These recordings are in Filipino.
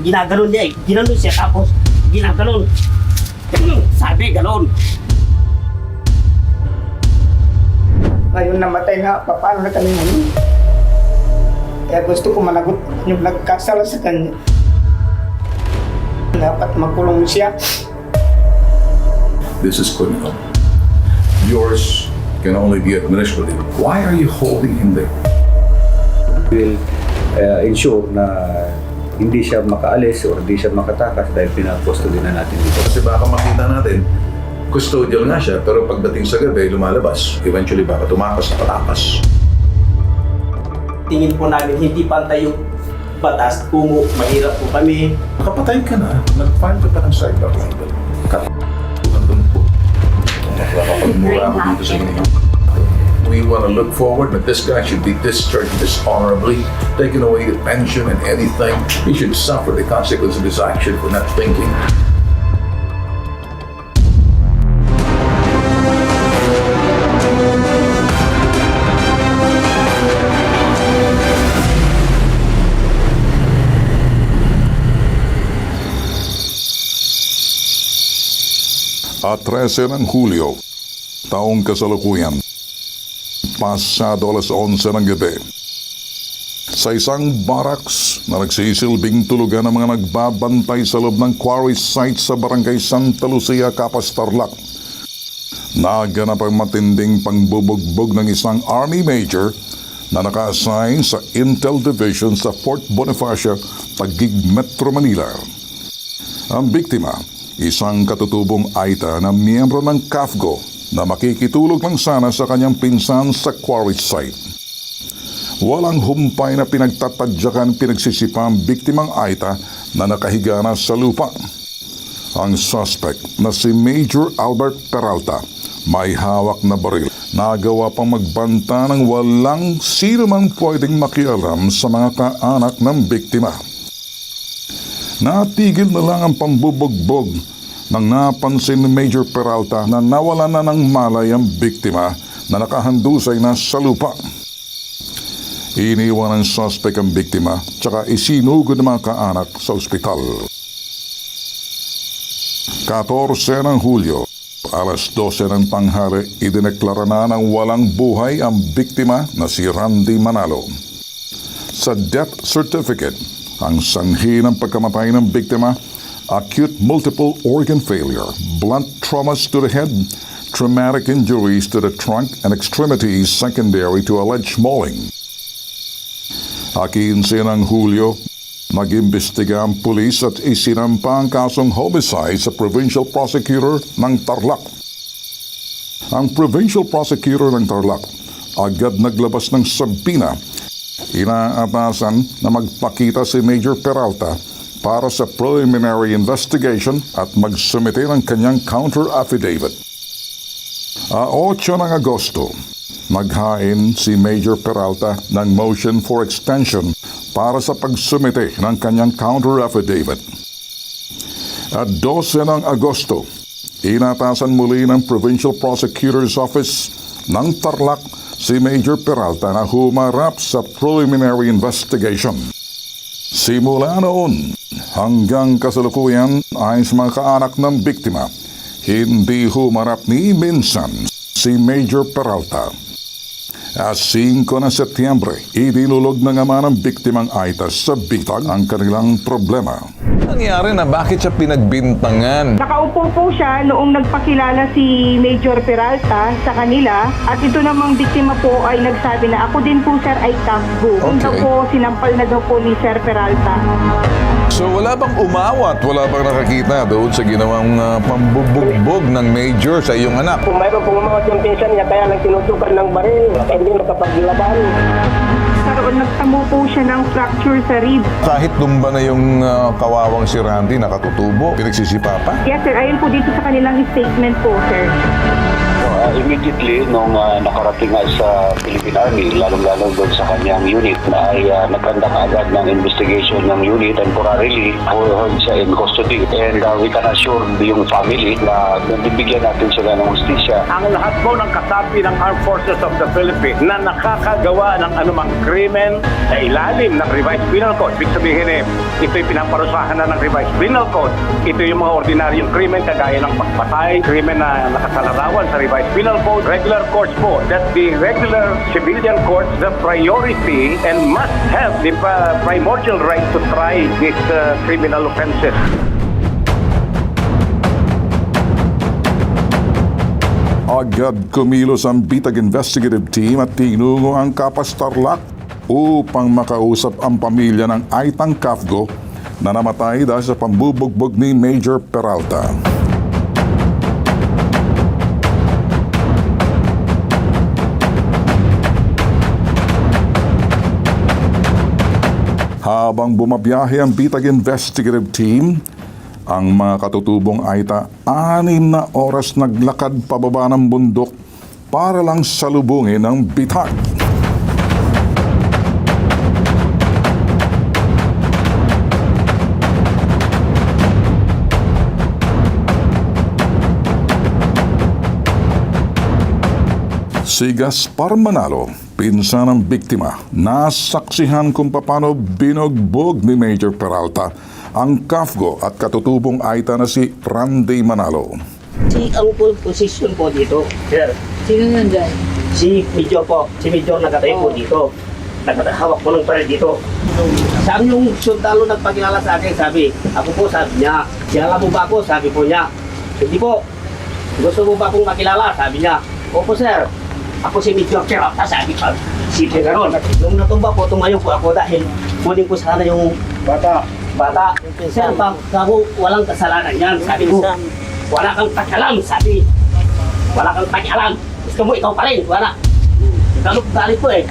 ginaganon niya eh. Ginanon siya tapos ginaganon. Sabi, ganon. Ngayon namatay na, paano na kami ngayon? Kaya gusto ko managot yung nagkasala sa kanya. Dapat makulong siya. This is criminal. Yours can only be administrative. Why are you holding him there? Will ensure na hindi siya makaalis o hindi siya makatakas dahil pinag-custody na natin dito. Kasi baka makita natin, custodial nga siya, pero pagdating sa gabi, lumalabas. Eventually, baka tumakas na patakas. Tingin po namin hindi pantay yung batas. Kung mahirap po kami. Nakapatay ka na, nag-file ka pa ng cyber libel. Nandun po. Nakapagmura ako dito sa inyo. We want to look forward that this guy should be discharged dishonorably, taken away the pension and anything. He should suffer the consequence of his action for not thinking. At 13 ng Hulyo, taong kasalukuyan, pasado alas 11 ng gabi, sa isang barracks na nagsisilbing tulugan ng mga nagbabantay sa loob ng quarry site sa barangay Santa Lucia, Capas, Tarlac, naganap ang matinding pangbubugbog ng isang Army Major na naka-assign sa Intel Division sa Fort Bonifacio, Taguig, Metro Manila. Ang biktima, isang katutubong Aita na miyembro ng CAFGO na makikitulog lang sana sa kanyang pinsan sa quarry site. Walang humpay na pinagtatadyakan pinagsisipa ang biktimang Aita na nakahiga na sa lupa. Ang suspect na si Major Albert Peralta may hawak na baril. Nagawa pang magbanta ng walang sino man pwedeng makialam sa mga kaanak ng biktima. Natigil na lang ang pambubugbog nang napansin ni Major Peralta na nawala na ng malay ang biktima na nakahandusay na sa lupa. Iniwan ng suspect ang biktima tsaka isinugod ng mga kaanak sa ospital. 14 ng Hulyo, alas 12 ng tanghali, idineklara na ng walang buhay ang biktima na si Randy Manalo. Sa death certificate, ang sanhi ng pagkamatay ng biktima, acute multiple organ failure, blunt traumas to the head, traumatic injuries to the trunk and extremities secondary to alleged mauling. 15 ng Hulyo, nag-imbestiga ang pulis at isinampa ang kasong homicide sa Provincial Prosecutor ng Tarlac. Ang Provincial Prosecutor ng Tarlac agad naglabas ng sabina. Inaatasan na magpakita si Major Peralta para sa preliminary investigation at magsumite ng kanyang counter-affidavit. 8 ng Agosto, naghain si Major Peralta ng motion for extension para sa pagsumite ng kanyang counter-affidavit. At 12 ng Agosto, inatasan muli ng Provincial Prosecutor's Office ng Tarlac si Major Peralta na humarap sa preliminary investigation. Simula noon hanggang kasalukuyan ay sa mga kaanak ng biktima, hindi humarap ni minsan si Major Peralta. At 5 ng Setyembre, idinulog ng ama ng biktimang Aita sa bitag ang kanilang problema. Nangyari na bakit siya pinagbintangan? Nakaupo po siya noong nagpakilala si Major Peralta sa kanila at ito namang biktima po ay nagsabi na ako din po sir ay CAFGO. Okay. Ito po sinampal na daw po ni Sir Peralta. So wala bang umawat? Wala bang nakakita doon sa ginawang pambubugbog ng Major sa iyong anak? Kung mayroon pong umawat yung pinsan niya, kaya lang tinutukan ng baril, hindi makapaglaban. Karoon nagtamo po siya ng fracture sa rib. Kahit tumba na yung kawawang si Randy, nakatutubo, pinagsisipa pa? Yes sir, ayun po dito sa kanilang statement po sir. Immediately nung nakarating nga sa Philippine Army, lalong-lalo doon sa kanyang unit, ay nagkanda agad ng investigation ng unit. Temporarily, hold siya in custody. And we can assure yung family na bibigyan natin sila ng hustisya. Ang lahat po ng kasapi ng Armed Forces of the Philippines na nakakagawa ng anumang krimen sa ilalim ng Revised Penal Code. Ibig sabihin ito'y pinaparusahan na ng Revised Penal Code. Ito yung mga ordinaryong krimen kagaya ng pagpatay, krimen na nakasalarawan sa Revised Penal Code. Regular courts po, that the regular civilian courts, the priority and must have the primordial right to try these criminal offenses. Agad kumilos ang Bitag Investigative Team at tinungo ang Kapas Tarlac upang makausap ang pamilya ng Aitang Cafgo na namatay dahil sa pambubugbog ni Major Peralta. Habang bumabiyahe ang Bitag Investigative Team, ang mga katutubong Aita 6 na oras naglakad pababa ng bundok para lang salubungin ang Bitag. Si Gaspar Manalo, pinsan ng biktima, nasaksihan kung paano binugbog ni Major Peralta ang Cafgo at katutubong Aita na si Randy Manalo. Ang posisyon po dito, sir. Sino nandyan? Si Major po. Si Major nakatayo po dito. Nakahawak po ng pared dito. Sabi yung sundalo nagpakilala sa akin, sabi, ako po, sabi niya, kilala mo ba ako? Sabi po niya, hindi po. Gusto mo ba akong makilala? Sabi niya, opo sir. Ako si Major Peralta, sabi ko. Si Pegaron. Nung natumba po, tumayo po ako dahil kunin ko sana yung bata. Sir, ako walang kasalanan yan. Sabi ko, wala kang pakialam, sabi. Wala kang pakialam. Gusto mo, ikaw pa rin. Wala. Galit po eh.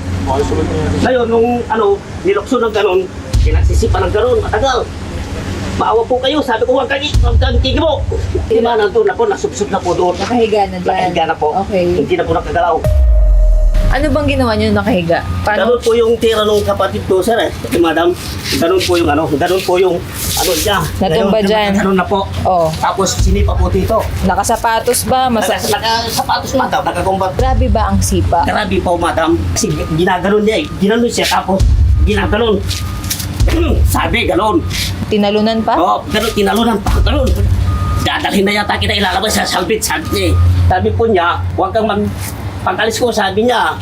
Ngayon, nung nilokso ng ganon, pinagsisipan ng ganon, matagal. Maawa po kayo, sabi ko, huwag kang kikibo. Diba, nandun na po, nasubsub na po doon. Nakahiga na dyan. Nakahiga na po. Okay. Hindi na po nakagalaw. Ano bang ginawa niyo nakahiga? Ganun po yung tira ng kapatid ko, sir eh. Madam, ganun po yung niya. Natumba dyan. Ganun na po. Oh. Tapos sinipa po dito. Nakasapatos ba? Nakasapatos, madam. Nakakumbat. Grabe ba ang sipa? Grabe po, madam. Kasi ginaganon niya eh. Ginanon siya, tapos ginaganon. Sabi, ganon. Tinalunan pa? Oo, ganon, tinalunan pa. Ganon. Dadalhin na yata kita ilalabas sa salbit, sabi niya. Sabi po niya, huwag kang pag-alis ko, sabi niya,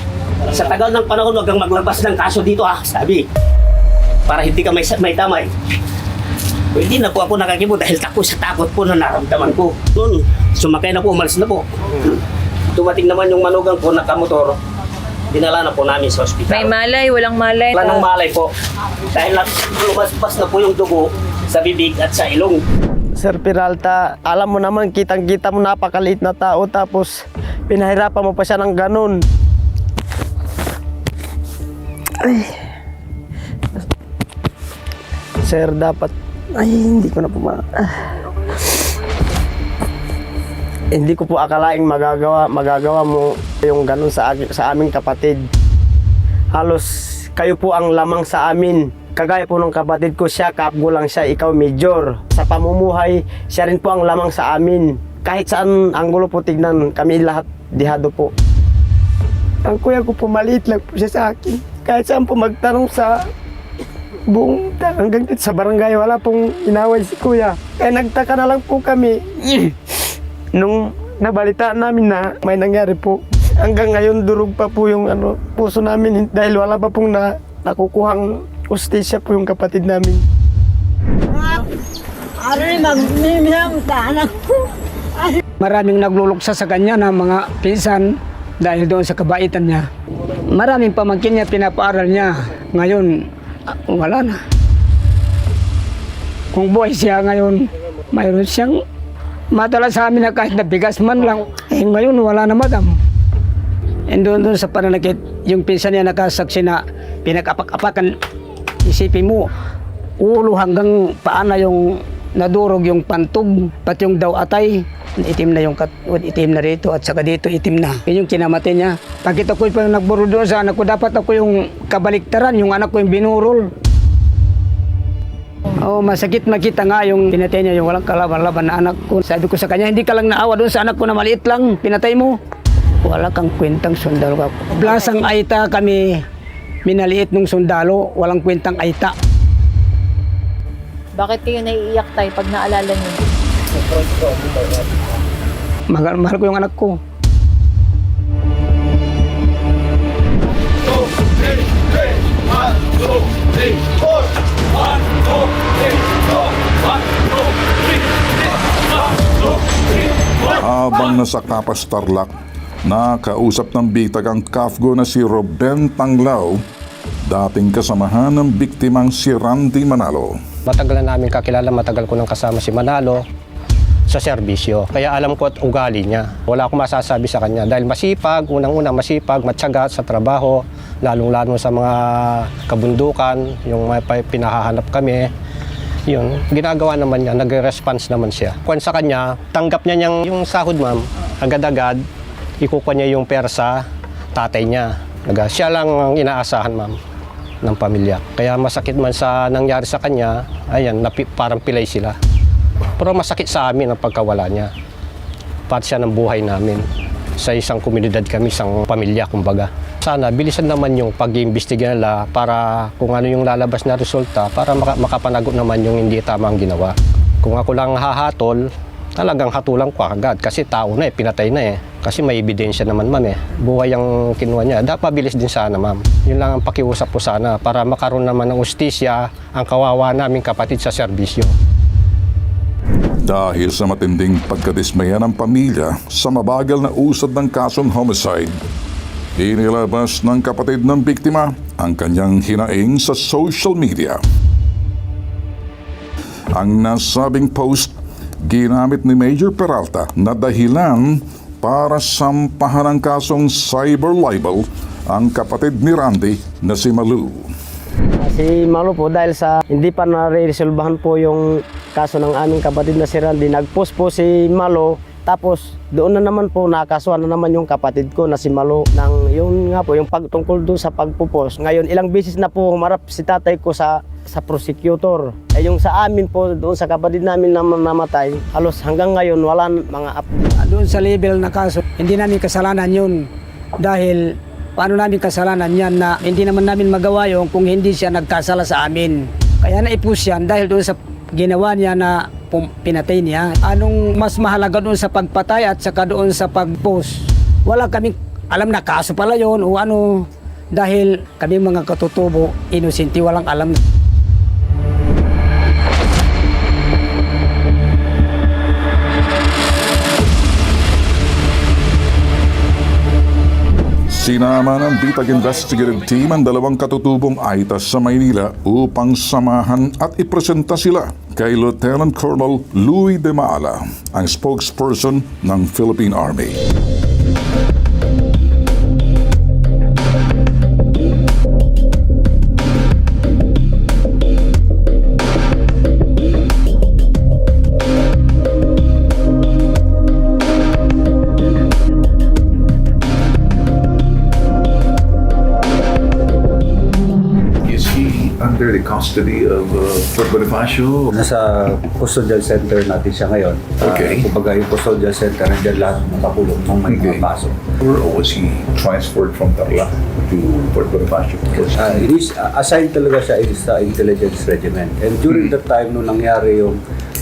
sa tagal ng panahon, huwag kang maglabas ng kaso dito sabi. Para hindi ka may damay. Hindi na po ako nakakibo dahil takot po na naramdaman ko. Noon, sumakay na po, umalis na po. Dumating naman yung manugang ko, nakamotor. Dinala na po namin sa ospital. May malay, walang malay. Wala nang malay po. Dahil lumaspas na po yung dugo sa bibig at sa ilong. Sir Peralta, alam mo naman, kitang-kita mo napakaliit na tao tapos pinahirapan mo pa siya ng ganun. Ay. Sir, dapat... Ay, hindi ko na po Hindi ko po akalaing magagawa mo yung ganun sa aming kapatid. Halos kayo po ang lamang sa amin. Kagaya po ng kapatid ko, siya, Cafgo lang siya, ikaw Major. Sa pamumuhay, siya rin po ang lamang sa amin. Kahit saan anggulo po tignan, kami lahat dihado po. Ang kuya ko po, maliit lang po siya sa akin. Kahit saan po magtanong sa buong hanggang dito sa barangay, wala pong inaway si kuya. Kaya nagtaka na lang po kami. Nung nabalitaan namin na may nangyari po, hanggang ngayon durog pa po yung puso namin dahil wala pa pong nakukuhang ustisya po yung kapatid namin. Maraming nagluluksa sa kanya ng mga pinsan dahil doon sa kabaitan niya. Maraming pamangkin niya pinapaaral niya. Ngayon, wala na. Kung buhay siya ngayon, mayroon siyang madala sa amin na kahit na bigas man lang. Ngayon, wala na, madam. And doon sa pananakit, yung pinsan niya nakasaksi na pinag-apak-apakan. Isipin mo, ulo hanggang paana yung nadurog yung pantog, pati yung daw atay. Itim na yung itim na rito at saka dito itim na. Yun yung kinamatay niya. Pagkita ko pa nagburo doon sa anak ko, dapat ako yung kabaliktaran, yung anak ko yung binurol. Oh, masakit makita nga yung pinatay niya, yung walang kalaban-laban na anak ko. Sabi ko sa kanya, hindi ka lang naawa doon sa anak ko na maliit lang, pinatay mo. Wala kang kwentang sundalo ka. Blasang aita kami minaliit nung sundalo, walang kwentang aita. Bakit kayo naiiyak tayo pag naalala niyo? Mahal ko yung anak ko. Habang nasa Kapas Tarlac, nakausap ng bitag ang kafgo na si Ruben Tanglao, dating kasamahan ng biktimang si Randy Manalo. Matagal na namin kakilala, matagal ko nang kasama si Manalo sa serbisyo. Kaya alam ko at ugali niya. Wala akong masasabi sa kanya dahil masipag, unang-unang masipag, matyaga sa trabaho, lalong-lalo sa mga kabundukan, yung may pinahahanap kami. Yun, ginagawa naman niya, nagre-response naman siya. Kung sa kanya, tanggap niya yung sahod, ma'am, agad-agad, ikukuha niya yung pera sa tatay niya. Siya lang ang inaasahan, ma'am, ng pamilya. Kaya masakit man sa nangyari sa kanya, ayan, parang pilay sila. Pero masakit sa amin ang pagkawala niya. Part siya ng buhay namin. Sa isang komunidad kami, isang pamilya, kumbaga. Sana bilisan naman yung pag-iimbestiga nila para kung ano yung lalabas na resulta para makapanagot naman yung hindi tama ang ginawa. Kung ako lang hahatol, talagang hatulang ko agad kasi tao na pinatay na Kasi may ebidensya naman, ma'am Buhay ang kinuha niya. Dapat mabilis din sana, ma'am. Yun lang ang pakiusap po sana para makaroon naman ng ustisya ang kawawa naming kapatid sa serbisyo. Dahil sa matinding pagkadismaya ng pamilya sa mabagal na usad ng kasong homicide, inilabas ng kapatid ng biktima ang kanyang hinaing sa social media. Ang nasabing post, ginamit ni Major Peralta na dahilan para sampahan ng kasong cyber libel ang kapatid ni Randy na si Malu. Si Malu po dahil sa hindi pa nare-resolbahan po yung kaso ng aming kapatid na si Randy, nag-post po si Malu. Tapos doon na naman po nakasuhan na naman yung kapatid ko na si Malu ng yun nga po yung pagtungkol doon sa pagpupos. Ngayon ilang beses na po humarap si tatay ko sa prosecutor. Yung sa amin po doon sa kapatid namin na namatay, halos hanggang ngayon wala mga Doon sa level na kaso, hindi namin kasalanan yun. Dahil paano namin kasalanan yan na hindi naman namin magawa yun kung hindi siya nagkasala sa amin. Kaya na-push yan dahil doon sa ginawa niya na pinatay niya. Anong mas mahalaga doon sa pagpatay at saka doon sa pag-post? Wala kaming alam na kaso pala yun o ano. Dahil kami mga katutubo, inosente, walang alam. Sinama ng Bitag Investigative Team ang dalawang katutubong Aitas sa Maynila upang samahan at ipresenta sila kay Lieutenant Colonel Louis de Maala, ang spokesperson ng Philippine Army. Under the custody of Fort Bonifacio? Nasa custodial center natin siya ngayon. Okay. Kumbaga yung custodial center, nandiyan lahat nakakulong ng may mga kaso. Or was he transferred from Tarlac to Fort Bonifacio? It is assigned talaga siya sa intelligence regiment. And during that time nung nangyari yung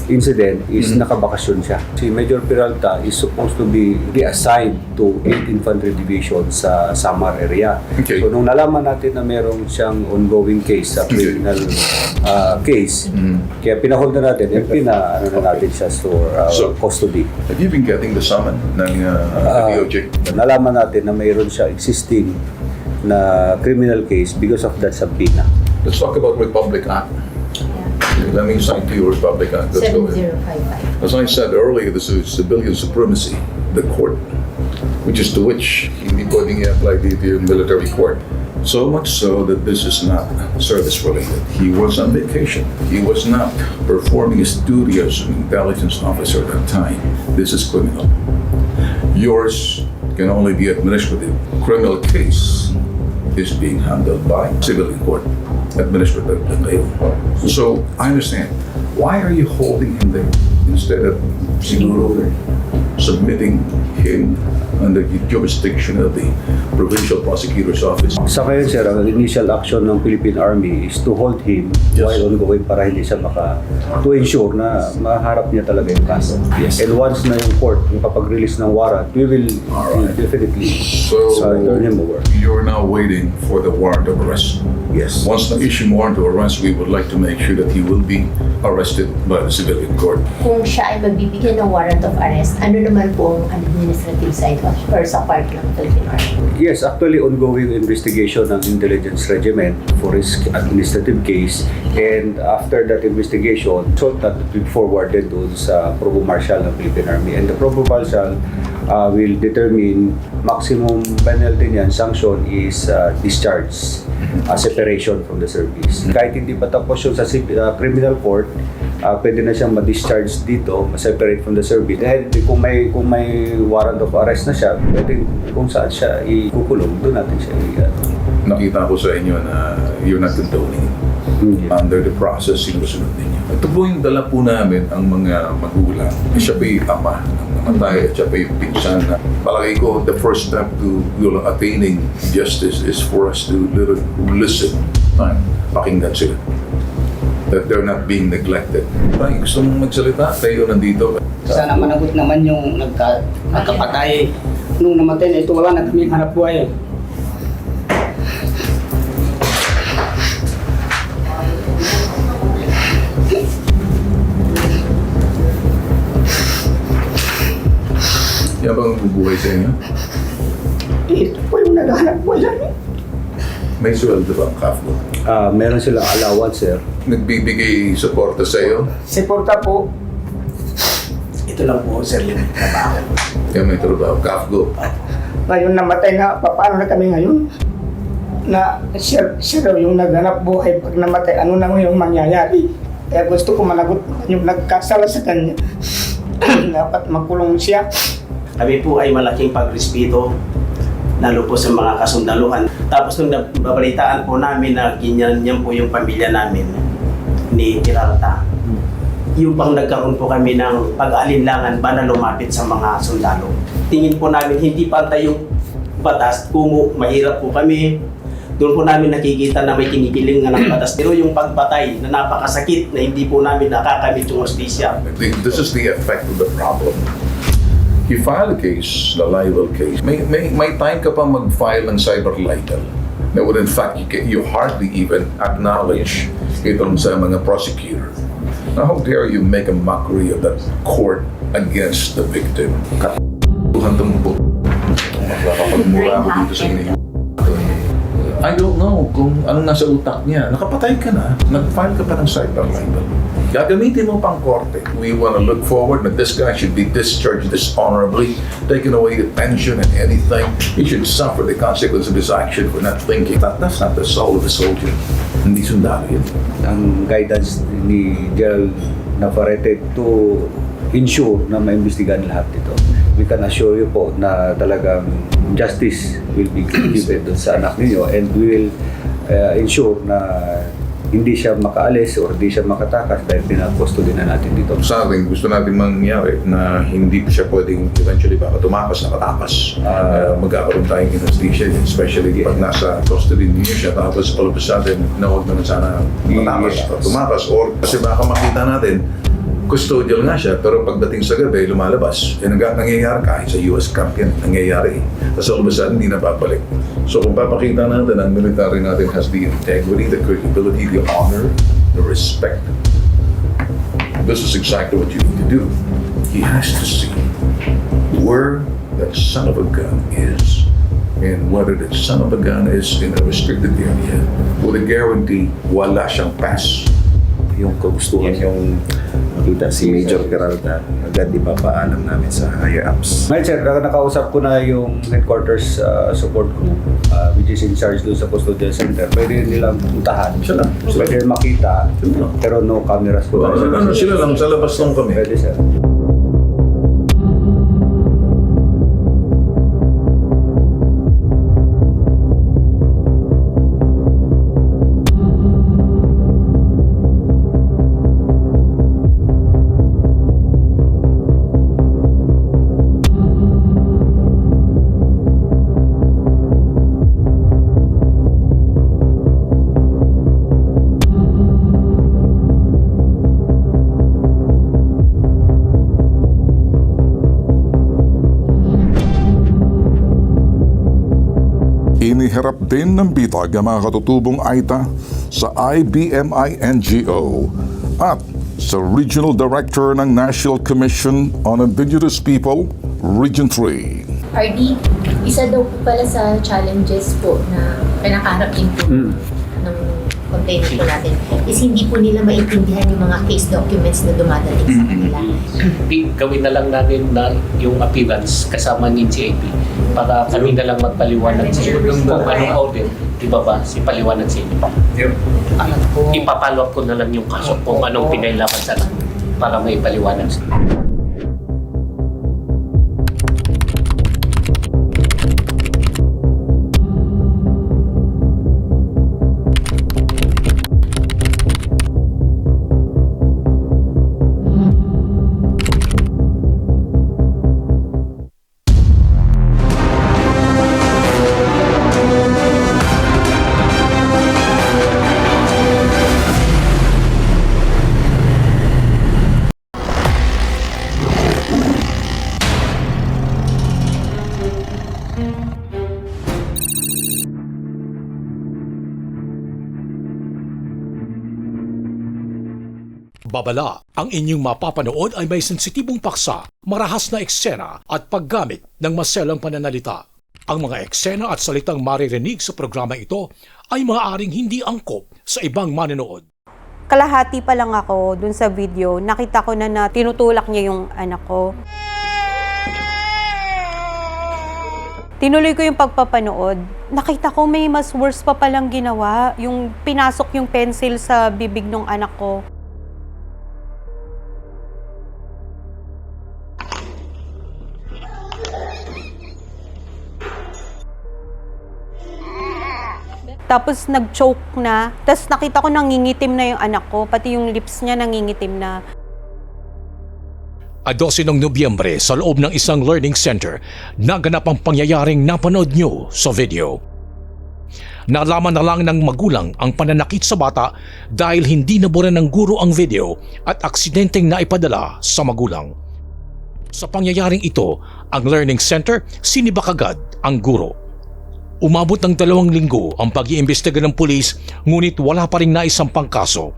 incident is nakabakasyon siya. Si Major Peralta is supposed to be reassigned to 8th Infantry Division sa Samar area. Okay. So nung nalaman natin na meron siyang ongoing case sa criminal case, kaya pinahold na natin and natin siya for custody. Have you been getting the summon ng DOJ? Nalaman natin na mayroon siya existing na criminal case because of that subpoena. Let's talk about Republic Act. Let me cite to you Republic Act. Let's go ahead. 7055. As I said earlier, this is civilian supremacy, the court, which is to which hindi pwedeng i-apply dito yung military court. So much so that this is not service related. He was on vacation. He was not performing his duty as an intelligence officer at that time. This is criminal. Yours can only be administrative. Criminal case is being handled by civilian court, administrative and legal. So I understand. Why are you holding him there instead of siguro submitting him under the jurisdiction of the Provincial Prosecutor's Office? Sa ngayon, sir, ang initial action ng Philippine Army is to hold him while ongoing para hindi siya to ensure na maharap niya talaga yung kaso. Yes. And once na yung court makapag-release ng warrant, we will definitely turn him over. You're now waiting for the warrant of arrest. Yes. Once na-issue warrant of arrest, we would like to make sure that he will be arrested by the civilian court. Kung siya ay magbibigyan ng warrant of arrest, ano naman po ang administrative side or sa part ng Philippine Army? Yes, actually ongoing investigation ng intelligence regiment for his administrative case, and after that investigation, result that will be forwarded doon sa Provo Marshal ng Philippine Army, and the Provo Marshal will determine maximum penalty niyan, sanction is discharge, separation from the service. Kahit hindi pa tapos yun sa criminal court, pwede na siyang ma-discharge dito, ma-separate from the service. Dahil kung may warrant of arrest na siya, pwede kung saan siya ikukulong, doon natin siya Nakita ko sa inyo na you're not condoning under the process sinusunod ninyo. Ito po yung dala po namin ang mga magulang. Siya pa yung ama ng namatay at siya pa yung pinsan na palagay ko the first step to attaining justice is for us to listen. Pakinggan sila. That they're not being neglected. Ay, gusto mong magsalita? Kayo nandito. Sana managot naman yung nagkapatay. Nung namatay na ito, wala na kaming hanap buhay. Yan bang bubuhay sa inyo? Ito po yung naghahanap buhay namin. May sweldo ba ang CAFGO? Meron silang allowance, sir. Nagbibigay suporta sa iyo? Suporta po. Ito lang po, sir, yung trabaho. Kaya may trabaho, CAFGO. Ngayon namatay na, paano na kami ngayon? Na siya raw yung naghanap buhay pag namatay, ano na yung mangyayari? Kaya gusto ko managot yung nagkasala sa kanya. Dapat magkulong siya. Kami po ay malaking pagrespeto, lalo po sa mga kasundaluhan. Tapos nung nababalitaan po namin na ganyan po yung pamilya namin ni Peralta, yung bang nagkaroon po kami ng pag-alinlangan ba na lumapit sa mga sundalo. Tingin po namin hindi pantay yung batas, kumo, mahirap po kami. Doon po namin nakikita na may kinikiling ng batas. Pero yung pagpatay na napakasakit na hindi po namin nakakamit yung hostisya. This is the effect of the problem. You file a case, the libel case. May time ka pa mag-file ng cyber libel. Na would in fact, you hardly even acknowledge itong sa mga prosecutor. Now, how dare you make a mockery of that court against the victim? Katuhan mo po. Magpapagmura ako dito sa inyo. I don't know kung anong nasa utak niya. Nakapatay ka na, nag-file ka pa ng cyber libel. Gagamitin mo pang korte. We want to look forward that this guy should be discharged dishonorably, taken away the pension and anything. He should suffer the consequence of his action for not thinking. That's not the soul of a soldier. Hindi sundalo yun. Ang guidance ni General Navarrete to ensure na maimbestigahan lahat ito. We can assure you po na talagang justice will be given doon sa anak ninyo, and we will ensure na hindi siya makaalis or hindi siya makatakas dahil pinag-custody na natin dito. Sa akin, gusto natin mangyari na hindi siya pwedeng eventually baka nakatakas. Magkakaroon tayong investigation, especially pag nasa custody niyo siya, tapos all of a sudden, na huwag naman sana matakas o tumakas. Or kasi baka makita natin, custodial nga siya, pero pagdating sa gabi, lumalabas. Yan ang nangyayari kahit sa US camp yan, nangyayari. Tapos all of a sudden, hindi na babalik. So kung papakita natin, ang military natin has the integrity, the credibility, the honor, the respect. This is exactly what you need to do. He has to see where that son of a gun is, and whether that son of a gun is in a restricted area with a guarantee wala siyang pass. yung kagustuhan yung makita si Major Peralta, agad ipapaalam namin sa higher ups. Ngayon sir, nakausap ko na yung headquarters support group which is in charge doon sa custodial center. Pwede nilang puntahan. Pwede makita, pero no cameras po. Sila lang, sa labas lang kami. Pwede sir. Iniharap din ng bitag ang mga katutubong AITA sa IBMI NGO at sa Regional Director ng National Commission on Indigenous People, Region 3. RD, isa daw po pala sa challenges po na pinakaharap din po ng complainant po natin is hindi po nila maintindihan yung mga case documents na dumadating sa kanila. Gawin na lang natin na yung appearance kasama ng CAP para kami na lang magpaliwanag sa inyo kung anong audit, di ba ba, si paliwanag sa inyo. Ipapalwap ko na lang yung kaso kung anong pinailaman sa natin para may paliwanag sa inyo. Babala, ang inyong mapapanood ay may sensitibong paksa, marahas na eksena at paggamit ng maselang pananalita. Ang mga eksena at salitang maririnig sa programa ito ay maaaring hindi angkop sa ibang manonood. Kalahati pa lang ako dun sa video, nakita ko na tinutulak niya yung anak ko. Tinuloy ko yung pagpapanood. Nakita ko may mas worse pa palang ginawa, yung pinasok yung pencil sa bibig ng anak ko. Tapos nag-choke na. Tapos nakita ko nangingitim na yung anak ko. Pati yung lips niya nangingitim na. 12 ng Nobyembre sa loob ng isang learning center, naganap ang pangyayaring napanood nyo sa video. Nalaman na lang ng magulang ang pananakit sa bata dahil hindi nabura ng guro ang video at aksidenteng naipadala sa magulang. Sa pangyayaring ito, ang learning center sinibak agad ang guro. Umabot ng 2 linggo ang pag-iimbestiga ng pulis ngunit wala pa rin naisampang kaso.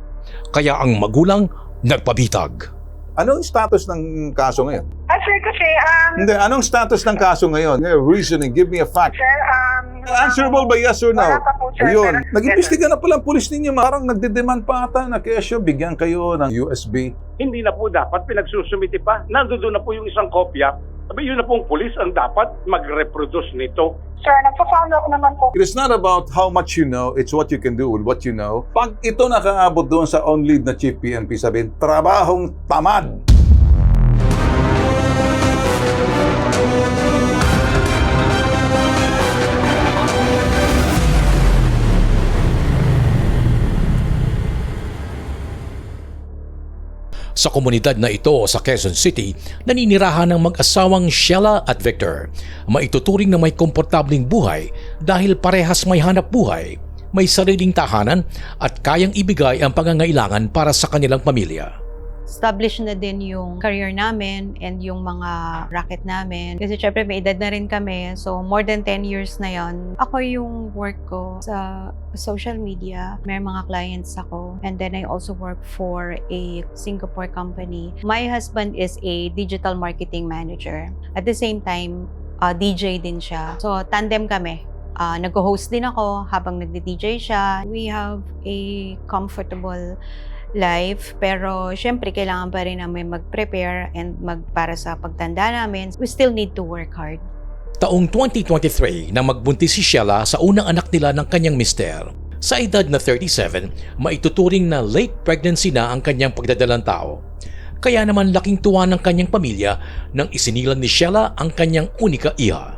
Kaya ang magulang nagpabitag. Anong status ng kaso ngayon? Sir, kasi, Hindi, anong status ng kaso ngayon? Reasoning, give me a fact. sir, Answerable by yes or no? wala pa po, sir. Ayun. Pero- Nag-imbestiga na pala ang pulis ninyo. Parang nagde-demand pa ata na kesyo, bigyan kayo ng USB. Hindi na po dapat pinagsusumiti pa. Nandoon na po yung isang kopya. Sabi, yun na pong pulis ang dapat mag-reproduce nito. Sir, nagpa-follow up naman po. It is not about how much you know, it's what you can do with what you know. Pag ito nakaabot doon sa on-lead na chief PNP, sabihin, trabahong tamad. Sa komunidad na ito sa Quezon City, naninirahan ng mag-asawang Sheila at Victor. Maituturing na may komportabling buhay dahil parehas may hanap buhay, may sariling tahanan at kayang ibigay ang pangangailangan para sa kanilang pamilya. Establish na din yung career namin and yung mga racket namin. Kasi syempre may edad na rin kami. So more than 10 years na yon. Ako yung work ko sa social media. May mga clients ako. And then I also work for a Singapore company. My husband is a digital marketing manager. At the same time, DJ din siya. So tandem kami. Nag-host din ako habang nagdi-DJ siya. We have a comfortable life. Pero syempre, kailangan pa rin namin mag-prepare and para sa pagtanda namin. We still need to work hard. Taong 2023 nang magbuntis si Sheila sa unang anak nila ng kanyang mister. Sa edad na 37, maituturing na late pregnancy na ang kanyang pagdadalang tao. Kaya naman laking tuwa ng kanyang pamilya nang isinilang ni Sheila ang kanyang unika iha.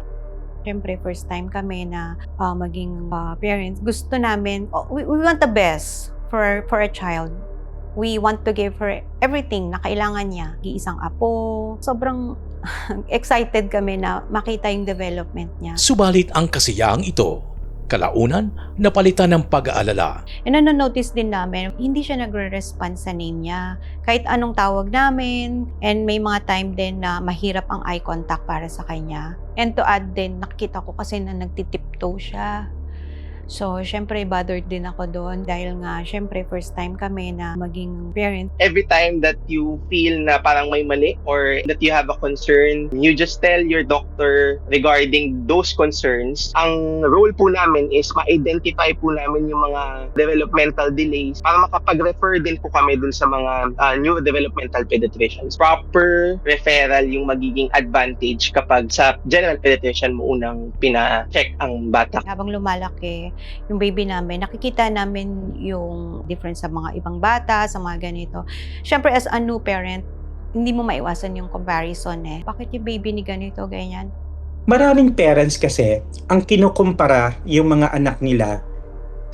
Siyempre, first time kami na maging parents. Gusto namin, we want the best for a child. We want to give her everything na kailangan niya. Isang apo. Sobrang excited kami na makita yung development niya. Subalit ang kasiyahang ito, kalaunan, napalitan ng pag-aalala. And nanonotice din namin, hindi siya nagre-respond sa name niya. Kahit anong tawag namin. And may mga time din na mahirap ang eye contact para sa kanya. And to add din, nakita ko kasi na nagtitiptoe siya. So, syempre, bothered din ako doon dahil nga, syempre, first time kami na maging parent. Every time that you feel na parang may mali or that you have a concern, you just tell your doctor regarding those concerns. Ang role po namin is ma-identify po namin yung mga developmental delays para makapag-refer din po kami dun sa mga new developmental pediatricians. Proper referral yung magiging advantage kapag sa general pediatrician mo unang pina-check ang bata. Habang lumalaki, yung baby namin, nakikita namin yung difference sa mga ibang bata, sa mga ganito. Siyempre, as a new parent, hindi mo maiwasan yung comparison eh. Bakit yung baby ni ganito, ganyan? Maraming parents kasi, ang kinukumpara yung mga anak nila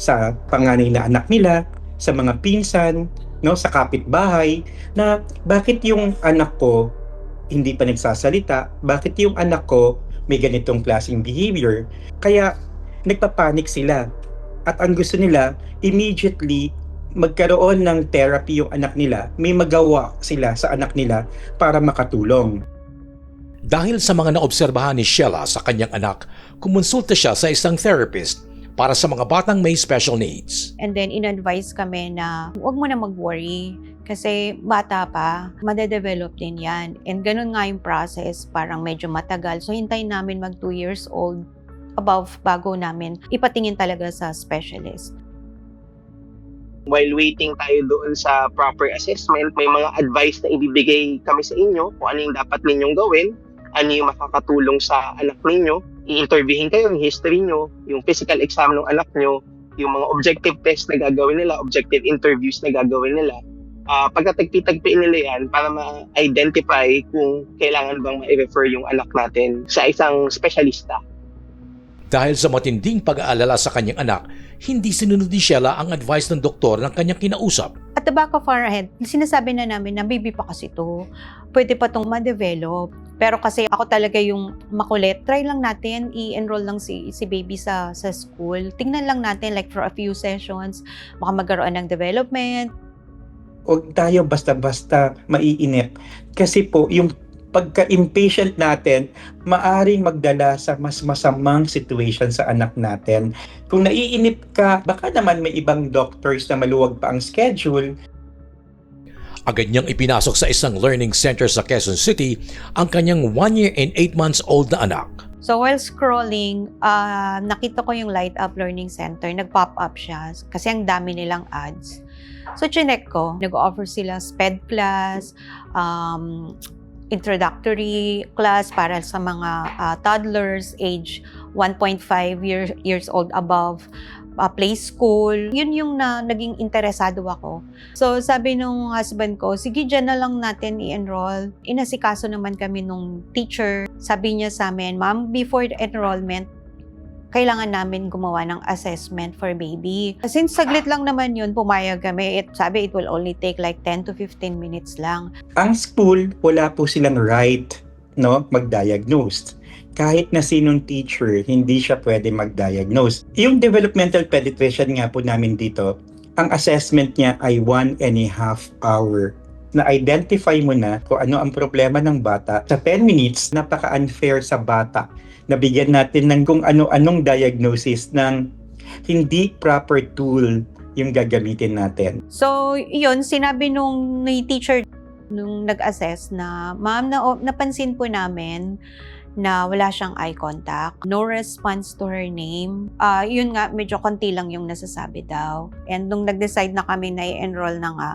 sa panganay na anak nila, sa mga pinsan, no, sa kapitbahay, na bakit yung anak ko hindi pa nagsasalita, bakit yung anak ko may ganitong klaseng behavior. Kaya, nagpapanik sila at ang gusto nila immediately magkaroon ng therapy yung anak nila, may magawa sila sa anak nila para makatulong. Dahil sa mga naobserbahan ni Sheila sa kanyang anak, kumonsulta siya sa isang therapist para sa mga batang may special needs. And then in-advise kami na huwag mo na mag-worry kasi bata pa, madedevelop din yan. And ganun nga yung process, parang medyo matagal. So hintayin namin mag 2 years old above bago namin ipatingin talaga sa specialist. While waiting tayo doon sa proper assessment, may mga advice na ibibigay kami sa inyo kung ano yung dapat ninyong gawin, ano yung makakatulong sa anak ninyo. I-interviewin kayo yung history nyo, yung physical exam ng anak nyo, yung mga objective test na gagawin nila, objective interviews na gagawin nila. Pagkatagpi-tagpiin nila yan para ma-identify kung kailangan bang ma-refer yung anak natin sa isang specialista. Dahil sa matinding pag-aalala sa kanyang anak, hindi sinunod ni Sheila ang advice ng doktor ng kanyang kinausap. At the back of our head, sinasabi na namin na baby pa kasi to, pwede pa itong ma-develop. Pero kasi ako talaga yung makulit, try lang natin, i-enroll lang si baby sa school. Tingnan lang natin like for a few sessions, baka magkaroon ng development. Huwag tayo basta-basta maiinip. Kasi po, yung pagka-impatient natin, maaring magdala sa mas masamang situation sa anak natin. Kung naiinip ka, baka naman may ibang doctors na maluwag pa ang schedule. Agad niyang ipinasok sa isang learning center sa Quezon City ang kanyang 1 year and 8 months old na anak. So while scrolling, nakita ko yung Light Up Learning Center, nag-pop up siya kasi ang dami nilang ads. So chinek ko, nag-offer sila SPED class, introductory class para sa mga toddlers age 1.5 years old above, play school. Yun yung naging interesado ako. So sabi nung husband ko, sige dyan na lang natin i-enroll. Inasikaso naman kami nung teacher. Sabi niya sa amin, ma'am, before the enrollment, kailangan namin gumawa ng assessment for baby. Since saglit lang naman yun, pumayag kami. Sabi, it will only take like 10 to 15 minutes lang. Ang school, wala po silang right, no, mag-diagnose. Kahit na sinong teacher, hindi siya pwede mag-diagnose. Yung developmental pediatrician nga po namin dito, ang assessment niya ay 1.5 hour. Na-identify mo na kung ano ang problema ng bata. Sa 10 minutes, napaka-unfair sa bata. Nabigyan natin ng kung ano-anong diagnosis ng hindi proper tool yung gagamitin natin. So, yun, sinabi nung teacher nung nag-assess na, ma'am, napansin po namin na wala siyang eye contact, no response to her name. Yun nga, medyo konti lang yung nasasabi daw. And nung nag-decide na kami na i-enroll na nga,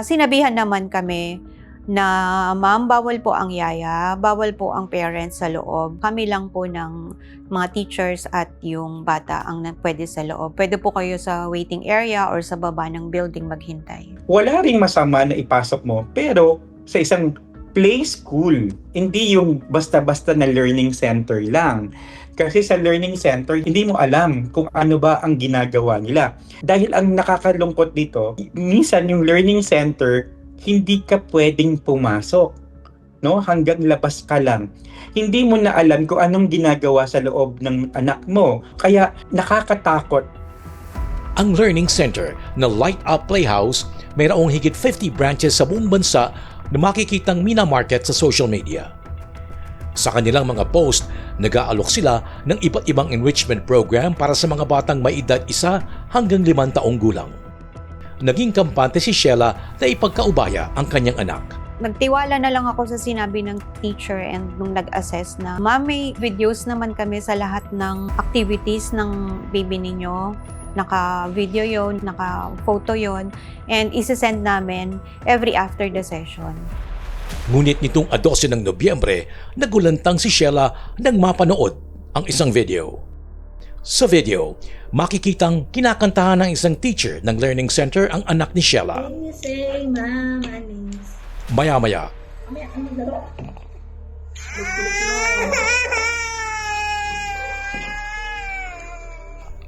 sinabihan naman kami na ma'am, bawal po ang yaya, bawal po ang parents sa loob. Kami lang po ng mga teachers at yung bata ang pwede sa loob. Pwede po kayo sa waiting area or sa baba ng building maghintay. Wala ring masama na ipasok mo, pero sa isang play school, hindi yung basta-basta na learning center lang. Kasi sa learning center, hindi mo alam kung ano ba ang ginagawa nila. Dahil ang nakakalungkot dito, minsan yung learning center, hindi ka pwedeng pumasok, no? Hanggang labas ka lang. Hindi mo na alam kung anong ginagawa sa loob ng anak mo. Kaya nakakatakot. Ang Learning Center na Light Up Playhouse mayroong higit 50 branches sa buong bansa na makikitang minamarket sa social media. Sa kanilang mga post, nag-aalok sila ng iba't ibang enrichment program para sa mga batang may edad 1 hanggang 5 taong gulang. Naging kampante si Sheila na ipagkaubaya ang kanyang anak. Nagtiwala na lang ako sa sinabi ng teacher and nung nag-assess na, ma'am, may videos naman kami sa lahat ng activities ng baby ninyo. Naka-video yon, naka-photo yon, and isi-send namin every after the session. Ngunit nitong 12 ng Nobyembre, nagulantang si Sheila nang mapanood ang isang video. Sa video, makikitang kinakantahan ng isang teacher ng Learning Center ang anak ni Sheila. Maya-maya,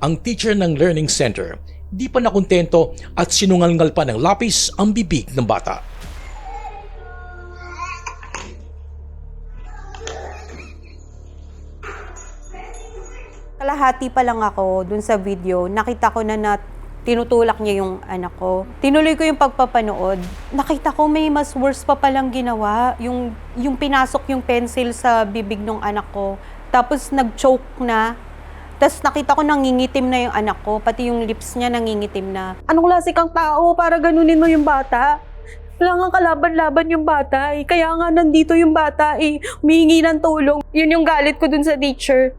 ang teacher ng Learning Center di pa nakontento at sinungalngal pa ng lapis ang bibig ng bata. Kalahati pa lang ako dun sa video, nakita ko na tinutulak niya yung anak ko. Tinuloy ko yung pagpapanood. Nakita ko may mas worse pa palang ginawa. Yung pinasok yung pencil sa bibig ng anak ko. Tapos nag-choke na. Tapos nakita ko nangingitim na yung anak ko. Pati yung lips niya nangingitim na. Anong klase kang tao para ganunin mo yung bata? Wala nga kalaban-laban yung bata eh. Kaya nga nandito yung bata eh. Humihingi ng tulong. Yun yung galit ko dun sa teacher.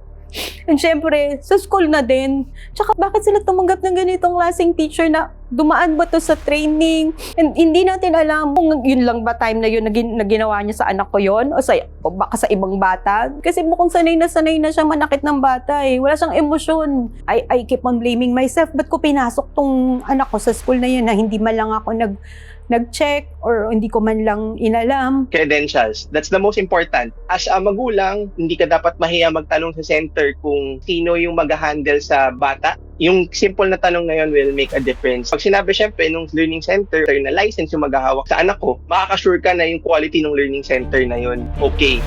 And syempre, sa school na din. Tsaka bakit sila tumanggap ng ganitong klaseng teacher na dumaan ba to sa training? And hindi natin alam kung yun lang ba time na yun na ginawa niya sa anak ko yun o baka sa ibang bata. Kasi mukhang sanay na siya manakit ng bata eh. Wala siyang emosyon. I keep on blaming myself. Ba't ko pinasok tong anak ko sa school na yun na hindi man lang ako nag-check or hindi ko man lang inalam. Credentials. That's the most important. As a magulang, hindi ka dapat mahiya magtanong sa center kung sino yung mag-handle sa bata. Yung simple na tanong na yun will make a difference. Pag sinabi syempre nung learning center na license yung maghahawak sa anak ko, makaka-sure ka na yung quality ng learning center na yun. Okay.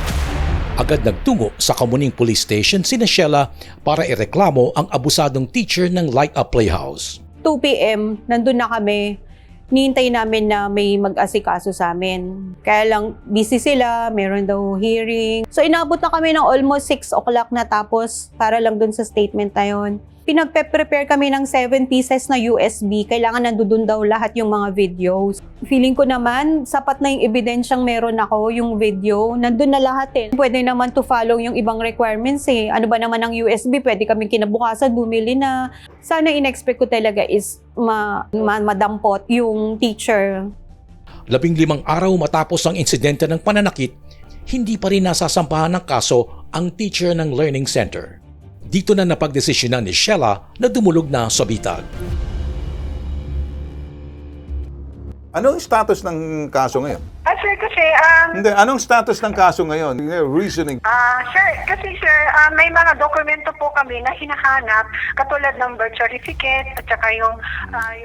Agad nagtungo sa Kamuning Police Station si Sheila para ireklamo ang abusadong teacher ng Light Up Playhouse. 2 p.m., nandun na kami. Nihintay namin na may mag-asikaso sa amin. Kaya lang, busy sila, meron daw hearing. So, inabot na kami ng almost 6 o'clock na tapos para lang dun sa statement na yun. Pinagpe-prepare kami ng 7 pieces na USB. Kailangan nandun daw lahat yung mga videos. Feeling ko naman, sapat na yung ebidensyang meron ako, yung video. Nandun na lahat eh. Pwede naman to follow yung ibang requirements eh. Ano ba naman ang USB? Pwede kami kinabukasan, bumili na. Sana in-expect ko talaga is madampot yung teacher. 15 araw matapos ang insidente ng pananakit, hindi pa rin nasasampahan ng kaso ang teacher ng Learning Center. Dito na napagdesisyonan ni Sheila na dumulog na sa bitag. Anong status ng kaso ngayon? Sir, kasi... Hindi, anong status ng kaso ngayon? Reasoning. Sir, kasi sir, may mga dokumento po kami na hinahanap, katulad ng birth certificate, at saka yung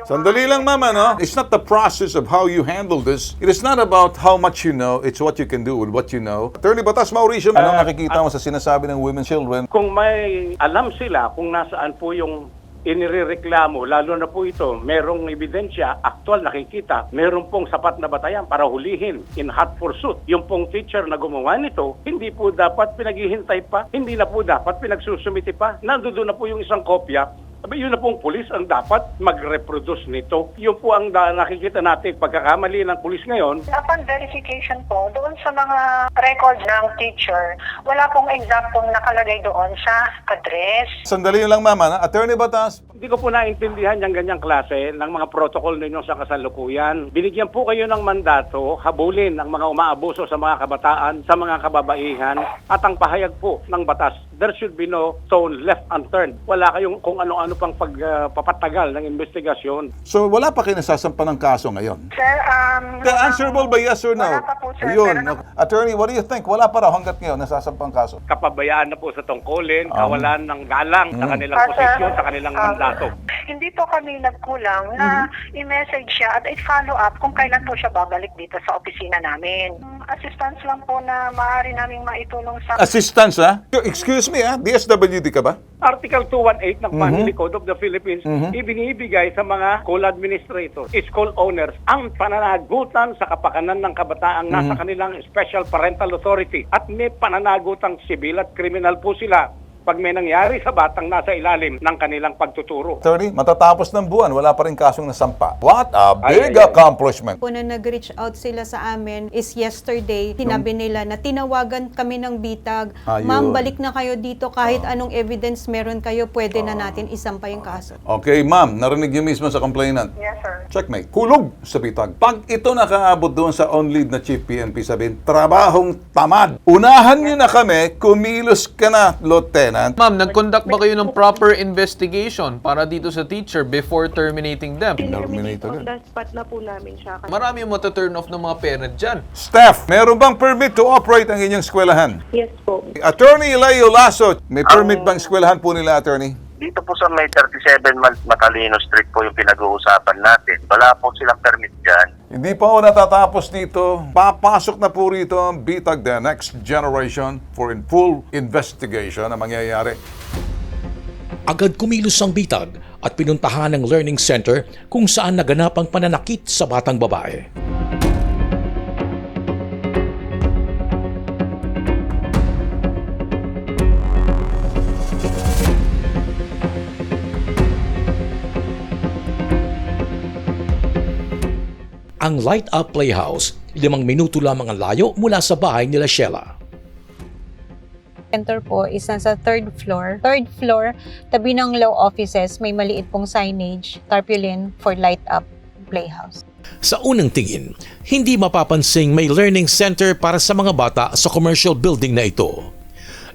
Sandali lang, mama, no? It's not the process of how you handle this. It is not about how much you know. It's what you can do with what you know. Attorney Batas Mauricio, anong nakikita mo sa sinasabi ng women children? Kung may alam sila kung nasaan po yung inireklamo, lalo na po ito, merong ebidensya, aktual nakikita, meron pong sapat na batayan para hulihin in hot pursuit. Yung pong teacher na gumawa nito, hindi po dapat pinaghihintay pa, hindi na po dapat pinagsusumiti pa. Nandoon na po yung isang kopya Yun na pong pulis ang dapat mag-reproduce nito. Yun po ang nakikita natin pagkakamali ng pulis ngayon. Upon verification po, doon sa mga records ng teacher, wala pong eksaktong nakalagay doon sa address. Sandali lang, mama. Attorney Batas, Hindi ko po naintindihan yung ganyang klase ng mga protocol ninyo sa kasalukuyan. Binigyan po kayo ng mandato, habulin ang mga umaabuso sa mga kabataan, sa mga kababaihan, at ang pahayag po ng batas, there should be no stone left unturned. Wala kayong kung ano-ano pang pagpapatagal ng investigasyon. so wala pa kayo nasasampa ng kaso ngayon? Sir, Answerable by yes or no? Wala pa po, sir. Ayun. Attorney, what do you think? Wala pa raw hanggat ngayon nasasampang kaso. Kapabayaan na po sa tungkulin, kawalan ng galang sa kanilang Sir, posisyon, sa kanilang mandato. Hindi po kami nagkulang na i-message siya at i-follow up kung kailan po siya babalik dito sa opisina namin. Assistance lang po na maaari naming maitulong sa... Assistance, ha? Excuse me, ha? DSWD ka ba? Article 218 ng Family Code of the Philippines, ibinibigay sa mga school administrators, school owners, ang pananagutan sa kapakanan ng kabataang nasa kanilang special parental authority. At may pananagutang sibil at kriminal po sila pag may nangyari sa batang nasa ilalim ng kanilang pagtuturo. Attorney, matatapos ng buwan, wala pa rin kasong nasampa. What a big accomplishment. Po na nag-reach out sila sa amin is yesterday, sinabi nila na tinawagan kami ng bitag, ma'am, balik na kayo dito, kahit anong evidence meron kayo, pwede na natin isampa yung kaso. Okay, ma'am, narinig niyo mismo sa complainant. Yes, sir. Checkmate. Kulog sa bitag. Pag ito nakaabot doon sa on-lead na chief PNP, sabihin, trabahong tamad. Unahan niyo na kami, kumilos ka na, Lieutenant. Ma'am, nag-conduct ba kayo ng proper investigation para dito sa teacher before terminating them? Terminated. Spot na po namin siya. Marami yung mata-turn off ng mga parent dyan. Staff, meron bang permit to operate ang inyong eskwelahan? Yes po. Attorney Leo Lasso, may permit bang eskwelahan po nila, attorney? Dito po sa may 37 Matalino Street po yung pinag-uusapan natin. Wala po silang permit dyan. Hindi pa ako natatapos dito. Papasok na po rito ang BITAG, the next generation, for in full investigation na mangyayari. Agad kumilos ang bitag at pinuntahan ng learning center kung saan naganap ang pananakit sa batang babae. Ang Light Up Playhouse, 5 minuto lamang ang layo mula sa bahay nila Sheila. Center po is nasa third floor. Third floor, tabi ng law offices, may maliit pong signage, tarpaulin for Light Up Playhouse. Sa unang tingin, hindi mapapansing may learning center para sa mga bata sa commercial building na ito.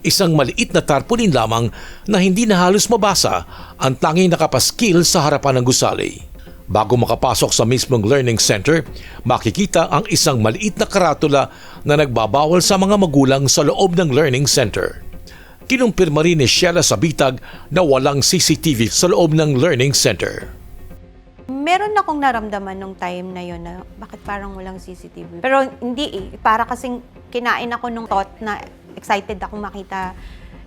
Isang maliit na tarpaulin lamang na hindi na halos mabasa ang tanging nakapaskil sa harapan ng gusali. Bago makapasok sa mismong learning center, makikita ang isang maliit na karatula na nagbabawal sa mga magulang sa loob ng learning center. Kinumpirma rin ni Sheila sa bitag na walang CCTV sa loob ng learning center. Meron akong naramdaman nung time na yun na bakit parang walang CCTV. Pero hindi eh. Para kasing kinain ako nung thought na excited ako makita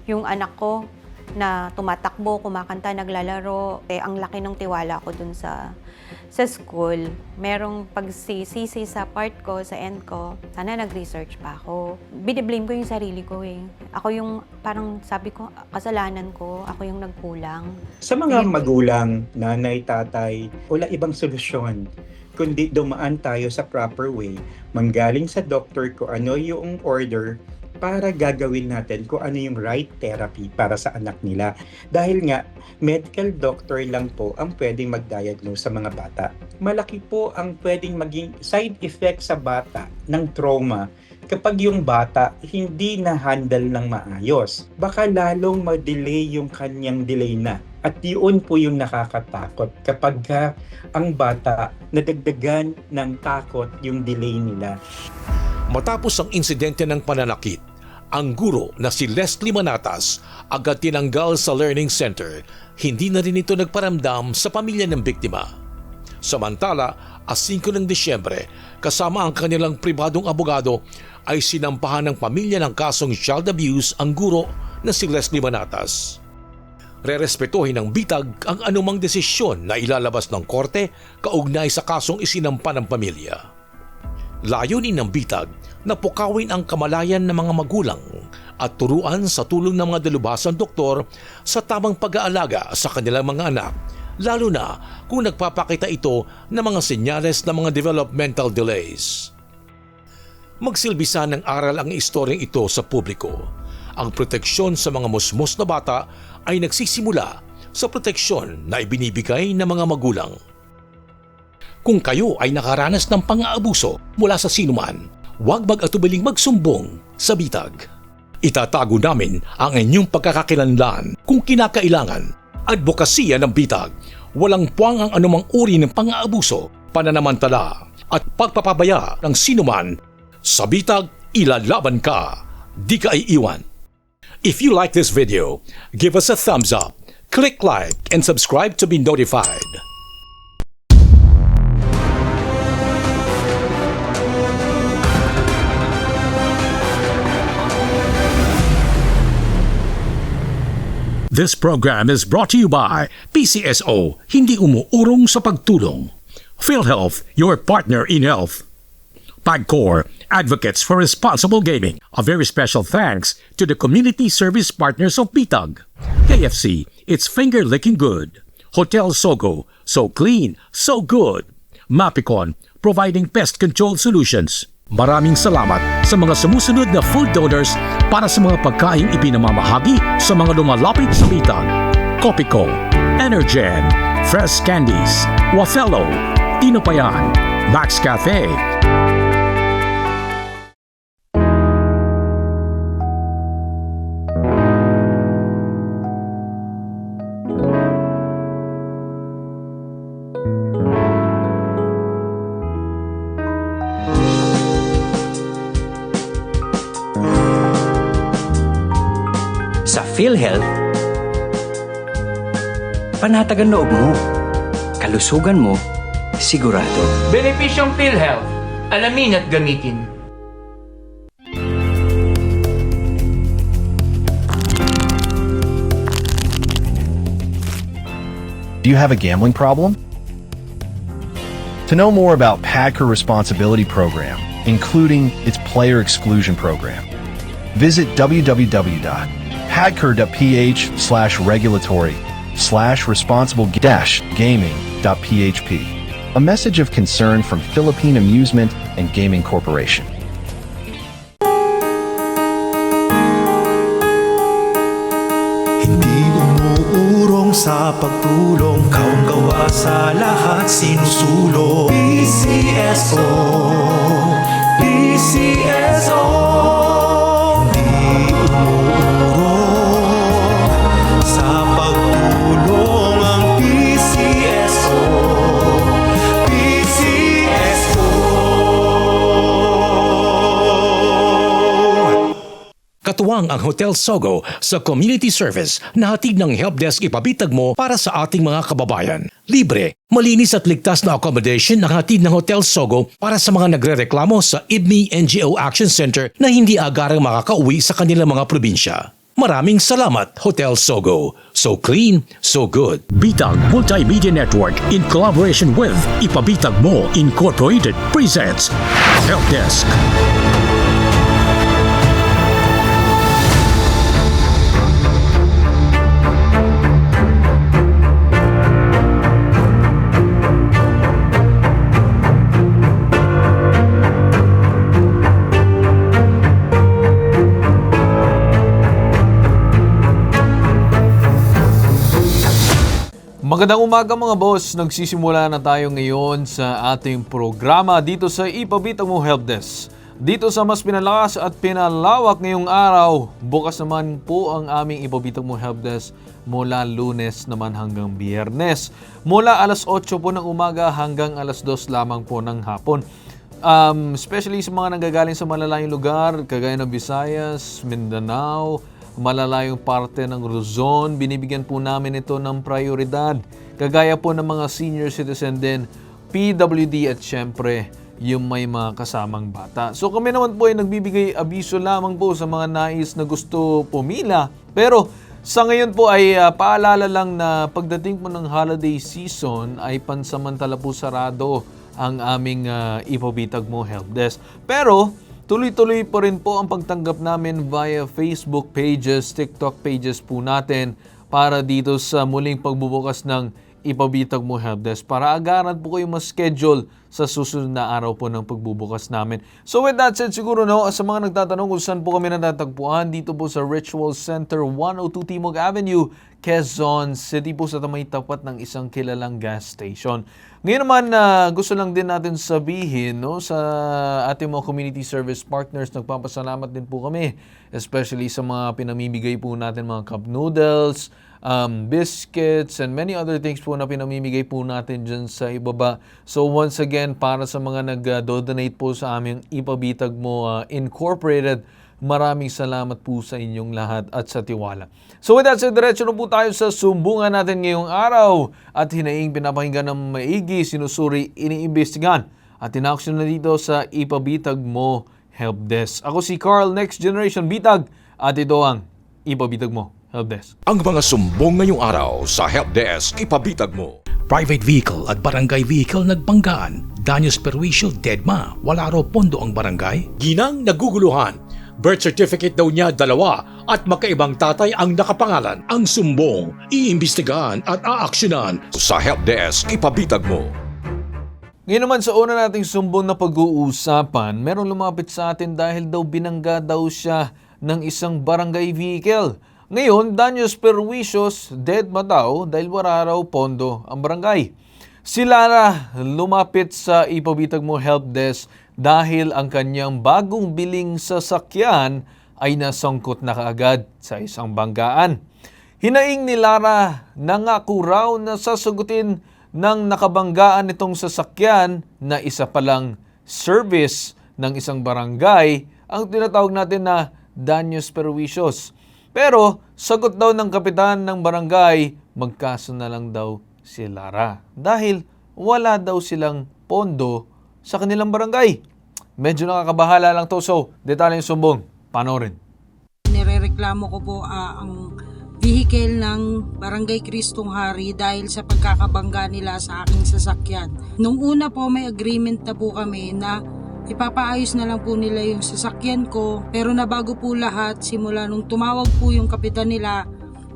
yung anak ko na tumatakbo, kumakanta, naglalaro. Ang laki ng tiwala ko dun sa school. Merong pagsisisi sa part ko, sa end ko. Sana nag-research pa ako. Biniblame ko yung sarili ko eh. Ako yung parang sabi ko, kasalanan ko, ako yung nagkulang. Sa mga magulang, nanay, tatay, wala ibang solusyon kundi dumaan tayo sa proper way, manggaling sa doctor ko ano yung order para gagawin natin kung ano yung right therapy para sa anak nila. Dahil nga, medical doctor lang po ang pwedeng mag-diagnose sa mga bata. Malaki po ang pwedeng maging side effect sa bata ng trauma kapag yung bata hindi na-handle ng maayos. Baka lalong mag-delay yung kanyang delay na. At yun po yung nakakatakot kapag ang bata nadagdagan ng takot yung delay nila. Matapos ang insidente ng pananakit, ang guro na si Leslie Manatas agad tinanggal sa learning center. Hindi na rin ito nagparamdam sa pamilya ng biktima. Samantala, 5 ng Disyembre, kasama ang kanilang pribadong abogado, ay sinampahan ng pamilya ng kasong child abuse ang guro na si Leslie Manatas. Rerespetuhin ng bitag ang anumang desisyon na ilalabas ng korte kaugnay sa kasong isinampa ng pamilya. Layunin ng bitag na pukawin ang kamalayan ng mga magulang at turuan sa tulong ng mga dalubhasang doktor sa tamang pag-aalaga sa kanilang mga anak, lalo na kung nagpapakita ito ng mga senyales ng mga developmental delays. Magsilbisa ng aral ang istoryang ito sa publiko. Ang proteksyon sa mga musmos na bata ay nagsisimula sa proteksyon na ibinibigay ng mga magulang. Kung kayo ay nakaranas ng pang-aabuso mula sa sinuman, huwag mag-atubiling magsumbong sa Bitag. Itatago namin ang inyong pagkakakilanlan kung kinakailangan. Advokasya ng Bitag, walang puwang ang anumang uri ng pang-aabuso, pananamantala at pagpapabaya ng sinuman. Sa Bitag, ilalaban ka, di ka iiwan. If you like this video, give us a thumbs up, click like, and subscribe to be notified. This program is brought to you by PCSO, hindi umuurong sa pagtulong. PhilHealth, your partner in health. PAGCOR, advocates for responsible gaming. A very special thanks to the community service partners of Bitag. KFC, it's finger-licking good. Hotel Sogo, so clean, so good. Mapicon, providing pest control solutions. Maraming salamat sa mga sumusunod na food donors para sa mga pagkaing ipinamamahagi sa mga lumalapit sa Bitag. Copico, Energen, Fresh Candies, Wafello, Tinopayan, Max Cafe. Sa PhilHealth, panatagan loob mo, kalusugan mo, sigurado. Benepisyong PhilHealth, alamin at gamitin. Do you have a gambling problem? To know more about PAGCOR Responsibility Program, including its player exclusion program, visit www.pagcor.ph/regulatory/responsible-gaming.php. A message of concern from Philippine Amusement and Gaming Corporation. Hindi umuurong sa pagtulong, kaong gawa sa lahat sinusulong. PCSO, PCSO. Hindi umuurong sa pagtulong ang PCSO, PCSO. Katuwang ang Hotel Sogo sa community service na hatid ng helpdesk ipabitag mo para sa ating mga kababayan. Libre, malinis at ligtas na accommodation ang hatid ng Hotel Sogo para sa mga nagrereklamo sa IBMI NGO Action Center na hindi agarang makakauwi sa kanilang mga probinsya. Maraming salamat, Hotel Sogo. So clean, so good. Bitag Multimedia Network in collaboration with Ipabitag Mo Incorporated presents Helpdesk. Magandang umaga mga boss, nagsisimula na tayo ngayon sa ating programa dito sa Ipabitag Mo Helpdesk. Dito sa mas pinalakas at pinalawak ngayong araw, bukas naman po ang aming Ipabitag Mo Helpdesk mula Lunes naman hanggang Biyernes. Mula alas 8 po ng umaga hanggang alas 2 lamang po ng hapon. Especially sa mga nanggagaling sa malalayong lugar, kagaya ng Visayas, Mindanao, malalayong parte ng Luzon, binibigyan po namin ito ng prioridad. Kagaya po ng mga senior citizen din, PWD at syempre yung may mga kasamang bata. So kami naman po ay nagbibigay abiso lamang po sa mga nais na gusto pumila. Pero sa ngayon po ay paalala lang na pagdating po ng holiday season ay pansamantala po sarado ang aming Ipabitag Mo Helpdesk. Pero Tuloy-tuloy pa rin po ang pagtanggap namin via Facebook pages, TikTok pages po natin para dito sa muling pagbubukas ng Ipabitag Mo Helpdesk para agaran po kayo ma-schedule sa susunod na araw po ng pagbubukas namin. So with that said, siguro sa mga nagtatanong kung saan po kami natatagpuan, dito po sa Ritual Center, 102 Timog Avenue, Quezon City po sa may tapat ng isang kilalang gas station. Ngayon naman, gusto lang din natin sabihin sa ating mga community service partners, nagpapasalamat din po kami, especially sa mga pinamimigay po natin mga cup noodles, biscuits, and many other things po na pinamimigay po natin dyan sa ibaba. So once again, para sa mga nag-donate po sa aming Ipabitag Mo Incorporated, maraming salamat po sa inyong lahat at sa tiwala. So with that said, diretso na po tayo sa sumbungan natin ngayong araw at hinaing pinapakinggan ng maigi, sinusuri, iniimbestigan at inaksyon na dito sa Ipabitag Mo Helpdesk. Ako si Carl, Next Generation Bitag, at ito ang Ipabitag Mo Helpdesk. Ang mga sumbong ngayong araw sa Helpdesk, Ipabitag Mo. Private vehicle at barangay vehicle nagbanggaan. Danyos perwisyo, deadma. Wala raw pondo ang barangay. Ginang naguguluhan. Birth certificate daw niya 2 at magkaibang tatay ang nakapangalan. Ang sumbong, iimbestigahan at aaksyonan sa Helpdesk, Ipabitag Mo. Ngayon naman sa una nating sumbong na pag-uusapan, merong lumapit sa atin dahil daw binangga daw siya ng isang barangay vehicle. Ngayon, danyos perwisyos, deadma daw dahil wala raw pondo ang barangay. Si Lara lumapit sa Ipabitag Mo Helpdesk dahil ang kanyang bagong biling sasakyan ay nasangkot na kaagad sa isang banggaan. Hinaing ni Lara, nangako raw na sasagutin ng nakabanggaan itong sasakyan na isa palang service ng isang barangay, ang tinatawag natin na danyos perwisyos. Pero sagot daw ng kapitan ng barangay, magkaso na lang daw si Lara dahil wala daw silang pondo sa kanilang barangay. Medyo nakakabahala lang to. So, detalyeng sumbong, panoorin. Nirereklamo ko po ang vehicle ng Barangay Kristong Hari dahil sa pagkakabangga nila sa aking sasakyan. Nung una po may agreement na po kami na ipapaayos na lang po nila yung sasakyan ko, pero nabago po lahat simula nung tumawag po yung kapitan nila.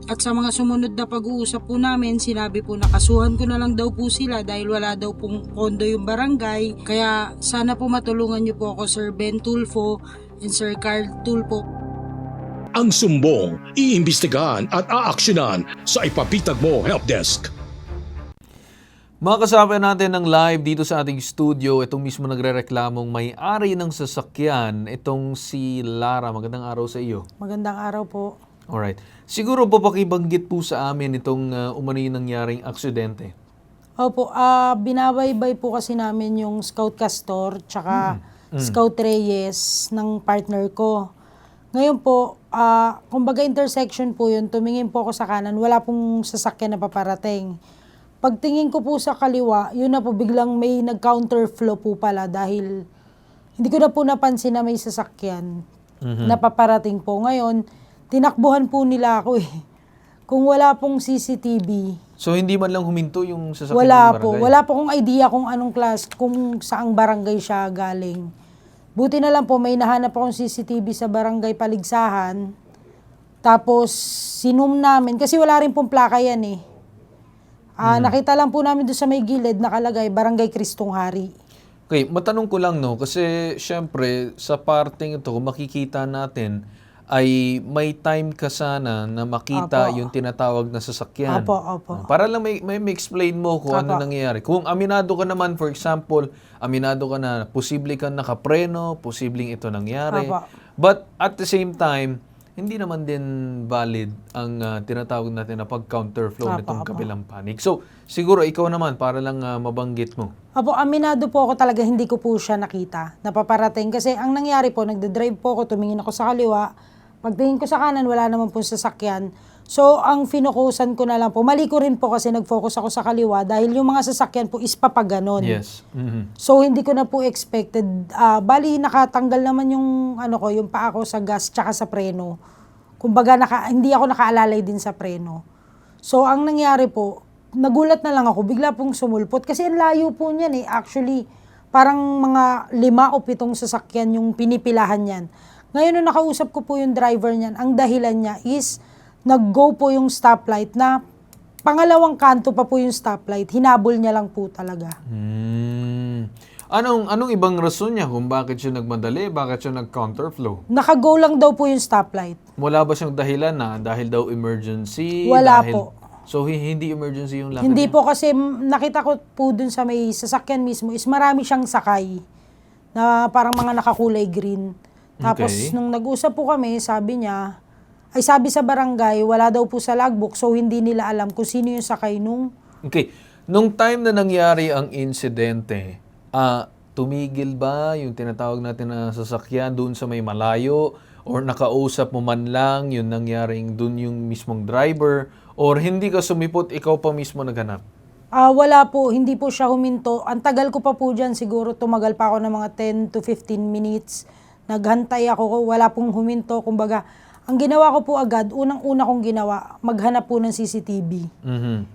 At sa mga sumunod na pag-uusap po namin, sinabi po na kasuhan ko na lang daw po sila dahil wala daw pong pondo yung barangay. Kaya sana po matulungan niyo po ako, Sir Ben Tulfo and Sir Carl Tulfo. Ang sumbong, iimbestigahan at aaksyonan sa Ipabitag Mo Helpdesk. Mga kasama natin ng live dito sa ating studio, itong mismo nagre-reklamong may-ari ng sasakyan, itong si Lara. Magandang araw sa iyo. Magandang araw po. Alright. Siguro po pakibanggit po sa amin itong umano'y nangyaring aksidente. Opo, binabaybay po kasi namin yung Scout Castor tsaka Scout Reyes ng partner ko. Ngayon po, kumbaga intersection po yun, tumingin po ako sa kanan, wala pong sasakyan na paparating. Pagtingin ko po sa kaliwa, yun na po biglang may nag-counterflow po pala dahil hindi ko na po napansin na may sasakyan na paparating po. Ngayon, tinakbuhan po nila ako eh. Kung wala pong CCTV. So hindi man lang huminto yung sasakyan Wala ng barangay? po. Wala po kung idea kung anong class, kung saang barangay siya galing. Buti na lang po may nahanap akong CCTV sa barangay Paligsahan. Tapos sinum namin, kasi wala rin pong plaka yan eh. Nakita lang po namin doon sa may gilid nakalagay Barangay Kristong Hari. Okay, matanong ko lang kasi syempre sa parting ito kung makikita natin ay may time ka sana na makita yung tinatawag na sasakyan. Opo. Para lang may explain mo kung ano nangyayari. Kung aminado ka naman, for example, aminado ka na posible kang nakapreno, posibleng ito nangyari. But at the same time, hindi naman din valid ang tinatawag natin na pag-counterflow nitong kabilang panig. So, siguro ikaw naman, para lang mabanggit mo. Opo, aminado po ako talaga, hindi ko po siya nakita, napaparating. Kasi ang nangyari po, nagde-drive po ako, tumingin ako sa kaliwa. Pagtingin ko sa kanan, wala naman po sasakyan. So, ang finukusan ko na lang po, mali ko rin po kasi nag-focus ako sa kaliwa dahil yung mga sasakyan po is papaganon. Yes. So, hindi ko na po expected. Bali, nakatanggal naman yung, yung paa ko sa gas tsaka sa preno. Kumbaga, hindi ako nakaalalay din sa preno. So, ang nangyari po, nagulat na lang ako, bigla pong sumulpot. Kasi ang layo po niyan eh. Actually, parang mga 5 o 7 sasakyan yung pinipilahan niyan. Ngayon, nung nakausap ko po yung driver niyan, ang dahilan niya is nag-go po yung stoplight na pangalawang kanto pa po yung stoplight. Hinabol niya lang po talaga. Anong ibang rason niya kung bakit siya nagmadali, bakit siya nag-counterflow? Naka-go lang daw po yung stoplight. Wala ba siyang dahilan na dahil daw emergency? Wala dahil... po. So, hindi emergency yung lakad Hindi niya? po kasi nakita ko po dun sa may sasakyan mismo is marami siyang sakay na parang mga nakakulay green. Tapos Okay. nung nag-usap po kami, sabi sa barangay, wala daw po sa logbook so hindi nila alam kung sino yung sakay nung... Okay. Nung time na nangyari ang insidente, tumigil ba yung tinatawag natin na sasakyan doon sa may malayo? Or nakausap mo man lang yung nangyaring doon yung mismong driver? Or hindi ka sumipot, ikaw pa mismo naghanap? Wala po, hindi po siya huminto. Ang tagal ko pa po dyan, siguro tumagal pa ako ng mga 10 to 15 minutes. Naghantay ako, wala pong huminto. Kumbaga, ang ginawa ko po agad, unang-una kong ginawa, maghanap po ng CCTV.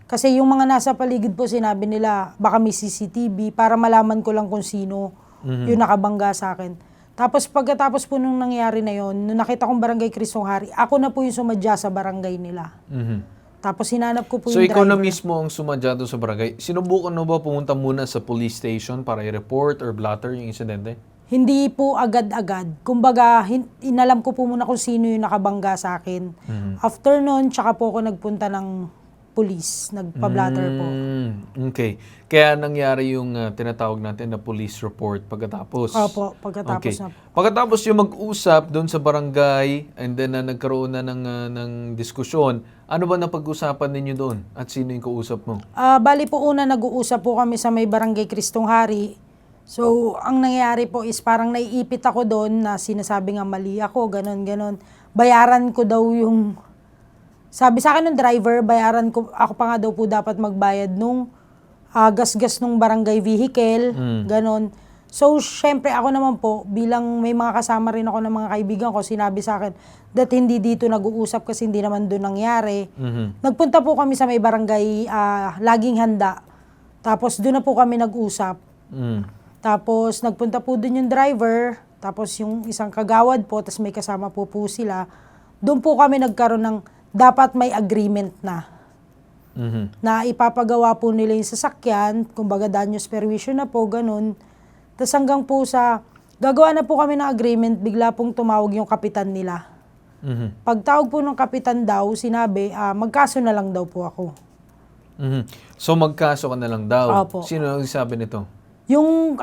Kasi yung mga nasa paligid po, sinabi nila, baka may CCTV para malaman ko lang kung sino yung nakabangga sa akin. Tapos pagkatapos po nung nangyari na yon, nung nakita kong Barangay Cristong Hari, ako na po yung sumadya sa barangay nila. Tapos hinanap ko po So, yung ikaw na driver. mismo ang sumadya doon sa barangay. Sinubukan mo ba pumunta muna sa police station para i-report or blatter yung insidente? Hindi po agad-agad. Kumbaga, inalam ko po muna kung sino yung nakabangga sa akin. After nun, tsaka po ako nagpunta ng police, nagpa-blatter po. Okay. Kaya nangyari yung tinatawag natin na police report pagkatapos. Opo, pagkatapos na po. Pagkatapos yung mag-usap doon sa barangay and then nagkaroon na ng diskusyon, ano ba napag-usapan ninyo doon? At sino yung kausap mo? Bali po una, nag-uusap po kami sa may Barangay Cristong Hari. So, ang nangyayari po is parang naiipit ako doon na sinasabi nga mali ako, ganon. Bayaran ko daw yung... Sabi sa akin ng driver, bayaran ko, ako pa nga daw po dapat magbayad nung gas-gas nung barangay vehicle, ganon. So, syempre ako naman po, bilang may mga kasama rin ako ng mga kaibigan ko, sinabi sa akin that hindi dito nag-uusap kasi hindi naman doon nangyari. Nagpunta po kami sa may barangay Laging Handa. Tapos doon na po kami nag-usap. Tapos nagpunta po doon yung driver, tapos yung isang kagawad po, tapos may kasama po sila. Doon po kami nagkaroon ng dapat may agreement na. Na ipapagawa po nila yung sasakyan, kumbaga danyos perwisyo na po, ganun. Tapos hanggang po sa, gagawa na po kami ng agreement, bigla pong tumawag yung kapitan nila. Pagtawag po ng kapitan daw, sinabi, magkaso na lang daw po ako. So magkaso ka na lang daw? Opo. Sino ang sabi nito? Yung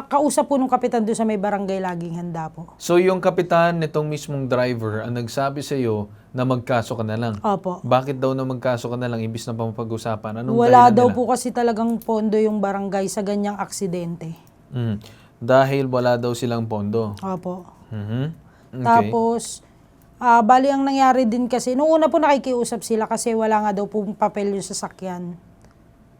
kausap po ng kapitan doon sa may barangay Laging Handa po. So yung kapitan nitong mismong driver ang nagsabi sa iyo na magkaso ka na lang? Opo. Bakit daw na magkaso ka na lang imbis na pamapag-usapan? Anong Wala dahilan daw nila? po kasi talagang pondo yung barangay sa ganyang aksidente. Dahil wala daw silang pondo? Opo. Okay. Tapos, bali ang nangyari din kasi, nung una po nakikiusap sila kasi wala nga daw pong papel yung sasakyan.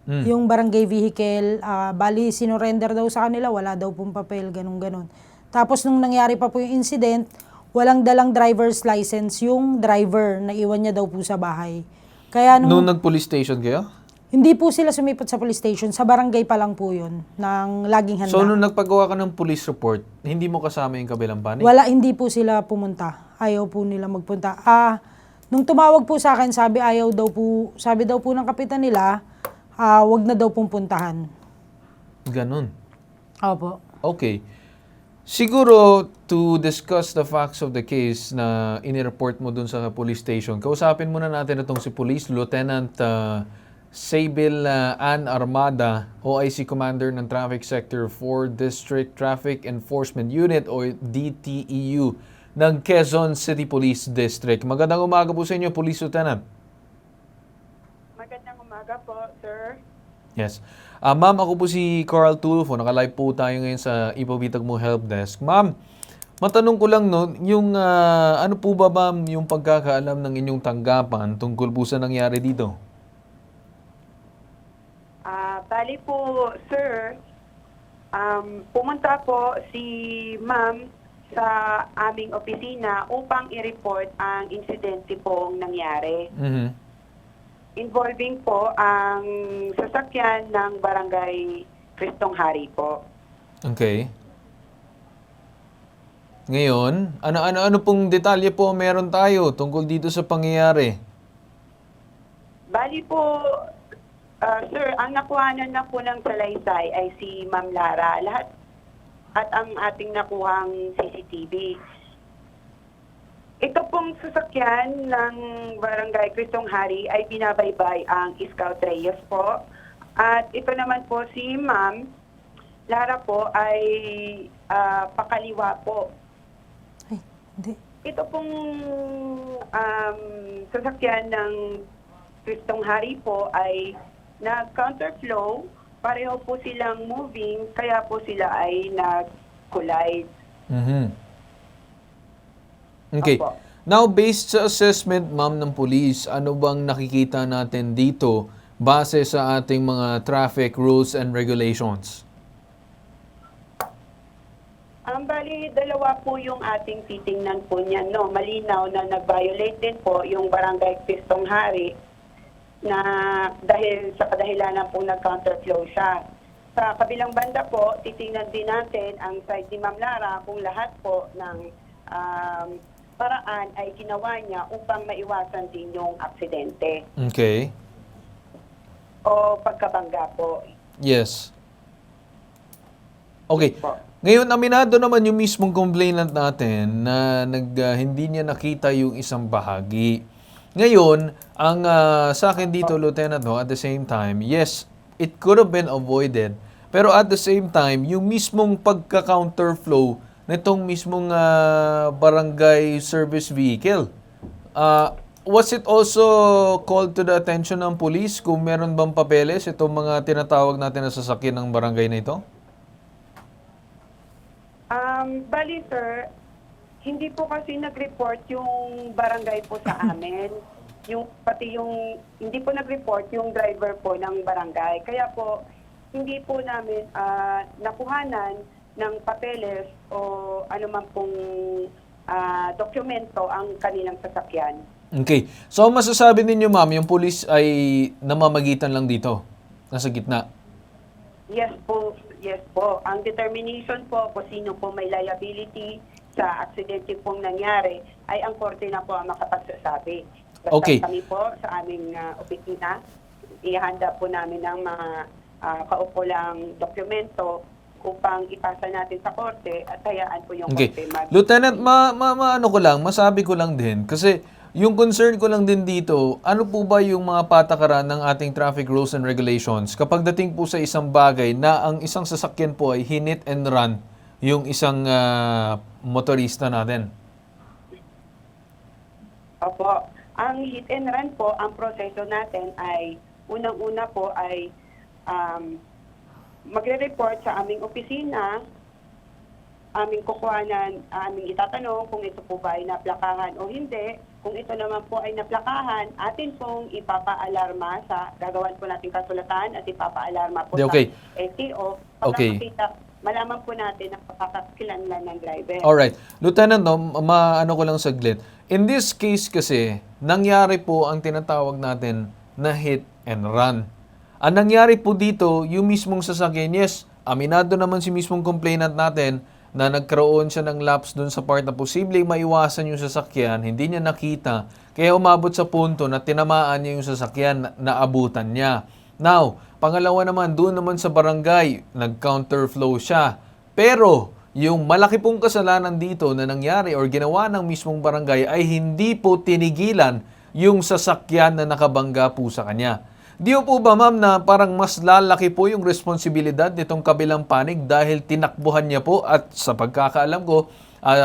Yung barangay vehicle, bali sinurrender daw sa kanila, wala daw pong papel, ganun. Tapos nung nangyari pa po yung incident, walang dalang driver's license yung driver, na iwan niya daw po sa bahay. Kaya Nung nag-police station kayo? hindi po sila sumipot sa police station, sa barangay pa lang po yun, ng Laging Handa. So nung nagpagawa ka ng police report, hindi mo kasama yung kabilang panig? Wala, hindi po sila pumunta. Ayaw po nila magpunta. Nung tumawag po sa akin, sabi daw po ng kapitan nila, wag na daw pong puntahan. Ganon. Opo. Okay. Siguro, to discuss the facts of the case na inireport mo dun sa police station, kausapin muna natin itong si Police Lieutenant Sabil Ann Armada, OIC Commander ng Traffic Sector 4 District Traffic Enforcement Unit o DTEU ng Quezon City Police District. Magandang umaga po sa inyo, Police Lieutenant. Magandang umaga po, sir. Yes. Ma'am, ako po si Carl Tulfo. Naka-live po tayo ngayon sa Ipabitag Mo Help Desk. Ma'am, matanong ko lang, no, yung ano po ba, ma'am, yung pagkakaalam ng inyong tanggapan tungkol po sa nangyari dito? Bali po, sir, pumunta po si ma'am sa aming opisina upang i-report ang insidente pong nangyari. Involving po ang sasakyan ng Barangay Cristong Hari po. Okay. Ngayon, ano pong detalye po meron tayo tungkol dito sa pangyayari? Bali po, sir, ang nakuhanan na po ng salaysay ay si Ma'am Lara. Lahat at ang ating nakuhang CCTV. Ito pong sasakyan ng Barangay Cristong Hari ay binabaybay ang Scout Reyes po. At ito naman po si Ma'am Lara po ay pakaliwa po. Ay, hindi. Ito pong sasakyan ng Cristong Hari po ay nag-counterflow. Pareho po silang moving, kaya po sila ay nag-collide. Okay. Opo. Now, based sa assessment, ma'am, ng police, ano bang nakikita natin dito base sa ating mga traffic rules and regulations? Ang bali, dalawa po yung ating titingnan po niyan, no? Malinaw na nag-violate din po yung Barangay Cristong Hari na dahil sa kadahilanan po nag-counterflow siya. Sa kabilang banda po, titingnan din natin ang side ni Ma'am Lara kung lahat po ng paraan ay ginawa niya upang maiwasan din yung aksidente Okay. o pagkabangga po. Yes. Okay. Ngayon, aminado naman yung mismong complainant natin na hindi niya nakita yung isang bahagi. Ngayon, ang sa akin dito, Lieutenant, at the same time, yes, it could have been avoided. Pero at the same time, yung mismong pagka-counterflow nitong mismong barangay service vehicle, was it also called to the attention ng police kung meron bang papeles itong mga tinatawag natin na sasakyan ng barangay na ito? Bali, sir, hindi po kasi nag-report yung barangay po sa amin. Hindi po nag-report yung driver po ng barangay. Kaya po, hindi po namin nakuhanan ng papeles o anuman pong dokumento ang kanilang sasakyan. Okay. So, masasabi ninyo, ma'am, yung police ay namamagitan lang dito? Nasa gitna? Yes po. Yes po. Ang determination po kung sino po may liability sa aksidente pong nangyari ay ang korte na po ang makapagsasabi. Basta Okay. kami po sa aming opisina, ihanda po namin ng mga kaukulang dokumento upang ipasa natin sa korte at hayaan po yung Okay. korte Lieutenant, masabi ko lang din, kasi yung concern ko lang din dito, ano po ba yung mga patakaran ng ating traffic rules and regulations kapag dating po sa isang bagay na ang isang sasakyan po ay hit and run yung isang motorista natin? Opo. Ang hit and run po, ang proseso natin ay unang-una po ay magre-report sa aming opisina, aming kukuhanan, aming itatanong kung ito po ba ay naplakahan o hindi. Kung ito naman po ay naplakahan, atin pong ipapa-alarma gagawan po natin kasulatan at ipapa-alarma po Okay. sa LTO para Okay. malaman po natin ang pagkakakilanlan ng driver. Alright. Lieutenant, maano ko lang saglit. In this case kasi, nangyari po ang tinatawag natin na hit and run. Ang nangyari po dito, yung mismong sasakyan, yes, aminado naman si mismong complainant natin na nagkaroon siya ng lapse dun sa part na posibleng maiwasan yung sasakyan, hindi niya nakita, kaya umabot sa punto na tinamaan niya yung sasakyan, naabutan niya. Now, pangalawa naman, doon naman sa barangay, nag-counterflow siya. Pero, yung malaki pong kasalanan dito na nangyari or ginawa ng mismong barangay ay hindi po tinigilan yung sasakyan na nakabangga po sa kanya. Di po ba, ma'am, na parang mas lalaki po yung responsibilidad nitong kabilang panig dahil tinakbuhan niya po at sa pagkakaalam ko,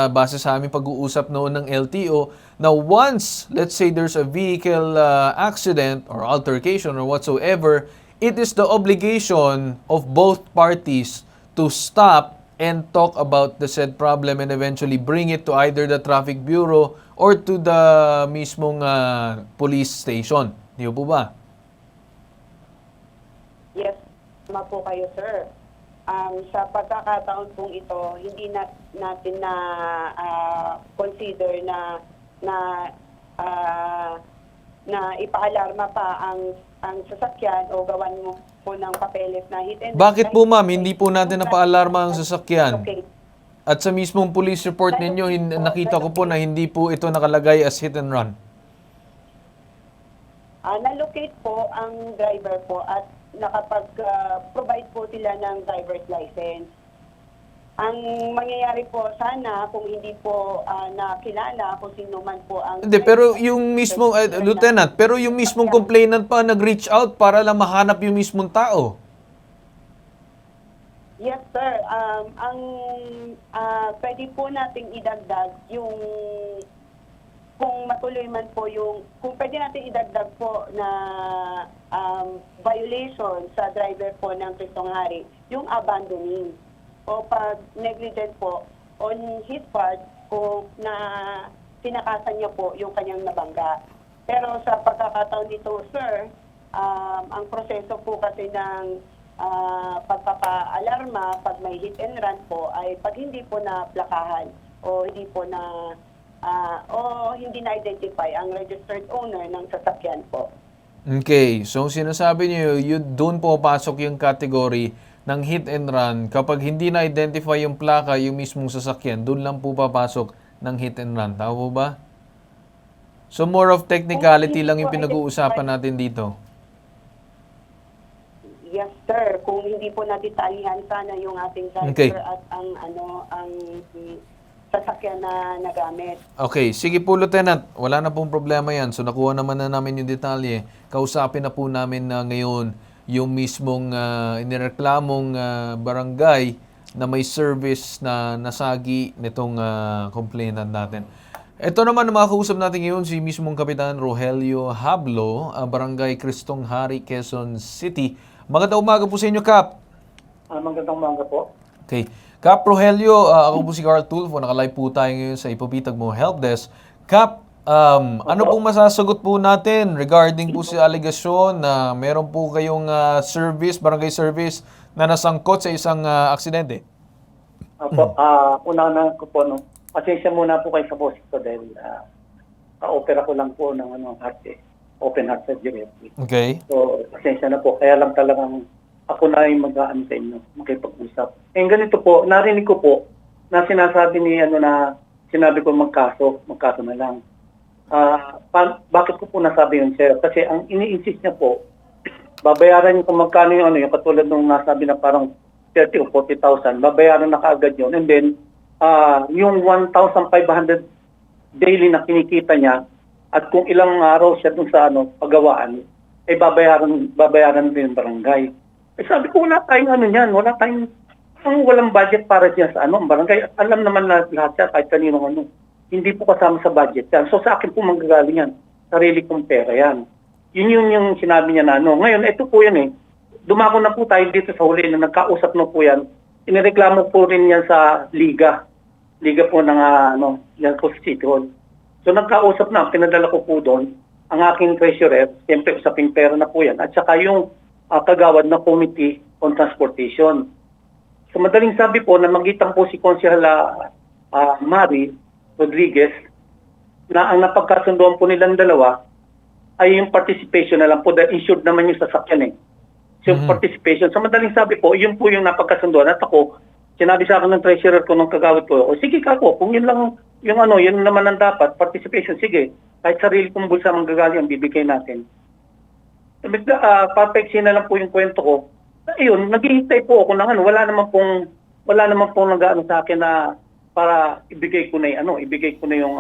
base sa aming pag-uusap noon ng LTO, na once, let's say there's a vehicle accident or altercation or whatsoever, it is the obligation of both parties to stop and talk about the said problem and eventually bring it to either the traffic bureau or to the mismong police station. Di po ba? Yes, tama po kayo, sir. Sa pagkakataon pong ito, hindi natin na consider na ipaalarma pa ang sasakyan o gawan mo po ng papeles na hit and Bakit po ma'am, hindi po natin napaalarma ang sasakyan? Okay. At sa mismong police report ninyo, nakita ko po na hindi po ito nakalagay as hit and run. Na-locate po ang driver po at nakapag-provide po sila ng driver's license. Ang mangyayari po sana kung hindi po nakilala kung sino man po ang... Hindi, pero yung mismong, Lieutenant, pero yung mismong complainant pa nag-reach out para lang mahanap yung mismong tao. Yes, sir. Pwede po nating idagdag yung kung matuloy man po yung kung pwede natin idagdag po na violation sa driver po ng Cristong Hari, yung abandoning o pag negligent po on his part kung na tinakasan niya po yung kanyang nabangga. Pero sa pagkakataon nito, sir, ang proseso po kasi ng pagpapaalarma pag may hit and run po ay pag hindi po na plakahan o hindi po na hindi na-identify ang registered owner ng sasakyan po. Okay, so sinasabi niyo, doon po pasok yung category ng hit and run. Kapag hindi na-identify yung plaka, yung mismong sasakyan, doon lang po papasok ng hit and run. Tama po ba? So more of technicality lang yung pinag-uusapan natin dito. Yes, sir. Kung hindi po natitalihan sana yung ating driver Okay. at ang sasakyan na nagamit. Okay, sige po Lieutenant, wala na pong problema yan. So nakuha naman na namin yung detalye. Kausapin na po namin na ngayon yung mismong inireklamong barangay na may service na nasagi nitong complainant natin. Ito naman na makakausap natin ngayon si mismong Kapitan Rogelio Hablo, Barangay Cristong Hari, Quezon City. Magandang umaga po sa inyo, Kap. Magandang umaga po. Okay. Kap Rogelio, ako po si Carl Tulfo. Nakalive po tayo ngayon sa Ipabitag Mo Help Desk. Kap, ano pong masasagot po natin regarding po sa alegasyon na meron po kayong barangay service na nasangkot sa isang aksidente? Una ko po, pasensya muna po kayo sa boses ko dahil ka-opera ko lang po ng open heart surgery. Okay. So, pasensya na po. Kaya lang talagang ako na yung mag-aano sa inyo, makipag-usap. Ganito po, narinig ko po na sinasabi ni sinabi ko magkaso na lang. Bakit ko po nasabi yun, sir? Kasi ang ini-insist niya po, babayaran niyo kung magkano yung yung katulad nung nasabi na parang 30 o 40,000, babayaran na kaagad yun. And then, yung 1,500 daily na kinikita niya, at kung ilang araw siya dun sa paggawaan, ay babayaran din yung barangay. Sabi ko, wala tayong wala tayong walang budget para diyan sa barangay. Alam naman na lahat siya, kahit kaninong hindi po kasama sa budget yan. So sa akin po manggagaling yan. Sarili kong pera yan. Yun yung sinabi niya na Ngayon, ito po yan Dumako na po tayo dito sa huli na nagkausap na po yan. Inireklamo po rin yan sa Liga. Liga po ng yan po sa City Hall. So nagkausap na, pinadala ko po doon ang aking treasurer, siyempre usaping pera na po yan, at saka yung kagawad na Committee on Transportation. So madaling sabi po na magitan po si Konsehal Mari Rodriguez na ang napagkasunduan po nilang dalawa ay yung participation na lang po dahil insured naman yung sasakyan So participation. So madaling sabi po, yun po yung napagkasunduan. At ako, sinabi sa akin ng treasurer ko nung kagawad ko, sige kako, kung yun lang yun naman ang dapat, participation, sige. Kahit sarili kong bulsa manggagaling ang bibigay natin. Papeksin na lang po yung kwento ko. Ayun, naghihintay po ako ng wala naman pong nag-aano sa akin na para ibigay ko na yung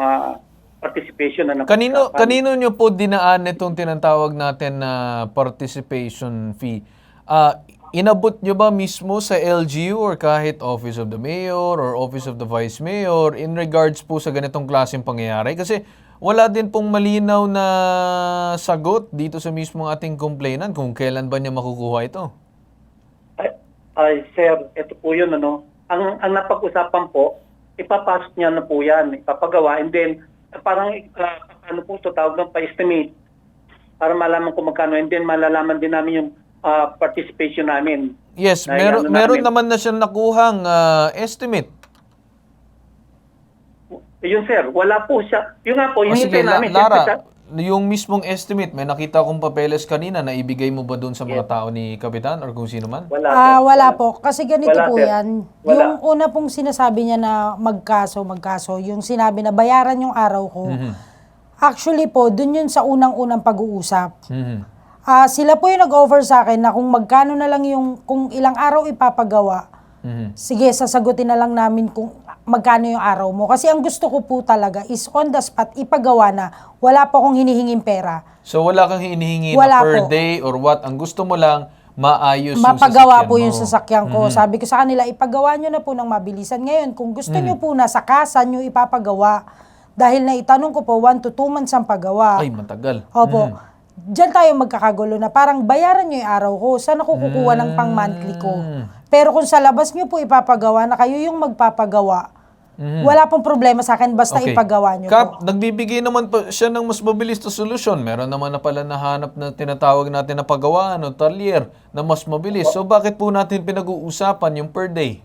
participation na Kanino nyo po dinaan itong tinatawag natin na participation fee? Inabot nyo ba mismo sa LGU or kahit Office of the Mayor or Office of the Vice Mayor in regards po sa ganitong klaseng pangyayari? Kasi wala din pong malinaw na sagot dito sa mismong ating complainant kung kailan ba niya makukuha ito. Sir, ito po yun. Ang napag-usapan po, ipapasok niya na po yan, ipapagawa, and then parang po ito tawag ng pa-estimate para malaman kung magkano, and then malalaman din namin yung participation namin. Yes, meron naman na siyang nakuhang estimate. Yun sir, wala po siya. Yun nga po, Sige, namin. yung mismong estimate, may nakita kong papeles kanina na ibigay mo ba doon sa mga tao ni Kapitan or kung sino man? Wala po. Kasi ganito Wala, po sir. yan. Wala. Yung una pong sinasabi niya na magkaso, yung sinabi na bayaran yung araw ko. Actually po, dun yun sa unang-unang pag-uusap. Sila po yung nag-offer sa akin na kung magkano na lang kung ilang araw ipapagawa, sige, sasagutin na lang namin kung magkano yung araw mo. Kasi ang gusto ko po talaga is on the spot, ipagawa na. Wala po akong hinihinging pera. So wala kang hinihingi Wala na per po. day or what? Ang gusto mo lang, maayos Mapagawa yung sasakyan po mo. yung sasakyan ko. Sabi ko sa kanila, ipagawa nyo na po ng mabilisan. Ngayon, kung gusto nyo po na sa kasa nyo ipapagawa, dahil naitanong ko po, 1 to 2 months ang paggawa. Ay, matagal. Opo. Diyan tayo magkakagulo na parang bayaran nyo yung araw ko. Saan ako kukuha ng pang-monthly ko? Pero kung sa labas nyo po ipapagawa na kayo yung magpapagawa, wala pong problema sa akin basta ipagawa nyo Kap, po. nagbibigay naman pa siya ng mas mabilis na solusyon. Meron naman na pala nahanap na tinatawag natin na paggawaan o talyer na mas mabilis. So bakit po natin pinag-uusapan yung per day?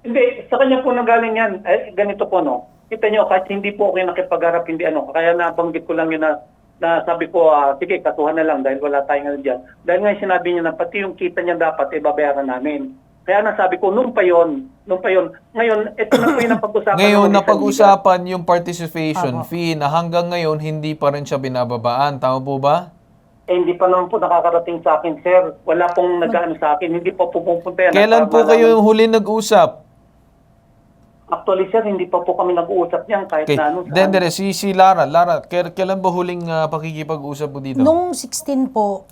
Hindi, sa kanya po nanggaling yan. Ganito po, no? Kita nyo, kahit hindi po ako yung nakipagharap, hindi ano. Kaya nabanggit ko lang yun na sabi ko, sige, katuhan na lang dahil wala tayong ano dyan. Dahil nga sinabi niya na pati yung kita niya dapat, babayaran namin. Kaya nasabi ko, nung pa yun. Ngayon, ito na po yung napag-usapan. Ngayon, napag-usapan yung participation fee na hanggang ngayon, hindi pa rin siya binababaan. Tama po ba? Hindi pa naman po nakakarating sa akin, sir. Wala pong nag-ano sa akin. Hindi pa po pupunta yan. Kailan po kayo yung huli nag-usap? Actually, sir, hindi pa po kami nag-uusap niyan kahit Okay. na ano. Then, si Lara. Lara, kailan ba huling pakikipag-usap mo dito? Nung 16 po,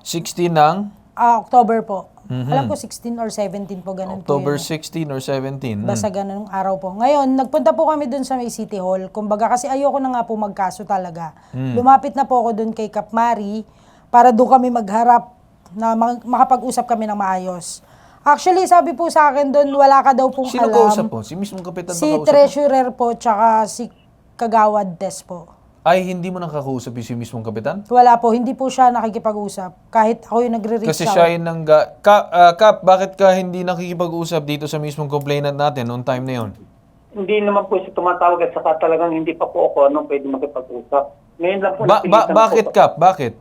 16 ng? October po. Alam ko 16 or 17 po, ganun October po yun. 16 or 17. Basta ganun araw po. Ngayon, nagpunta po kami dun sa may City Hall. Kumbaga kasi ayoko na nga po magkaso talaga. Lumapit na po ako dun kay Kap Mari para doon kami magharap na makapag-usap kami ng maayos. Actually, sabi po sa akin doon, wala ka daw pong Sino alam. kausap po? Si mismong kapitan ba Si kausap mo? treasurer po, tsaka si Kagawad Des po. Ay, hindi mo nakakausap yung si mismong kapitan? Wala po, hindi po siya nakikipag-usap. Kahit ako yung nagre-reach Kasi out. siya yung Kap, bakit ka hindi nakikipag-usap dito sa mismong complainant natin noong time na yun? Hindi naman po siya tumatawag at saka talagang hindi pa po ako pwede makipag-usap. Ngayon lang po napilitan Bakit, po. Kap? Bakit?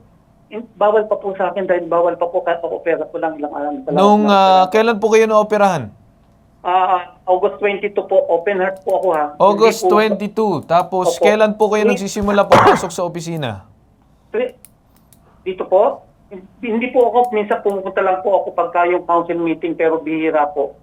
Bawal pa po sa akin dahil bawal pa po kahit ako pera ko lang ilang alam. Nung kailan po kayo na-operahan? August 22 po, open heart po ako ha. August Hindi po- 22. Tapos, Opo. kailan po kayo nagsisimula pumasok sa opisina? Dito po, hindi po ako, minsan pumunta lang po ako pagka yung council meeting pero bihira po.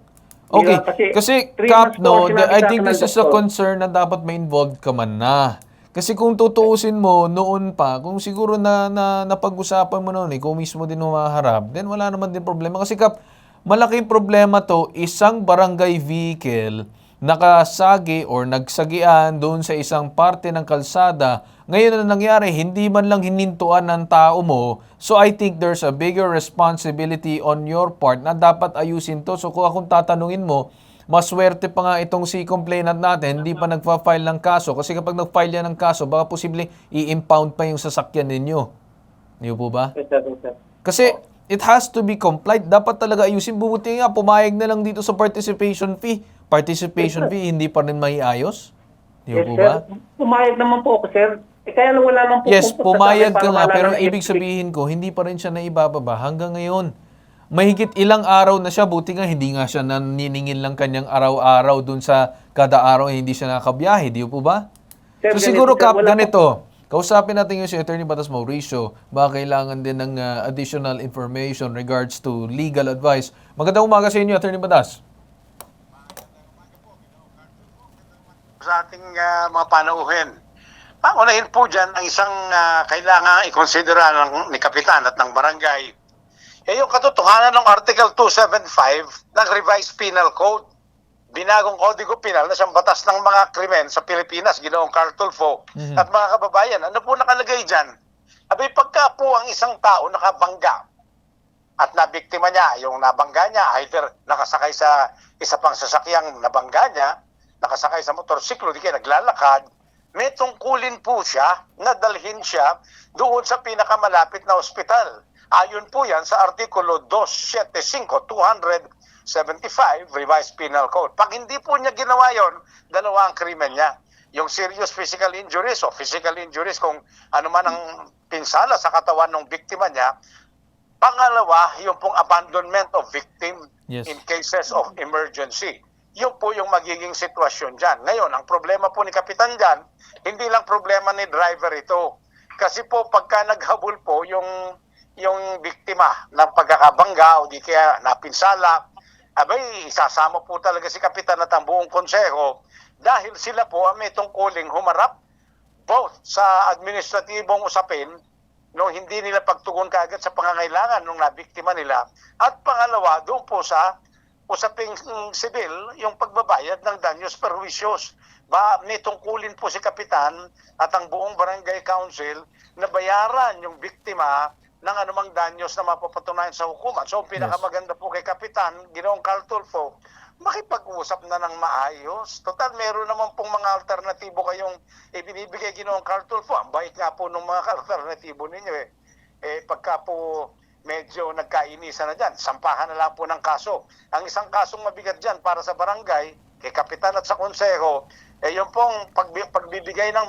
Okay, Bihira kasi 3 Kap, months po no, sinabi I sa think akin ng this is a doktor. concern na dapat may involved ka man na. Kasi kung tutuusin mo noon pa, kung siguro na napag-usapan mo noon, kung mismo din humaharap, then wala naman din problema. Kasi Kap, malaking problema to, isang barangay vehicle nakasagi or nagsagian doon sa isang parte ng kalsada. Ngayon na nangyari, hindi man lang hinintuan ng tao mo. So I think there's a bigger responsibility on your part na dapat ayusin to. So kung akong tatanungin mo, maswerte pa nga itong si complainant natin, hindi pa nagpa-file ng kaso. Kasi kapag nag-file yan ng kaso, baka posibleng i-impound pa yung sasakyan ninyo. Hindi po ba? Yes, sir. Kasi it has to be complied. Dapat talaga ayusin. Bubuti nga, pumayag na lang dito sa participation fee. Participation fee, hindi pa rin maiayos. Hindi Yes, po sir. ba? Pumayag naman po ako, sir. Kaya lang wala naman po. Yes, pupunta sa pumayag akin ka para nga, wala pero nang ibig sabihin ko, hindi pa rin siya naibababa hanggang ngayon. Mahigit ilang araw na siya, buti nga hindi nga siya naniningil lang kanyang araw-araw dun sa kada araw hindi siya nakabiyahe, di po ba? Sir, So siguro, ganito, sir, Kap, wala ganito, kausapin natin yung si Attorney Batas Mauricio, baka kailangan din ng additional information regards to legal advice. Magandang umaga sa inyo, Attorney Batas. Sa ating mga panauhin. Pangunahin po dyan ang isang kailangan ikonsidera ni Kapitan at ng Barangay. Yung katotohanan ng Article 275 ng Revised Penal Code, binagong Kodigo Penal na siyang batas ng mga krimen sa Pilipinas, Ginoong Carl Tulfo, at mga kababayan. Ano po nakalagay dyan? Abay, pagka po ang isang tao nakabangga at nabiktima niya, yung nabangga niya, either nakasakay sa isa pang sasakyang nabangga niya, nakasakay sa motorsiklo, di kaya naglalakad, may tungkulin po siya na dalhin siya doon sa pinakamalapit na ospital. Ayon po yan sa Artikulo 275, 275, Revised Penal Code. Pag hindi po niya ginawa yon, dalawa ang krimen niya. yung serious physical injuries o physical injuries kung ano man ang pinsala sa katawan ng biktima niya. Pangalawa, yung pong abandonment of victim in cases of emergency. Yun po yung magiging sitwasyon dyan. Ngayon, ang problema po ni Kapitan dyan, hindi lang problema ni driver ito. Kasi po pagka naghabol po yung biktima ng pagkakabangga o di kaya napinsala, abay, isasama po talaga si Kapitan at ang buong konseho dahil sila po ang may tungkuling humarap both sa administratibong usapin nung hindi nila pagtugon kaagad sa pangangailangan ng nabiktima nila at pangalawa doon po sa usaping sibil yung pagbabayad ng danyos perjuicios. May tungkulin po si Kapitan at ang buong barangay council na bayaran yung biktima ng anumang danyos na mapapatunayan sa hukuman. So, pinakamaganda po kay Kapitan, Ginoong Carl Tulfo, makipag-usap na ng maayos. Total, meron naman pong mga alternatibo kayong ibinibigay, Ginoong Carl Tulfo. Ang bait nga po ng mga alternatibo ninyo pagka po medyo nagkainisan na dyan, sampahan na lang po ng kaso. Ang isang kasong mabigat dyan para sa barangay, kay Kapitan at sa konseho, yung pong pagbibigay ng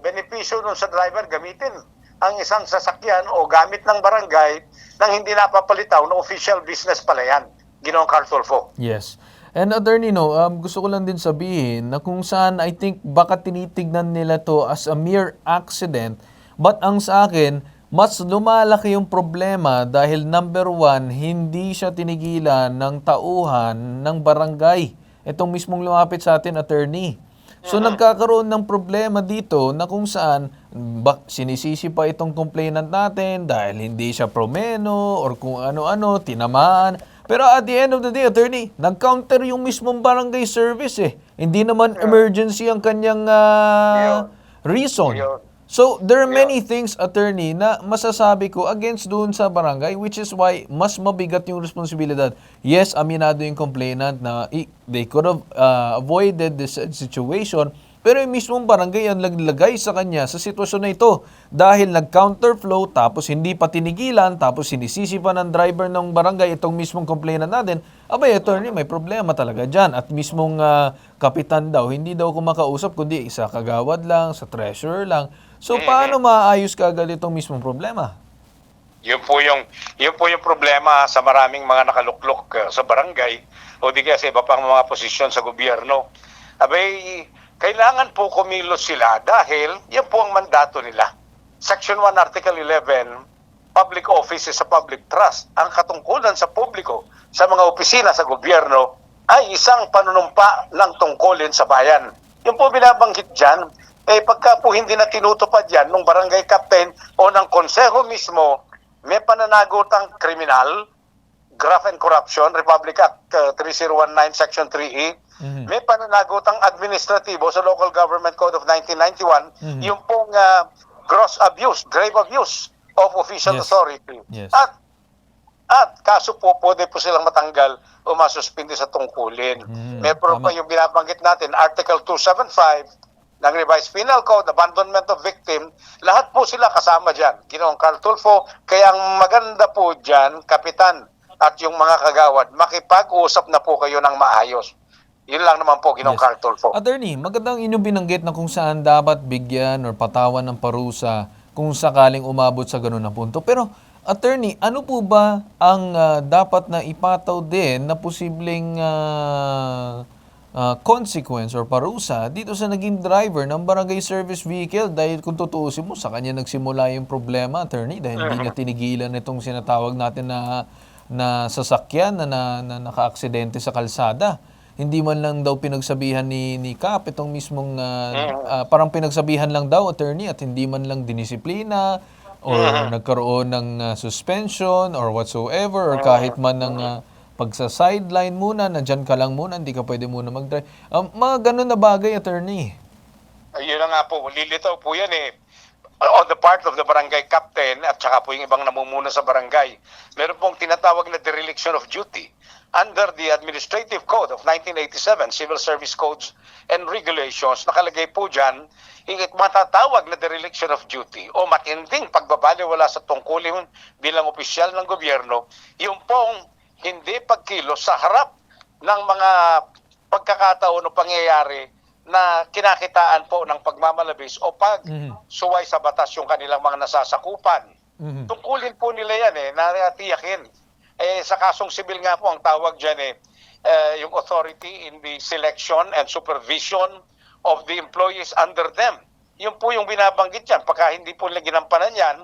benepisyo nun sa driver, gamitin ang isang sasakyan o gamit ng barangay nang hindi napapalitaw na official business pala yan, Ginoong Carl Tulfo. Yes. And Attorney, gusto ko lang din sabihin na kung saan I think baka tinitignan nila to as a mere accident, but ang sa akin, mas lumalaki yung problema dahil number one, hindi siya tinigilan ng tauhan ng barangay. Itong mismong lumapit sa atin, Attorney. So nagkakaroon ng problema dito na kung saan sinisisi pa itong complainant natin dahil hindi siya promeno or kung ano-ano, tinamaan. Pero at the end of the day, Attorney, nag-counter yung mismong barangay service Hindi naman emergency ang kanyang reason. So, there are many things, Attorney, na masasabi ko against doon sa barangay, which is why mas mabigat yung responsibilidad. Yes, aminado yung complainant na they could have avoided this situation, pero yung mismong barangay ang naglagay sa kanya sa sitwasyon na ito dahil nag-counterflow, tapos hindi pa tinigilan, tapos sinisisi pa ng driver ng barangay itong mismong complainant natin. Abay, Attorney, may problema talaga dyan. At mismong kapitan daw, hindi daw kumakausap, kundi sa kagawad lang, sa treasurer lang. So, paano maayos kaagad itong mismong problema? Yun po yung problema sa maraming mga nakaluklok sa barangay o di kaya sa iba pang mga posisyon sa gobyerno. Abay, kailangan po kumilos sila dahil yan po ang mandato nila. Section 1, Article 11, Public Office is a public trust. Ang katungkulan sa publiko sa mga opisina sa gobyerno ay isang panunumpa ng tungkulin sa bayan. Yung po binabanggit dyan, pagka po hindi na tinutupad yan ng barangay captain o ng konseho mismo, may pananagutang kriminal, graft and corruption, Republic Act 3019 Section 3E, may pananagutang administratibo sa Local Government Code of 1991, yung pong gross abuse, grave abuse of official authority. At kaso po, pwede po silang matanggal o masuspindi sa tungkulin. Meron pa yung binabanggit natin, Article 275, ng Revised Penal Code, abandonment of victim, lahat po sila kasama dyan. Ginoong Carl Tulfo, kaya ang maganda po dyan, Kapitan at yung mga kagawad, makipag-usap na po kayo ng maayos. Yun lang naman po, Ginoong Carl Tulfo. Attorney, magandang inyong binanggit na kung saan dapat bigyan or patawan ng parusa kung sakaling umabot sa ganun na punto. Pero, Attorney, ano po ba ang dapat na ipataw din na posibleng consequence or parusa dito sa naging driver ng barangay service vehicle dahil kung tutuusin mo, sa kanya nagsimula yung problema, Attorney, dahil hindi niya tinigilan itong sinatawag natin na sasakyan na naka-aksidente sa kalsada. Hindi man lang daw pinagsabihan ni Kap itong mismong parang pinagsabihan lang daw, Attorney, at hindi man lang dinisiplina or nagkaroon ng suspension or whatsoever or kahit man ng pagsa-sideline muna, nandyan ka lang muna, hindi ka pwede muna mag-drive. Mga ganun na bagay, Attorney. Ayun na nga po, lilitaw po yan on the part of the barangay captain at saka po yung ibang namumuna sa barangay. Meron pong tinatawag na dereliction of duty under the Administrative Code of 1987, Civil Service Codes and Regulations. Nakalagay po dyan, matatawag na dereliction of duty o matinding pagbabaliwala sa tungkulin bilang opisyal ng gobyerno, yung pong hindi pagkilos sa harap ng mga pagkakataon o pangyayari na kinakitaan po ng pagmamalabis o pag-suway sa batas yung kanilang mga nasasakupan. Tungkulin po nila yan natiyakin. Sa kasong sibil nga po, ang tawag dyan yung authority in the selection and supervision of the employees under them. Yun po yung binabanggit yan. Pagka hindi po nila ginampanan yan,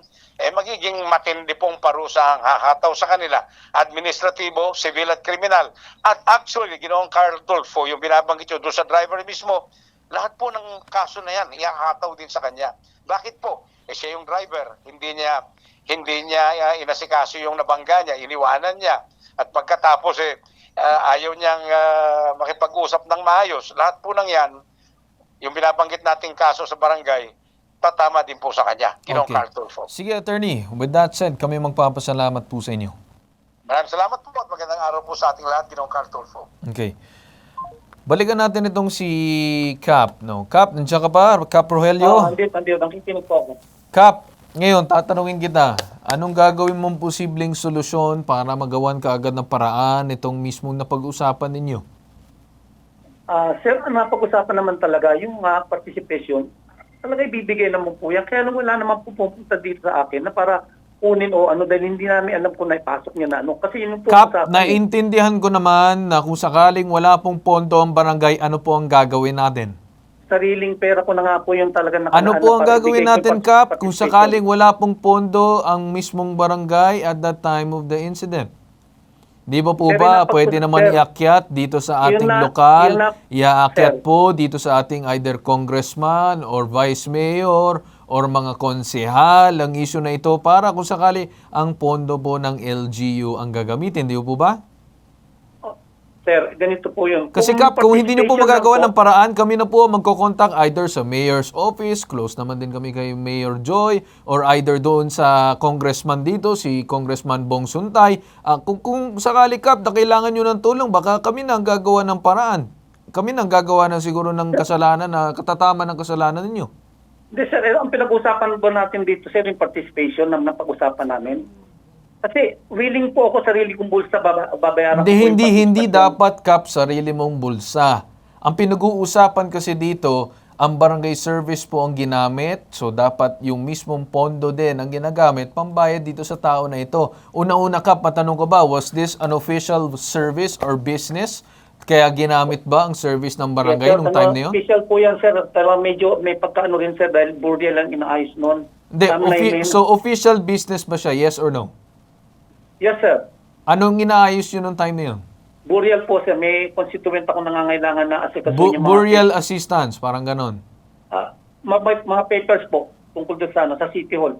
magiging matindi pong parusa ang hahataw sa kanila. Administratibo, civil at kriminal. At actually, Ginoong Carl Tulfo, yung binabanggit yun doon sa driver mismo, lahat po ng kaso na yan, ihahataw din sa kanya. Bakit po? Siya yung driver, hindi niya inasikaso yung nabangga niya, iniwanan niya. At pagkatapos ayaw niyang makipag-usap ng maayos. Lahat po ng yan, yung binabanggit nating kaso sa barangay, tatama din po sa kanya. Ginoong Carl Tulfo. Sige, attorney. With that said, kami magpapasalamat po sa inyo. Maraming salamat po at magandang araw po sa ating lahat, Ginoong Carl Tulfo. Okay. Balikan natin itong si Cap. No? Cap, nandiyan ka pa? Cap Rogelio? Andito. Nakikinig po ako. Cap, ngayon, tatanungin kita. Anong gagawin mong posibleng solusyon para magawan ka agad ng paraan itong mismong napag-usapan ninyo? Sir, napag-usapan naman talaga yung participation. Talaga ibibigay naman po yan. Kaya wala naman po pupunta dito sa akin na para kunin o dahil hindi namin alam kung naipasok niya na ano. Kasi yun po Cap, naiintindihan ko naman na kung sakaling wala pong pondo ang barangay, ano po ang gagawin natin? Sariling pera ko na nga po yung talaga Ano po ang gagawin natin, Cap, kung sakaling wala pong pondo ang mismong barangay at that time of the incident? Di ba po ba pwede naman iakyat dito sa ating lokal, iaakyat po dito sa ating either congressman or vice mayor or mga konsehal ang issue na ito para kung sakali ang pondo po ng LGU ang gagamitin. Di po ba? Sir, ganito po yun. Kasi Cap, kung hindi nyo po magagawa ng paraan, kami na po magkocontact either sa mayor's office, close naman din kami kay Mayor Joy, or either doon sa congressman dito, si Congressman Bong Suntay. Kung sakali Cap, na kailangan nyo ng tulong, baka kami na ang gagawa ng paraan. Kami na ang gagawa ng siguro ng kasalanan, na katatama ng kasalanan ninyo. Hindi sir, ang pinag-usapan ba natin dito sir, yung participation na napag-usapan namin? Kasi willing po ako sarili kong bulsa babayaran. Hindi dapat Cap sarili mong bulsa. Ang pinag-uusapan kasi dito, ang barangay service po ang ginamit. So dapat yung mismong pondo din ang ginagamit pambayad dito sa tao na ito. Una-una Cap, matanong ko ba, was this an official service or business? Kaya ginamit ba ang service ng barangay nung time na yun? Official po yan sir, pero medyo may pagkaano rin sir dahil burdel lang inaayos noon. So official business ba siya, yes or no? Yes, sir. Anong inaayos yun nung time na yun? Burial po, sir. May constituent ako nangangailangan na asikaso niya. Burial assistance, parang ganon. Mga papers po tungkol doon sa City Hall.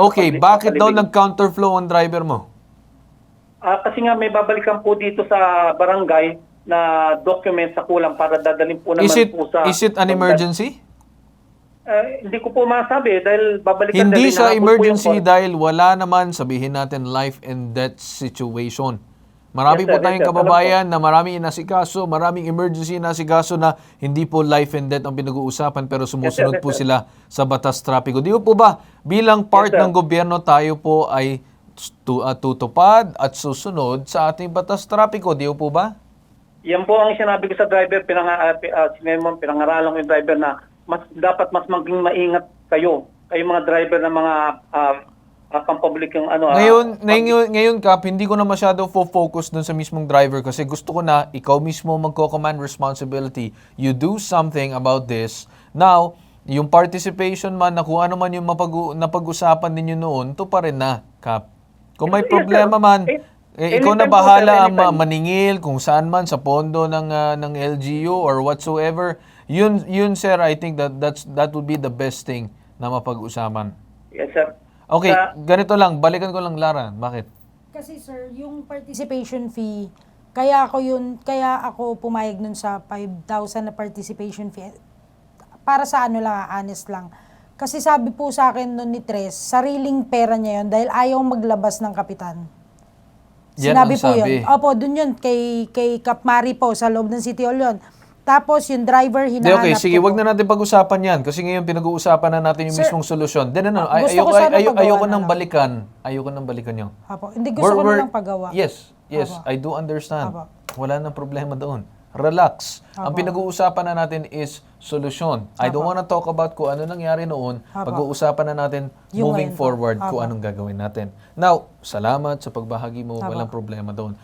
Okay, bakit daw nag-counterflow ang driver mo? Kasi nga may babalikan po dito sa barangay na document sa kulang para dadalhin po naman po sa... Is it an emergency? Hindi ko po masabi dahil babalikan hindi sa emergency dahil wala naman, sabihin natin, life and death situation. Marami po tayong kababayan na maraming inasikaso, maraming emergency inasikaso na hindi po life and death ang pinag-uusapan pero sumusunod po sila sa batas trapiko. Di po ba bilang part ng gobyerno tayo po ay tutupad at susunod sa ating batas trapiko? Di po ba? Yan po ang sinabi ko sa driver, pinangaralan ko yung driver na dapat mas maging maingat kayo mga driver ng mga pampublikong Ngayon Cap, hindi ko na masyado focus dun sa mismong driver kasi gusto ko na ikaw mismo magko-command responsibility. You do something about this. Now, yung participation man na kung ano man yung napag-usapan ninyo noon, to pa rin na, Cap. Kung may problema man, ikaw na bahala ang maningil kung saan man sa pondo ng LGU or whatsoever. Yun sir, I think that would be the best thing na mapag-usapan. Yes, sir. Okay, ganito lang, balikan ko lang Lara. Bakit? Kasi sir, yung participation fee, kaya ako pumayag nun sa 5,000 na participation fee. Para sa honest lang. Kasi sabi po sa akin nun ni Tres, sariling pera niya yun dahil ayaw maglabas ng kapitan. Sinabi po yun. Opo, dun yun, kay Cap Mari po, sa loob ng City Hall yun. Tapos yung driver hinahanap okay, sige, wag na natin pag-usapan yan kasi ngayon pinag-uusapan na natin yung mismong solusyon. Ayoko nang balikan. Ayoko nang balikan yun. Apo, hindi gusto ko na lang pagawa. Yes, I do understand. Wala nang problema doon. relax. Ang Apo. pinag-uusapan na natin is solusyon. I don't wanna talk about kung ano nangyari noon. Apo. Pag-uusapan na natin Yung moving ngayon po. forward Apo. kung anong gagawin natin. Now, salamat sa pagbahagi mo. Apo. Walang problema doon.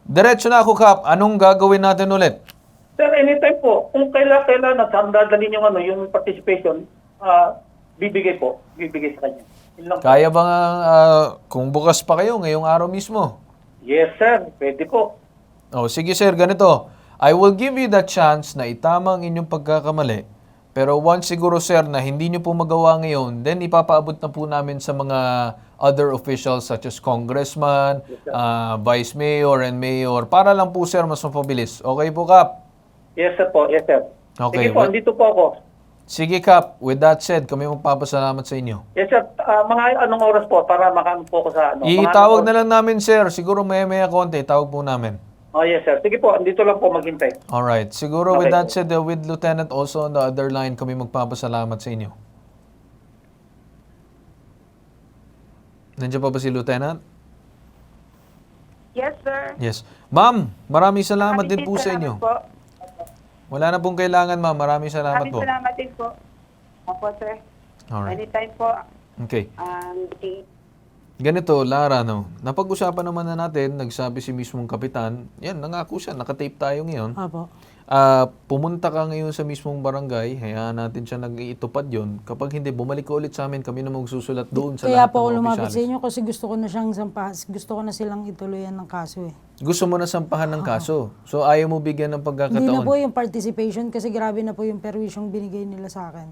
Diretso na ako, Kap. Anong gagawin natin ulit? Sir, anytime po, kung kailan na dadalhin yung yung participation, bibigay sa kanya. Yun lang po. Kaya ba nga, kung bukas pa kayo ngayong araw mismo? Yes, sir. Pwede po. Oh, sige sir, ganito. I will give you the chance na itama ang inyong pagkakamali. Pero once siguro sir na hindi nyo po magawa ngayon, then ipapaabot na po namin sa mga other officials such as congressman, vice mayor and mayor para lang po sir mas mapabilis. Okay po, Kap? Yes, sir po. Yes, sir. Okay. Sige po, andito po ako. Sige, Kap. With that said, kami magpapasalamat sa inyo. Yes, sir. Mga anong oras po para makaano po ako sa ano? Itawag na lang namin sir. Siguro maya-maya konti. Tawag po namin. Oh, yes, sir. Sige po, andito lang po maghintay. Alright. Siguro with Okay that po. said, with Lieutenant also on the other line, kami magpapasalamat sa inyo. Nandiyan pa ba si Lieutenant? Yes, sir. Yes. Ma'am, maraming salamat din po sa Salamat inyo. po. Wala na pong kailangan, ma'am. Maraming salamat Maraming po. salamat din po. Opo, sir. Alright. Anytime po. Okay. Okay. Ganito, Lara, no? Napag-usapan naman na natin, nagsabi si mismong kapitan, yan, nangako siya, nakatape tayo ngayon. Apo. Pumunta ka ngayon sa mismong barangay, hayaan natin siya nag-iitupad yon. Kapag hindi, bumalik ka ulit sa amin, kami na magsusulat doon sa Kaya lahat po ako ng mga lumapit sa opisyalis. inyo kasi gusto ko na siyang gusto ko na silang ituluyan ng kaso eh. Gusto mo na sampahan ng kaso. So, ayaw mo bigyan ng Hindi na pagkakataon. po yung participation kasi grabe na po yung perwisyong binigay nila sa akin.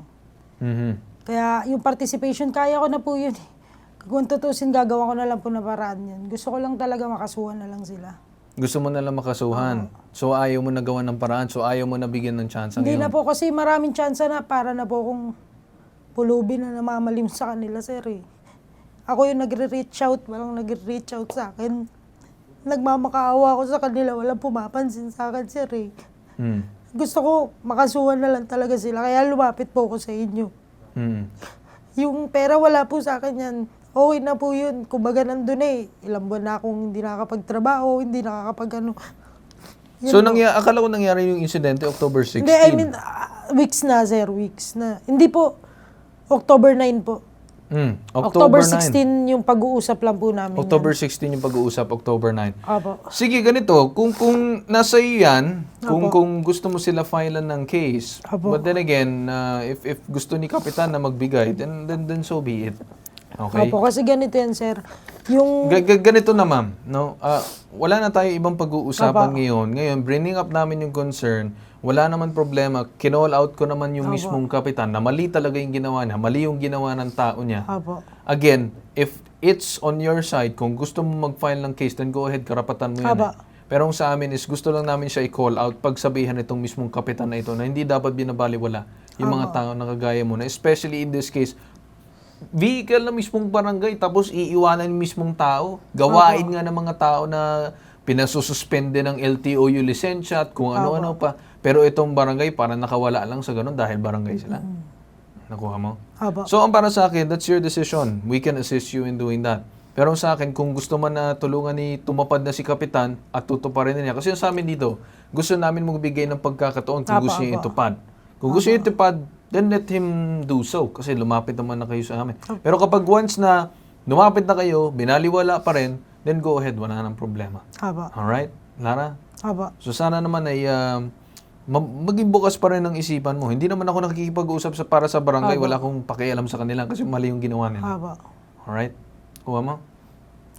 Mhm. Kaya yung participation, kaya ko na po yun. Kung tutusin, gagawa ko na lang po na paraan yun. Gusto ko lang talaga makasuhan na lang sila. Gusto mo na lang makasuhan. So, ayaw mo na gawa ng paraan. So, ayaw mo na bigyan ng chance Hindi ngayon. na po kasi maraming chance na para na po kung pulubin na namamalim sa kanila, sir eh. Ako yung nagre-reach out, walang nagre-reach out sa akin. Nagmamakaawa ako sa kanila, walang pumapansin sa akin, sir eh. Hmm. Gusto ko makasuhan na lang talaga sila, kaya lumapit po ako sa inyo. Hmm. Yung pera wala po sa akin yan. Okay na po yun. Kumbaga nandun eh. Ilang buwan na akong hindi nakakapagtrabaho, hindi nakakapag ano. Yun So, po. akala ko nangyari yung insidente October 16. Hindi, I mean, weeks na, sir. Weeks na. Hindi po. October 9 po. October 9. 16 yung pag-uusap lang po namin. October 16 yung pag-uusap, October 9. Apo. Sige, ganito. Kung nasa iyo yan, Apo. kung gusto mo sila filean ng case, Apo. but then again, if gusto ni Kapitan na magbigay, then so be it. Okay? Opo, kasi ganito yan, sir. Yung... Ganito na, ma'am. No? Wala na tayo ibang pag-uusapan Apo. ngayon. Ngayon, bringing up namin yung concern, wala naman problema. Kinall out ko naman yung Apo. mismong kapitan na mali talaga yung ginawa niya. Mali yung ginawa ng tao niya. Apo. Again, if it's on your side, kung gusto mo mag-file ng case, then go ahead, karapatan mo yan. Apo. Pero ang sa amin is gusto lang namin siya i-call out pagsabihan itong mismong kapitan na ito na hindi dapat binabaliwala yung mga Apo. tao na kagaya mo na. Especially in this case, vehicle na mismong barangay tapos iiwanan yung mismong tao. Gawain nga ng mga tao na pinasususpende ng LTO yung lisensya at kung ano-ano pa. Pero itong barangay para nakawala lang sa ganun dahil barangay sila. Nakuha mo? Apo. So, ang para sa akin, that's your decision. We can assist you in doing that. Pero sa akin, kung gusto man na tulungan ni tumapad na si Kapitan at tutuparin niya. Kasi yung sa amin dito, gusto namin magbigay ng pagkakataon kung Apo, gusto niya apo. itupad. Kung gusto niya itupad, then let him do so. Kasi lumapit naman na kayo sa amin. Pero kapag once na lumapit na kayo, binaliwala pa rin, then go ahead, wala nang problema. Apo. Alright? Lara? Apo. So sana naman ay maging bukas pa rin ang isipan mo. Hindi naman ako nakikipag-usap para sa barangay. Apo. Wala akong pakialam sa kanila kasi mali yung ginawa nila. Apo. Alright? Kuha mo?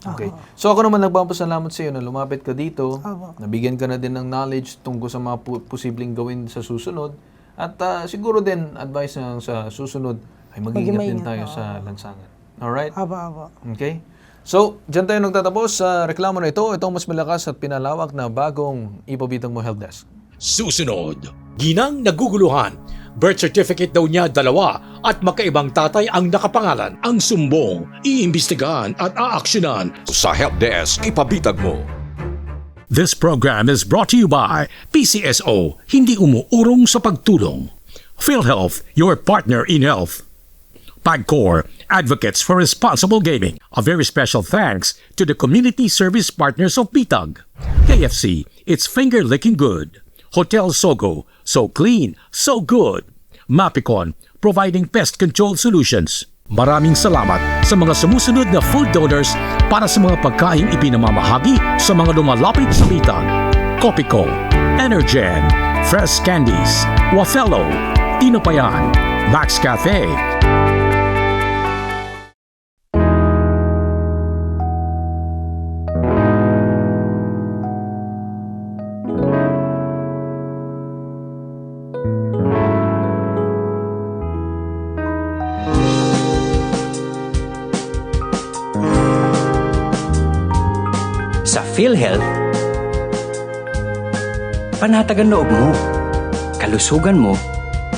Okay. So ako naman nagpapasalamat sa iyo na lumapit ka dito. Apo. Nabigyan ka na din ng knowledge tungkol sa mga posibleng gawin sa susunod. At siguro din, advice na sa susunod ay mag-ingat din tayo sa lansangan. Alright? Apo, apo. Okay? So, dyan tayo nagtatapos sa reklamo na ito. Ito ang mas malakas at pinalawak na bagong Ipabitang Mo Help Desk. Susunod, ginang naguguluhan. Birth certificate daw niya 2 at magkaibang tatay ang nakapangalan. Ang sumbong, iimbestigahan at aaksyonan sa Help Desk Ipabitag Mo. This program is brought to you by PCSO, hindi umuurong sa pagtulong. PhilHealth, your partner in health. PAGCOR, advocates for responsible gaming. A very special thanks to the community service partners of BITAG. KFC, it's finger licking good. Hotel Sogo, so clean, so good. Mapicon, providing pest control solutions. Maraming salamat sa mga sumusunod na food donors para sa mga pagkaing ipinamamahagi sa mga lumalapit sa litan. Copico, Energen, Fresh Candies, Wafello, Tinopayan, Max Cafe. Sa PhilHealth, panatagan loob mo, kalusugan mo,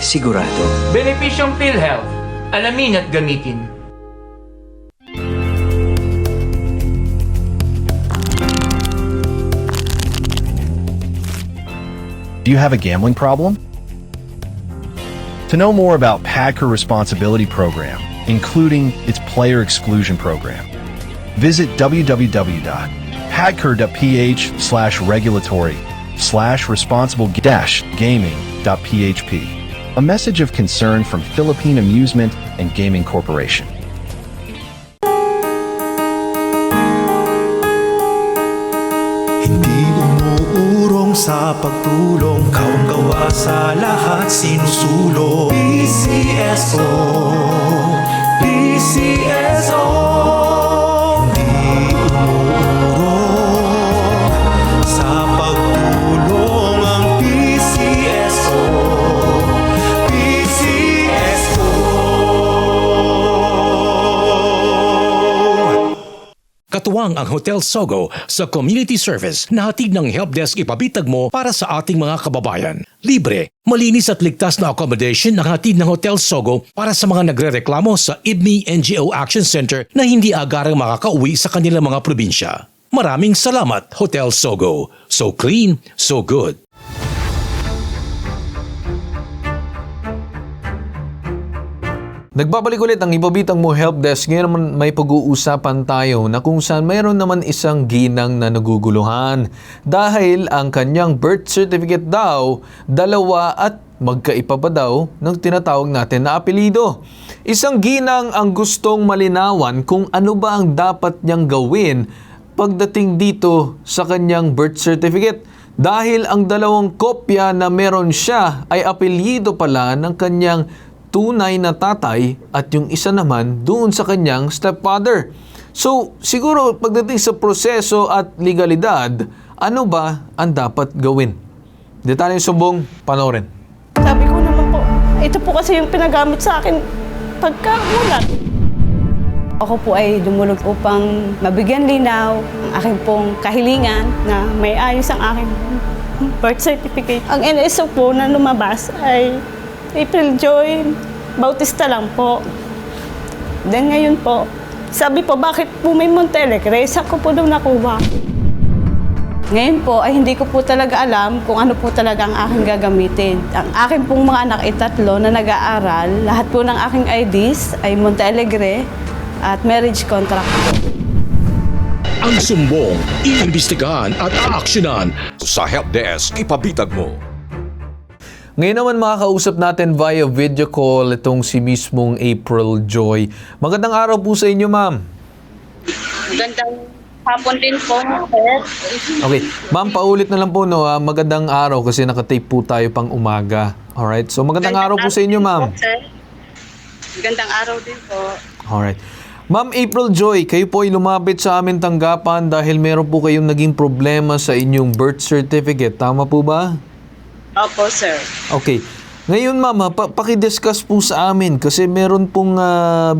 sigurado. Benepisyong PhilHealth. Alamin at gamitin. Do you have a gambling problem? To know more about PADCAR Responsibility Program, including its player exclusion program, visit www.padcar.ph/regulatory/responsible-gaming.php. A message of concern from Philippine Amusement and Gaming Corporation. Hindi umuurong sa pagtulong, kawang-gawa sa lahat sinusulong. PCSO, PCSO. Hindi umuurong sa pagtulong ang PCSO, PCSO. Katuwang ang Hotel Sogo sa community service na hatid ng helpdesk ipabitag mo para sa ating mga kababayan. Libre, malinis at ligtas na accommodation ang hatid ng Hotel Sogo para sa mga nagrereklamo sa IBMI NGO Action Center na hindi agarang makakauwi sa kanilang mga probinsya. Maraming salamat, Hotel Sogo. So clean, so good. Nagbabalik ulit ang Ipabitang Mo Helpdesk. Ngayon naman may pag-uusapan tayo na kung saan mayroon naman isang ginang na naguguluhan dahil ang kanyang birth certificate daw, dalawa at magkaiba pa daw ng tinatawag natin na apelido. Isang ginang ang gustong malinawan kung ano ba ang dapat niyang gawin pagdating dito sa kanyang birth certificate. Dahil ang dalawang kopya na meron siya ay apelido pala ng kanyang tunay na tatay at yung isa naman doon sa kanyang stepfather. So, siguro pagdating sa proseso at legalidad, ano ba ang dapat gawin? Detalyeng sumbong, panoorin. Sabi ko naman po, ito po kasi yung pinagamit sa akin pagkamulat. Ako po ay dumulog upang mabigyan linaw ang aking pong kahilingan na may ayos ang aking birth certificate. Ang NSO po na lumabas ay April Joy Bautista lang po. Then ngayon po, sabi po bakit po may Montelegre? Saan ko po daw nakuha? Ngayon po ay hindi ko po talaga alam kung ano po talaga ang aking gagamitin. Ang aking pong mga anak ay 3 na nag-aaral. Lahat po ng aking IDs ay Montelegre at marriage contract po. Ang sumbong, iimbestigahan at aaksyonan sa helpdesk ipabitag mo. Ngayon naman makakausap natin via video call itong si mismong April Joy. Magandang araw po sa inyo, ma'am. Magandang hapon din po, sir. Okay, ma'am, paulit na lang po, no, magandang araw kasi nakatape po tayo pang umaga. Alright, so magandang araw po sa inyo, ma'am. Magandang araw din po. Alright. Ma'am April Joy, kayo po ay lumapit sa amin tanggapan dahil meron po kayong naging problema sa inyong birth certificate. Tama po ba? Opo, sir. Okay. Ngayon, ma'am, pakidiscuss po sa amin kasi meron pong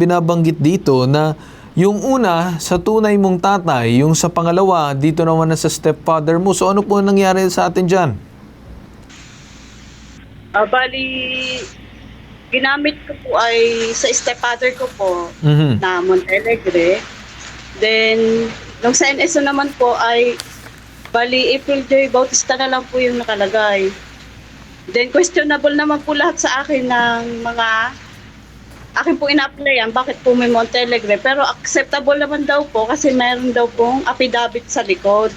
binabanggit dito na yung una sa tunay mong tatay, yung sa pangalawa, dito naman na sa stepfather mo. So ano po nangyari sa atin dyan? Bali, ginamit ko po ay sa stepfather ko po na Montelegre. Then, nung sa NSO naman po ay bali April Joy Bautista na lang po yung nakalagay. Then, questionable naman po lahat sa akin ng mga akin po ina-applyan, bakit po may Montelegre. Pero acceptable naman daw po kasi mayroon daw pong affidavit sa likod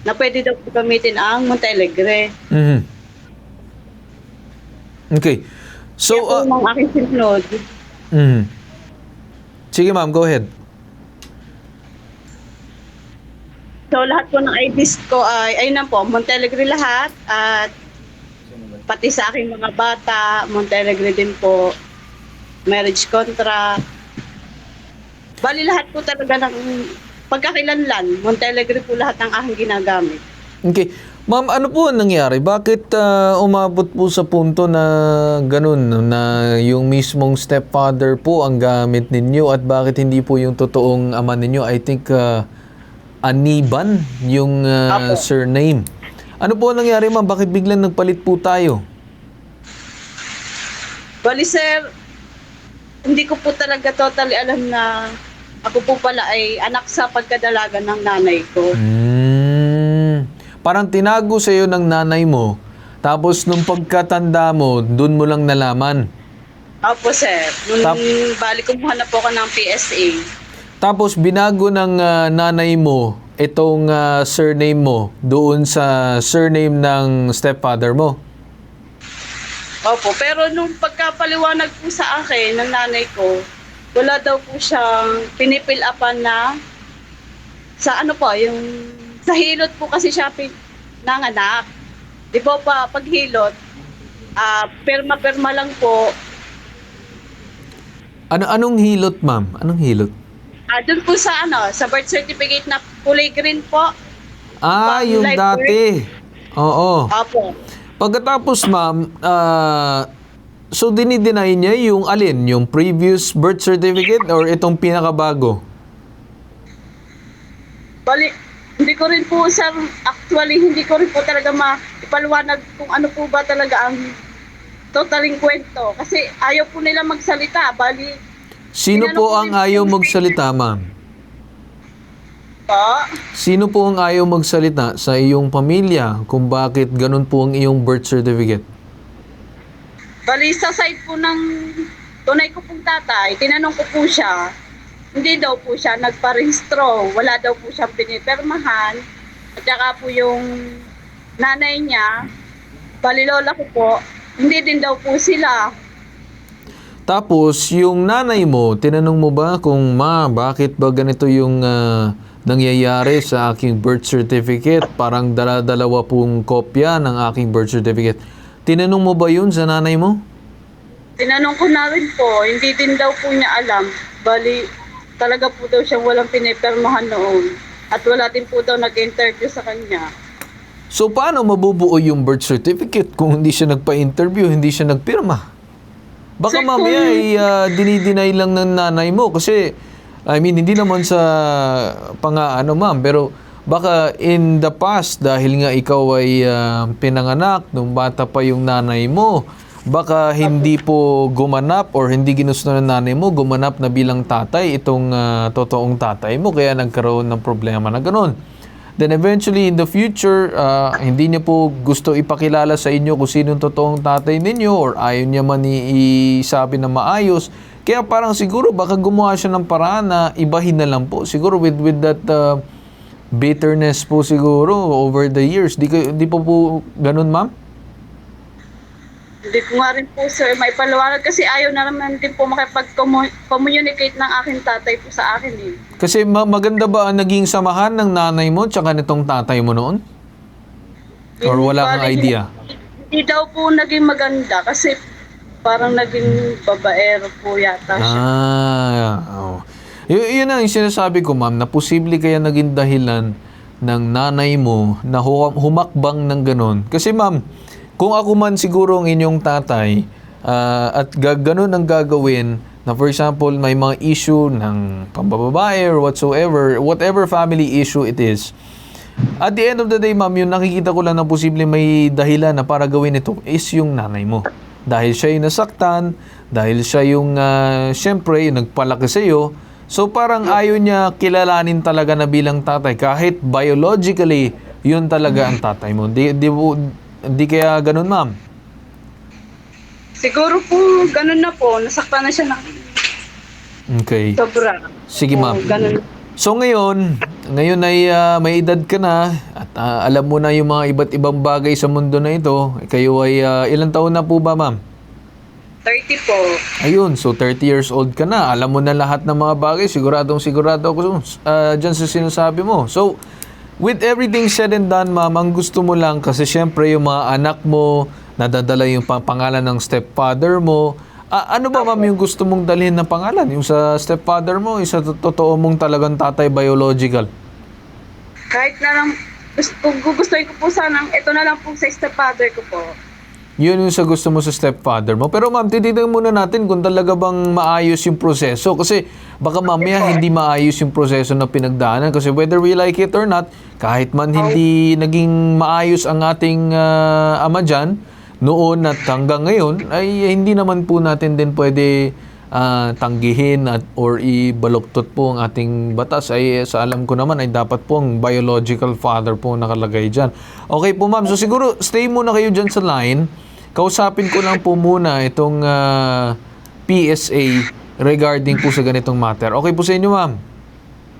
na pwede daw po gamitin ang Montelegre. Okay. So, Kaya po ng aking sinunod. Sige ma'am, go ahead. So lahat po ng IDs ko ay ayun na po, Montelegre lahat at pati sa aking mga bata, Montelegre din po, marriage contract. Bali lahat po talaga ng pagkakilanlan, Montelegre po lahat ng aking ginagamit. Okay. Ma'am, ano po ang nangyari? Bakit umabot po sa punto na ganun, na yung mismong stepfather po ang gamit ninyo at bakit hindi po yung totoong ama ninyo? I think Aniban yung surname. Ano po ang nangyari, ma'am? Bakit biglang nagpalit po tayo? Bali sir, hindi ko po talaga totally alam na ako po pala ay anak sa pagkadalaga ng nanay ko. Parang tinago sa iyo ng nanay mo, tapos nung pagkatanda mo, dun mo lang nalaman. Opo sir, nung bali kumuha na po ako ng PSA. Tapos binago ng nanay mo itong surname mo doon sa surname ng stepfather mo. Opo, pero nung pagkapaliwanag po sa akin ng nanay ko, wala daw po siyang pinipil-upan na sa ano po, yung sa hilot po kasi siya nanganak. Di po pa paghilot, perma-perma lang po. Anong hilot, ma'am? Anong hilot? Doon po sa sa birth certificate na kulay green po. Yung live dati. Oo. Opo. Pagkatapos, ma'am, so dinideny niya yung alin? Yung previous birth certificate or itong pinakabago? Bali, hindi ko rin po sir, actually hindi ko rin po talaga maipaliwanag kung ano po ba talaga ang totaling kwento. Kasi ayaw po nila magsalita. Bali, Sino po ang ayaw magsalita, ma'am? Sino po ang ayaw magsalita sa iyong pamilya kung bakit ganun po ang iyong birth certificate? Bali, sa side po ng tunay ko pong tatay, tinanong ko po siya, hindi daw po siya nagparehistro, wala daw po siyang pinipirmahan, at saka po yung nanay niya, bali lola ko po, hindi din daw po sila. Tapos, yung nanay mo, tinanong mo ba kung, bakit ba ganito yung nangyayari sa aking birth certificate? Parang dalawa pong kopya ng aking birth certificate. Tinanong mo ba yun sa nanay mo? Tinanong ko na rin po, hindi din daw po niya alam. Bali, talaga po daw siyang walang pinipirmahan noon. At wala din po daw nag-interview sa kanya. So, paano mabubuo yung birth certificate kung hindi siya nagpa-interview, hindi siya nagpirma? Baka mamaya ay dinideny lang ng nanay mo kasi, I mean, hindi naman sa pang-ano ma'am, pero baka in the past, dahil nga ikaw ay pinanganak nung bata pa yung nanay mo, baka hindi po gumanap or hindi ginusto ng nanay mo gumanap na bilang tatay itong totoong tatay mo, kaya nagkaroon ng problema na ganun. Then eventually in the future, hindi niya po gusto ipakilala sa inyo kung sinong totoong tatay ninyo or ayaw niya man isabi na maayos. Kaya parang siguro baka gumawa siya ng paraan na ibahin na lang po. Siguro with that bitterness po siguro over the years. Di po ganun, ma'am? Hindi ko nga rin po sir, may paliwanag kasi ayaw na naman din po makipag-communicate ng aking tatay po sa akin eh. Kasi maganda ba ang naging samahan ng nanay mo tsaka nitong tatay mo noon? Or wala kang idea? Hindi daw po naging maganda kasi parang naging babaero po yata siya. Yun ang sinasabi ko, ma'am, na posible kaya naging dahilan ng nanay mo na humakbang ng ganon. Kasi ma'am, kung ako man siguro ang inyong tatay at ganun ang gagawin na for example may mga issue ng pambababae or whatever family issue it is, at the end of the day ma'am, yung nakikita ko lang na posible may dahilan na para gawin ito is yung nanay mo. Dahil siya yung nasaktan, dahil siya yung syempre yung nagpalaki sa iyo, so parang ayaw niya kilalanin talaga na bilang tatay kahit biologically yun talaga ang tatay mo. Hindi kaya ganun, ma'am? Siguro po, ganun na po. Nasaktan na siya na. Okay. Sobra. Sige, ma'am. Ganun. So ngayon ay may edad ka na at alam mo na yung mga iba't ibang bagay sa mundo na ito. Kayo ay ilang taon na po ba, ma'am? 30 po. Ayun, so 30 years old ka na. Alam mo na lahat ng mga bagay. Sigurado ako dyan sa sinasabi mo. So, with everything said and done, ma'am, ang gusto mo lang, kasi syempre yung mga anak mo, nadadala yung pangalan ng stepfather mo. Ano ba, ma'am, yung gusto mong dalhin na pangalan? Yung sa stepfather mo, yung sa totoo mong talagang tatay biological? Kahit na lang, gustuin ko po sanang, ito na lang po sa stepfather ko po. Yun yung sa gusto mo sa stepfather mo. Pero ma'am, titignan muna natin kung talaga bang maayos yung proseso. Kasi baka mamaya hindi maayos yung proseso na pinagdaanan. Kasi whether we like it or not, kahit man hindi naging maayos ang ating ama dyan, noon at hanggang ngayon, ay hindi naman po natin din pwede tanggihin or ibaluktot po ang ating batas. Ay sa alam ko naman ay dapat po ang biological father po nakalagay dyan. Okay po ma'am, so siguro stay muna kayo dyan sa line. Kausapin ko lang po muna itong PSA regarding po sa ganitong matter. Okay po sa inyo, ma'am?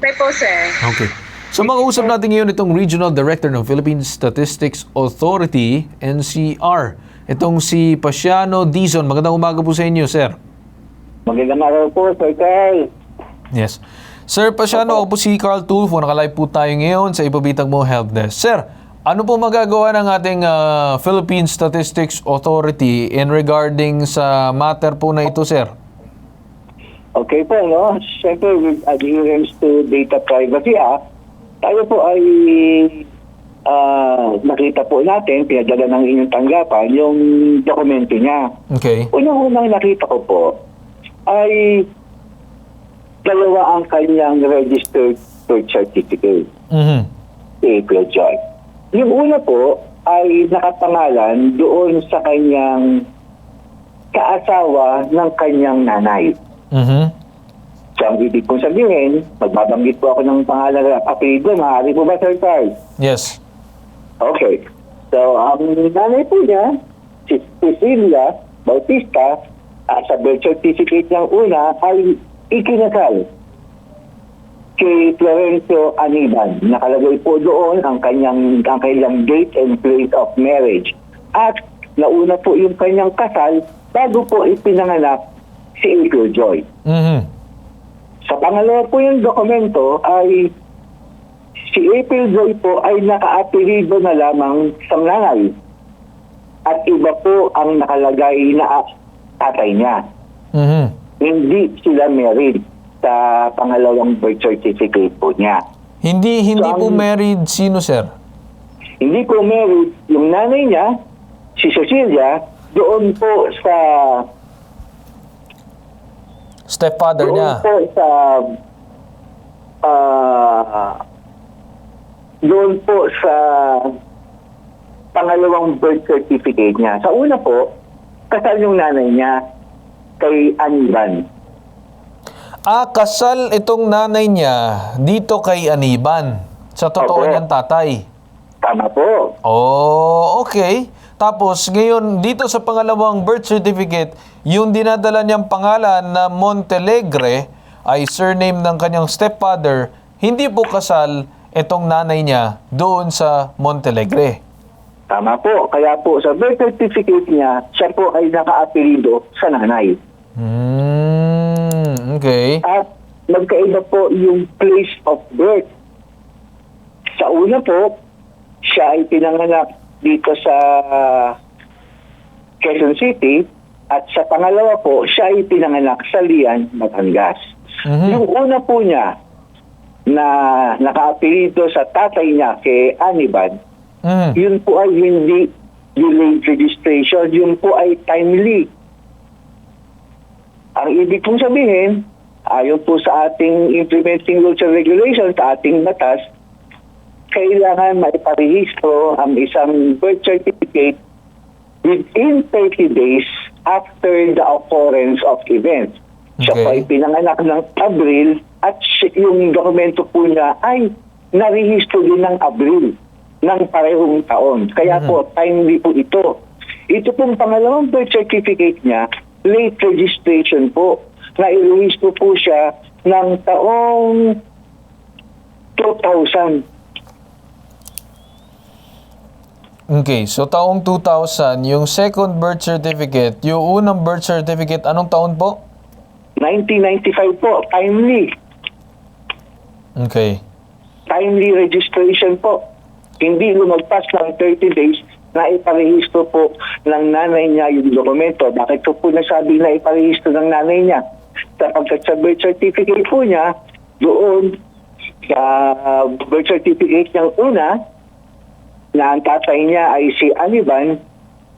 Okay po, sir. Okay. So makausap natin ngayon itong Regional Director ng Philippine Statistics Authority, NCR. Itong si Pasiano Dizon. Magandang umaga po sa inyo, sir. Magandang araw po, Sir Carl. Yes. Sir Pasiano, ako po si Carl Tulfo. Nakalive po tayo ngayon sa Ipabitang Mo Help Desk. Sir, ano po magagawa ng ating Philippine Statistics Authority in regarding sa matter po na ito, sir? Okay po, no? Siyempre, with adherence to Data Privacy Act, tayo po ay nakita po natin, pinadala ng inyong tanggapan, yung dokumento niya. Okay. Unang-unang nakita ko po ay dalawa ang kanyang registered birth certificate. April Joy. Yung una po ay nakapangalan doon sa kanyang kaasawa ng kanyang nanay. So ang ibig kong sabihin, magbabanggit po ako ng pangalan at apelido, maaari po ba, Sir Carl? Yes. Okay. So ang nanay po niya, si Cecilia Bautista, sa birth certificate ng una ay ikinasal kay Florencio Aniban. Nakalagay po doon ang kanyang date and place of marriage. At nauna po yung kanyang kasal bago po ipinanganak si April Joy. Sa pangalawa po yung dokumento ay si April Joy po ay naka-apelido na lamang sa nanay. At iba po ang nakalagay na tatay niya. Hindi sila married sa pangalawang birth certificate po niya. Hindi po married sino, sir? Hindi po married yung nanay niya, si Cecilia, doon po sa stepfather niya. Doon po sa pangalawang birth certificate niya. Sa una po, kasal yung nanay niya kay Aniban. Kasal itong nanay niya dito kay Aniban. Sa totoo niyang tatay. Tama po. Oh, okay. Tapos ngayon, dito sa pangalawang birth certificate, yung dinadala niyang pangalan na Montelegre ay surname ng kanyang stepfather, hindi po kasal itong nanay niya doon sa Montelegre. Tama po. Kaya po sa birth certificate niya, siya po ay naka-apelido sa nanay. Okay. At magkaiba po yung place of birth. Sa una po, siya ay pinanganak dito sa Quezon City at sa pangalawa po, siya ay pinanganak sa Lian, Batangas. Yung una po niya na naka-apelido sa tatay niya kay Aniban, yun po ay hindi delayed registration, yun po ay timely. Ang ibig kong sabihin, ayon po sa ating implementing rules and regulations sa ating batas, kailangan maiparehistro ang isang birth certificate within 30 days after the occurrence of events. Siya po ay pinanganak ng Abril at yung dokumento po niya ay narehistro din ng Abril ng parehong taon. Kaya po, timely po ito. Ito pong pangalawang birth certificate niya, late registration po. Na-release po siya ng taong 2000. Okay, so taong 2000, yung second birth certificate, yung unang birth certificate, anong taon po? 1995 po, timely. Okay. Timely registration po. Hindi lumagpas ng 30 days na iparehistro po ng nanay niya yung dokumento. Bakit ko po nasabi na iparehistro ng nanay niya? Sapagkat sa birth certificate po niya, doon sa birth certificate niyang una, na ang tatay niya ay si Aniban,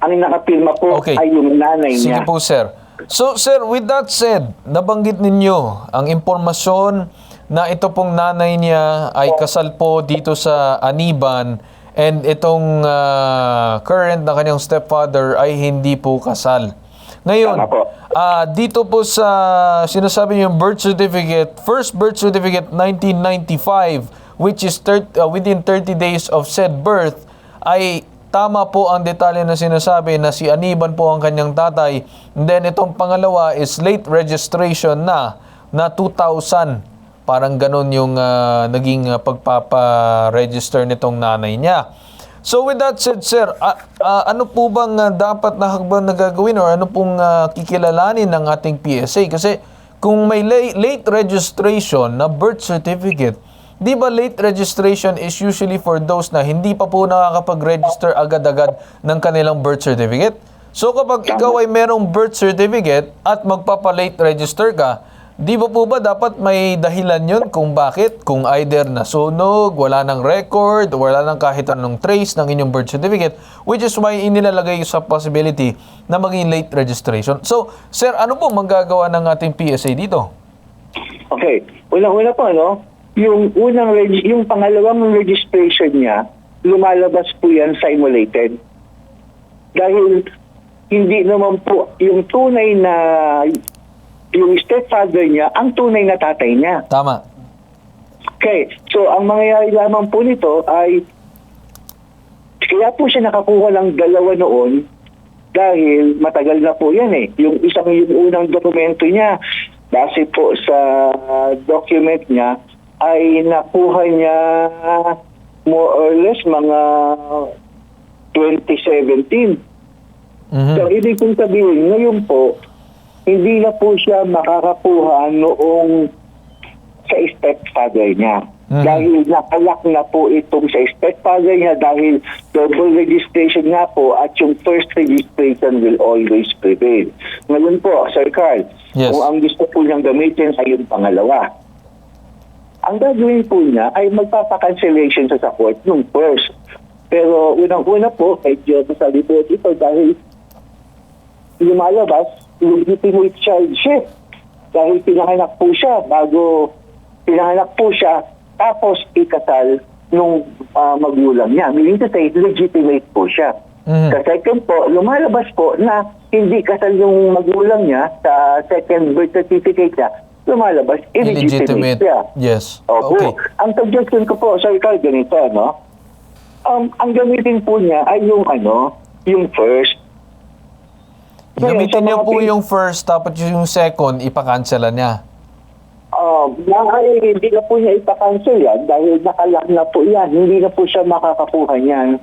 ang nakapirma po ay yung nanay niya. Sige po, sir. So, sir, with that said, nabanggit ninyo ang impormasyon na ito pong nanay niya ay kasal po dito sa Aniban and itong current na kanyang stepfather ay hindi po kasal. Ngayon, dito po sa sinasabi niyo yung birth certificate, first birth certificate 1995, which is within 30 days of said birth, ay tama po ang detalye na sinasabi na si Aniban po ang kanyang tatay. And then itong pangalawa is late registration na 2000. Parang ganun yung naging pagpapa-register nitong nanay niya. So with that said, sir, ano po bang dapat na hakbang na gagawin or ano pong kikilalanin ng ating PSA? Kasi kung may late registration na birth certificate, di ba late registration is usually for those na hindi pa po nakakapag-register agad-agad ng kanilang birth certificate? So kapag ikaw ay merong birth certificate at magpapa-late register ka, di ba po ba dapat may dahilan yun kung bakit? Kung either nasunog, wala ng record, wala ng kahit anong trace ng inyong birth certificate, which is why inilalagay sa possibility na maging late registration. So, sir, ano po magagawa ng ating PSA dito? Okay. Unang-una po, no? Yung pangalawang registration niya, lumalabas po yan simulated. Dahil hindi naman po yung tunay na yung stepfather niya, ang tunay na tatay niya. Tama. Okay. So, ang mangyayari lamang po nito ay kaya po siya nakakuha ng dalawa noon dahil matagal na po yan eh. Yung unang dokumento niya, base po sa document niya, ay nakuha niya more or less mga 2017. So, ibig kong sabihin, ngayon po, hindi na po siya makakakuha noong sa stepfather niya. Dahil nakalak na po itong sa stepfather niya dahil double registration nga po at yung first registration will always prevail. Ngayon po, Sir Carl, kung ang gusto po niyang gamitin ay yung pangalawa. Ang gagawin po niya ay magpapa-cancellation sa court nung first. Pero unang-una po, medyo masali po ito dahil lumalabas legitimate child shift dahil pinanganak po siya tapos ikasal nung magulang niya. Meaning to say, legitimate po siya. Sa second po, lumalabas po na hindi kasal yung magulang niya sa second birth certificate niya, lumalabas illegitimate siya. Yes. Okay. Ang suggestion ko po, Sir Carl, ganito, no? Ang gamitin po niya ay yung first. Gamitin niyo po yung first, tapos yung second, ipakansela niya. Hindi na po niya ipakancel yan dahil nakalak na po yan. Hindi na po siya makakakuha niyan.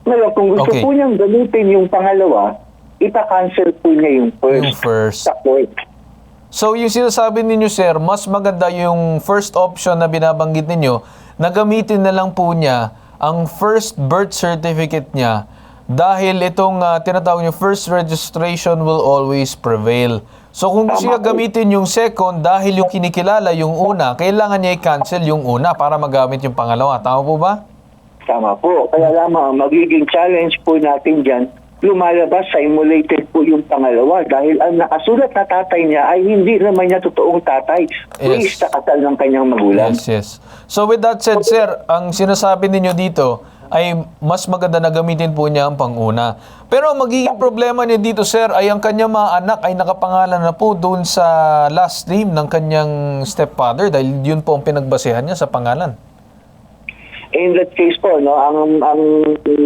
Ngayon, kung gusto po niyang gamitin yung pangalawa, ipakancel po niya yung first. Sa court. So, yung sinasabi ninyo, sir, mas maganda yung first option na binabanggit ninyo, na gamitin na lang po niya ang first birth certificate niya dahil itong tinatawag niyo first registration will always prevail. So kung gusto niya gamitin yung second dahil yung kinikilala yung una, kailangan niya i-cancel yung una para magamit yung pangalawa. Tama po ba? Tama po. Kaya lamang magiging challenge po natin dyan, lumalabas simulated po yung pangalawa dahil ang nakasulat na tatay niya ay hindi naman niya totoong tatay. Please sa kasal ng kanyang magulang. Yes. So with that said, sir, ang sinasabi ninyo dito ay mas maganda na gamitin po niya ang panguna. Pero ang magiging problema niya dito, sir, ay ang kanyang mga anak ay nakapangalan na po doon sa last name ng kanyang stepfather dahil yun po ang pinagbasehan niya sa pangalan. In that case po, no, ang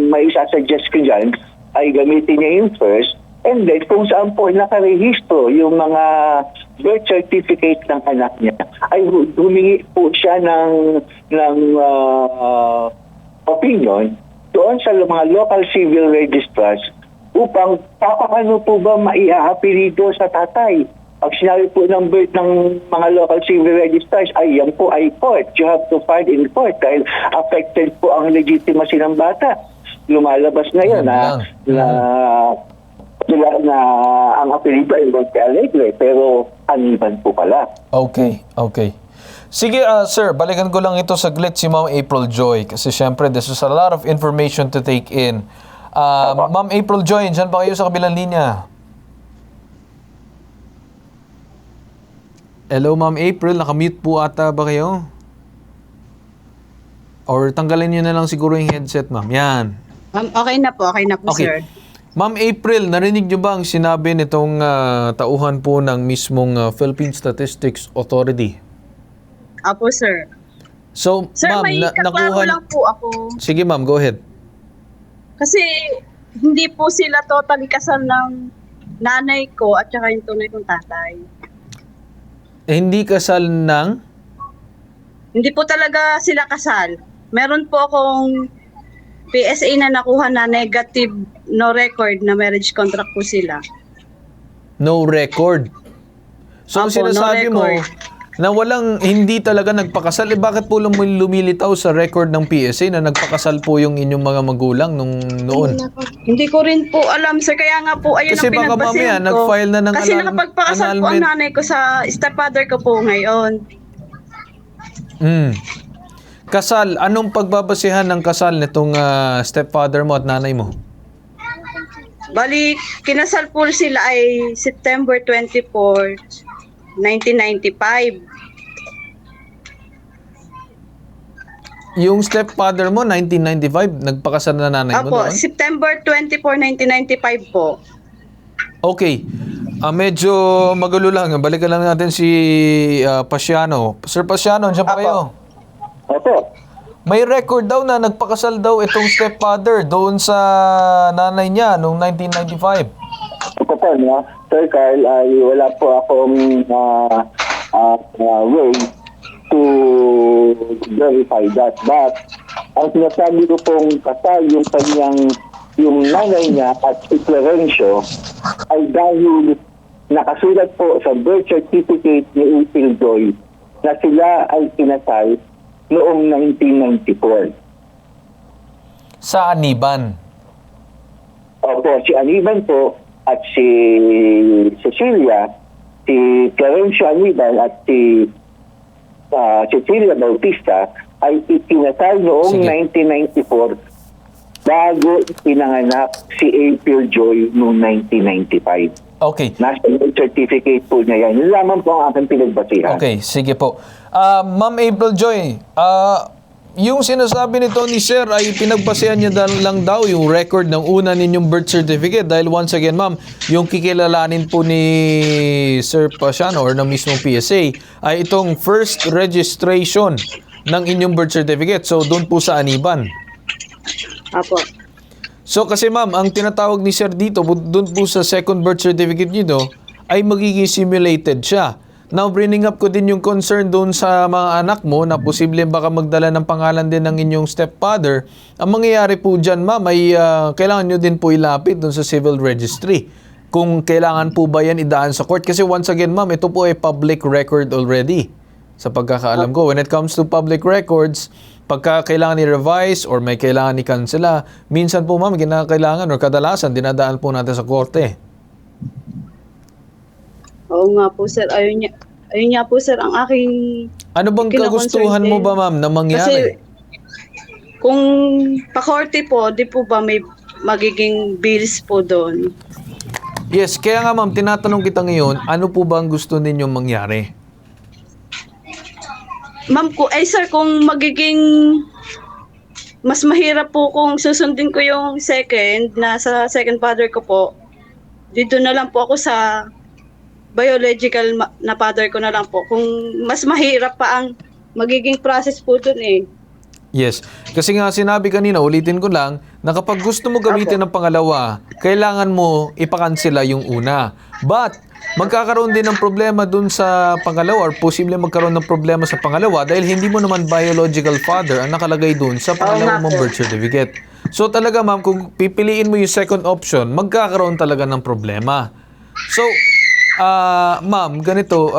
may isa-suggest ko dyan ay gamitin niya yung first and then kung saan po nakarehistro yung mga birth certificate ng anak niya ay humingi po siya ng opinion doon sa mga local civil registrars upang papaano po ba maiapelido sa tatay. Pag sinabi po ng birth ng mga local civil registrars, ay yan po ay court. You have to file in court dahil affected po ang legitimacy ng bata. Lumalabas ngayon na ang apelido ay Monte Alegre, pero Aniban po pala. Okay. Sige, sir, balikan ko lang ito saglit si Ma'am April Joy kasi syempre this is a lot of information to take in. Ma'am April Joy, dyan ba kayo sa kabilang linya? Hello, Ma'am April. Nakamute po ata ba kayo? Or tanggalin niyo na lang siguro yung headset, ma'am. Yan. Okay na po, Okay. sir. Ma'am April, narinig niyo ba ang sinabi nitong tauhan po ng mismong Philippine Statistics Authority? Apo, sir. So, Sir, ma'am, may kaklaro lang po ako. Sige, ma'am, go ahead. Kasi hindi po sila totally kasal ng nanay ko at saka yung tunay kong tatay. Hindi kasal ng? Hindi po talaga sila kasal. Meron po akong PSA na nakuha na negative, no record na marriage contract po sila. No record. So, ang Opo, sinasabi no mo record. na hindi talaga nagpakasal, bakit po lumilitaw sa record ng PSA na nagpakasal po yung inyong mga magulang noon? Hindi ko rin po alam, sir. Kaya nga po, ayun Kasi ang baka mamaya, pinagbasihan ko. nag-file na ng Kasi nakapagpakasal po ang annulment. nanay ko sa stepfather ko po ngayon. Kasal, anong pagbabasehan ng kasal nitong stepfather mo at nanay mo? Bali, kinasal po sila ay September 24, 1995. Yung stepfather mo, 1995, nagpakasal na nanay mo Apo, noon? September 24, 1995 po. Okay. Medyo magulo lang. Balikan lang natin si Pasiano. Sir Pasiano, dyan pa kayo? Opo. May record daw na nagpakasal daw itong stepfather doon sa nanay niya noong 1995. Ito po, no? Sir Carl, ay wala po akong way to verify that. But, ang sinasabi ko pong kasal yung nanay niya at si Florencio ay dahil nakasulat po sa birth certificate ni April Joy na sila ay kinasal noong 1994. Sa Aniban? Opo, si Aniban po at si Cecilia, si Florencio Aniban at si Cecilia Bautista ay ikinasal noong 1994 bago pinanganak si April Joy noong 1995. Okay. National certificate po niya yan. Yun lamang po ang aking pinagbasihan. Okay, sige po. Ma'am April Joy, yung sinasabi nito ni Sir ay pinagbasehan niya lang daw yung record ng una ninyong birth certificate dahil once again, ma'am, yung kikilalanin po ni Sir Pasiano or ng mismong PSA ay itong first registration ng inyong birth certificate. So, doon po sa Aniban. Apo. So, kasi ma'am, ang tinatawag ni Sir dito, doon po sa second birth certificate nito, ay magiging simulated siya. Now, bringing up ko din yung concern doon sa mga anak mo na posible baka magdala ng pangalan din ng inyong stepfather. Ang mangyayari po dyan, ma'am, ay kailangan nyo din po ilapit doon sa civil registry. Kung kailangan po ba yan idaan sa court. Kasi once again, ma'am, ito po ay public record already. Sa pagkakaalam ko, when it comes to public records, pagka kailangan i-revise or may kailangan i-cancela, minsan po, ma'am, kinakailangan or kadalasan, dinadaan po natin sa korte. Oo nga po, sir. Ayun nga po, sir, ang aking... Ano bang kagustuhan mo ba, ma'am, na mangyari? Kasi kung pa-korte po, di po ba may magiging bills po doon? Yes, kaya nga, ma'am, tinatanong kita ngayon, ano po ba ang gusto ninyong mangyari? Ma'am, sir, kung magiging mas mahirap po kung susundin ko yung second, na sa second father ko po, dito na lang po ako sa biological na father ko na lang po. Kung mas mahirap pa ang magiging process po dun eh. Yes. Kasi nga sinabi kanina, ulitin ko lang, na kapag gusto mo gamitin ng pangalawa, kailangan mo ipakansela yung una. But, magkakaroon din ng problema dun sa pangalawa or posible magkaroon ng problema sa pangalawa dahil hindi mo naman biological father ang nakalagay dun sa pangalawa mong birth certificate. So talaga ma'am, kung pipiliin mo yung second option, magkakaroon talaga ng problema. So, ma'am, ganito,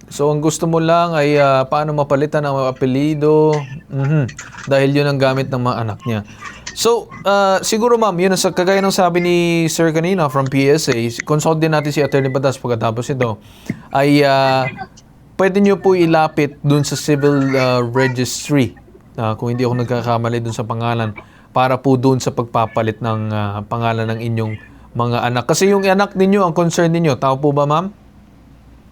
so ang gusto mo lang ay paano mapalitan ang apelyido, dahil yun ang gamit ng mga anak niya. So, siguro ma'am, yun ang kagaya ng sabi ni Sir kanina from PSA, consult din natin si Attorney Batas pagkatapos ito, ay pwede nyo po ilapit dun sa civil registry, kung hindi ako nagkakamali dun sa pangalan, para po dun sa pagpapalit ng pangalan ng inyong mga anak. Kasi yung anak ninyo, ang concern ninyo, tao po ba ma'am?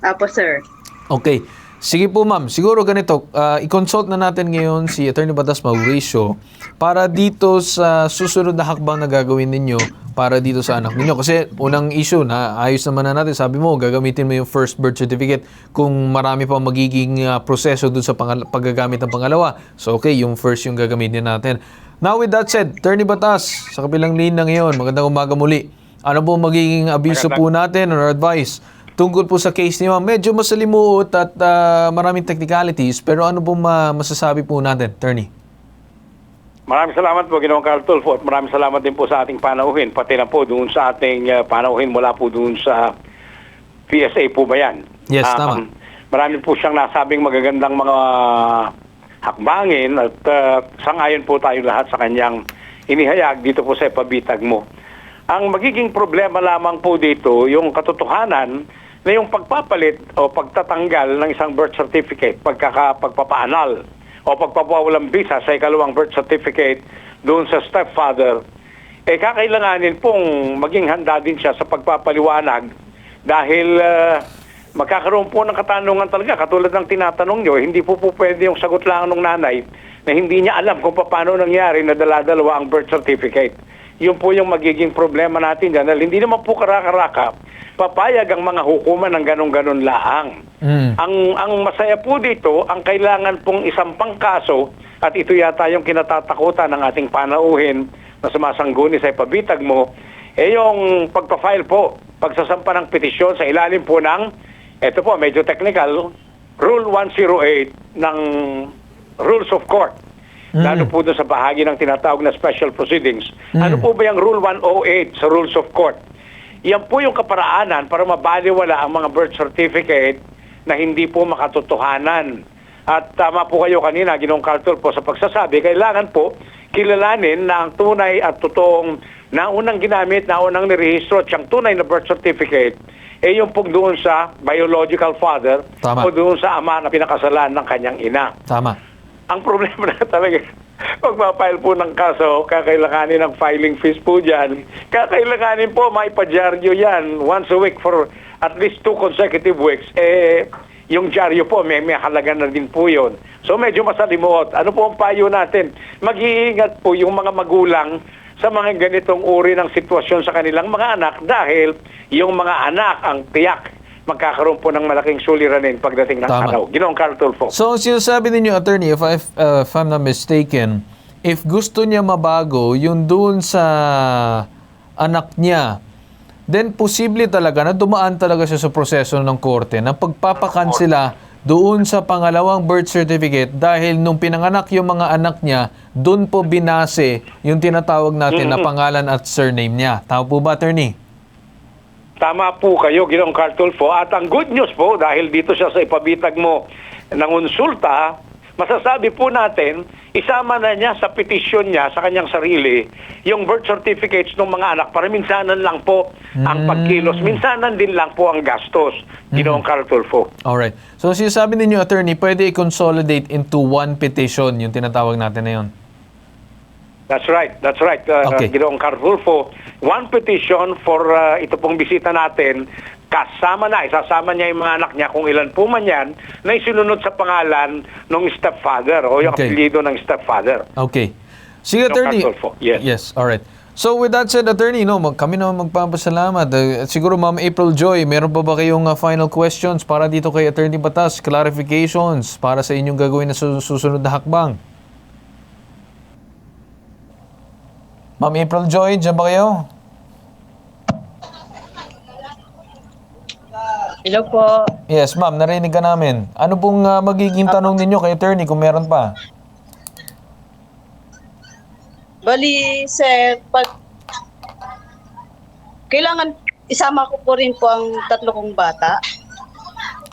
Apo, sir. Okay. Sige po ma'am, siguro ganito, i-consult na natin ngayon si Attorney Batas Mauricio para dito sa susunod na hakbang na gagawin ninyo para dito sa anak ninyo. Kasi unang issue na ayos naman na natin, sabi mo, gagamitin mo yung first birth certificate kung marami pa magiging proseso dun sa paggagamit ng pangalawa. So okay, yung first yung gagamitin natin. Now with that said, Attorney Batas, sa kabilang linya ngayon, magandang umaga muli. Ano po magiging abiso po natin or advice tungkol po sa case ni ma'am? Medyo masalimuot at maraming technicalities, pero ano po masasabi po natin, Attorney? Maraming salamat po, Ginoong Carl Tulfo, at maraming salamat din po sa ating panauhin, pati na po doon sa ating panauhin mula po doon sa PSA po ba yan? Yes, tama. Marami po siyang nasabing magagandang mga hakbangin at sangayon po tayo lahat sa kanyang inihayag dito po sa ipabitag mo. Ang magiging problema lamang po dito, yung katotohanan na yung pagpapalit o pagtatanggal ng isang birth certificate, pagpapaanal o pagpapawalang bisa sa ikalawang birth certificate doon sa stepfather, kakailanganin pong maging handa din siya sa pagpapaliwanag dahil magkakaroon po ng katanungan talaga. Katulad ng tinatanong nyo, hindi po pwede yung sagot lang ng nanay na hindi niya alam kung paano nangyari na dala-dalawa ang birth certificate. Yun po yung magiging problema natin dyan. Hindi naman po karaka-raka papayag ang mga hukuman ng ganun-ganun laang. Ang masaya po dito, ang kailangan pong isang pangkaso, at ito yata yung kinatatakutan ng ating panauhin na sumasangguni sa ipabitag mo, yung pagpa-file po, pagsasampa ng petisyon sa ilalim po ng, ito po, medyo technical, Rule 108 ng Rules of Court. Lalo po doon sa bahagi ng tinatawag na special proceedings. Ano po ba yung Rule 108 sa Rules of Court? Yan po yung kaparaanan para mabaliwala ang mga birth certificate na hindi po makatotohanan. At tama po kayo kanina, Ginoong Carl Tulfo, sa pagsasabi, kailangan po kilalanin na ang tunay at totoong naunang ginamit, naunang nirehistro at siyang tunay na birth certificate, yung po doon sa biological father. Tama. O doon sa ama na pinakasalan ng kanyang ina. Tama. Ang problema na talaga, pagpapile po ng kaso, kakailanganin ng filing fees po dyan. Kakailanganin po maipadyaryo yan once a week for at least 2 consecutive weeks. Yung dyaryo po, may halaga na din po yun. So medyo masalimuot. Ano po ang payo natin? Mag-iingat po yung mga magulang sa mga ganitong uri ng sitwasyon sa kanilang mga anak dahil yung mga anak ang tiyak magkakaroon po ng malaking suliranin pagdating ng araw. Ginoong Carl Tulfo. So, sinasabi ninyo, Attorney, if I'm not mistaken, if gusto niya mabago yung doon sa anak niya, then posible talaga na dumaan talaga siya sa proseso ng korte na pagpapakansela doon sa pangalawang birth certificate dahil nung pinanganak yung mga anak niya, doon po binase yung tinatawag natin na pangalan at surname niya. Tama po ba, Attorney? Tama po kayo, Ginoong Carl Tulfo. At ang good news po, dahil dito siya sa ipabitag mo ng konsulta, masasabi po natin, isama na niya sa petisyon niya, sa kanyang sarili, yung birth certificates ng mga anak para minsanan lang po ang pagkilos. Minsanan din lang po ang gastos, Ginoong Carl Tulfo. Alright. So, sinasabi ninyo, Attorney, pwede i-consolidate into one petition yung tinatawag natin na yun? That's right. Okay. Ginoong Carl Tulfo, one petition for ito pong bisita natin, isasama niya yung mga anak niya kung ilan po man yan, na isinunod sa pangalan ng stepfather o yung apelyido ng stepfather. Okay. Sige, Attorney. Yes, alright. So with that said, Attorney, kami naman magpapasalamat. Siguro, Ma'am April Joy, meron pa ba kayong final questions para dito kay Attorney Batas, clarifications para sa inyong gagawin na susunod na hakbang? Ma'am April Joy, dyan ba kayo? Hello po. Yes, ma'am, narinig ka namin. Ano pong magiging tanong ninyo kay Attorney kung meron pa? Bali, sir, kailangan isama ko po rin po ang 3 kong bata.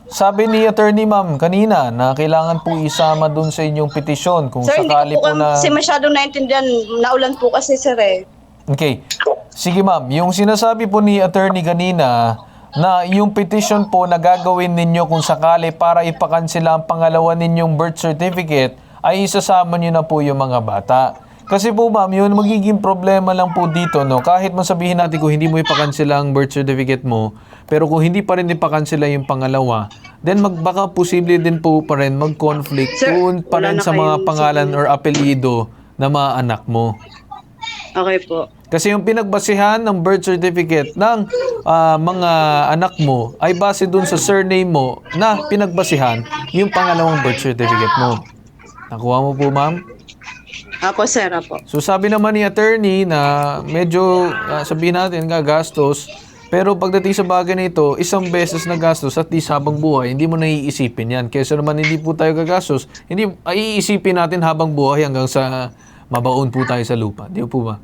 Sabi ni attorney ma'am kanina na kailangan po isama dun sa inyong petisyon kung Sir, hindi sakali ko po po na... kasi masyadong naintindihan. Naulan po kasi, sir, eh. Okay. Sige ma'am, yung sinasabi po ni attorney kanina na yung petition po na gagawin ninyo kung sakali para ipakansela ang pangalawa ninyong birth certificate ay isasama nyo na po yung mga bata. Kasi po ma'am, yun magiging problema lang po dito, no? Kahit masabihin natin kung hindi mo ipakansela ang birth certificate mo, pero kung hindi pa rin ipakansela yung pangalawa, then baka posible din po pa rin mag-conflict doon pa rin sa mga pangalan or apelyido na mga anak mo. Okay po. Kasi yung pinagbasihan ng birth certificate ng mga anak mo ay base dun sa surname mo na pinagbasihan yung pangalawang birth certificate mo. Nakuha mo po, ma'am? Apo, sir, apo. So sabi naman ni attorney na medyo sabihin natin gagastos, pero pagdating sa bagay na ito, isang beses na gastos at least habang buhay, hindi mo naiisipin yan. Kesa naman hindi po tayo gagastos, hindi iisipin natin habang buhay hanggang sa mabaon po tayo sa lupa. Di po ba?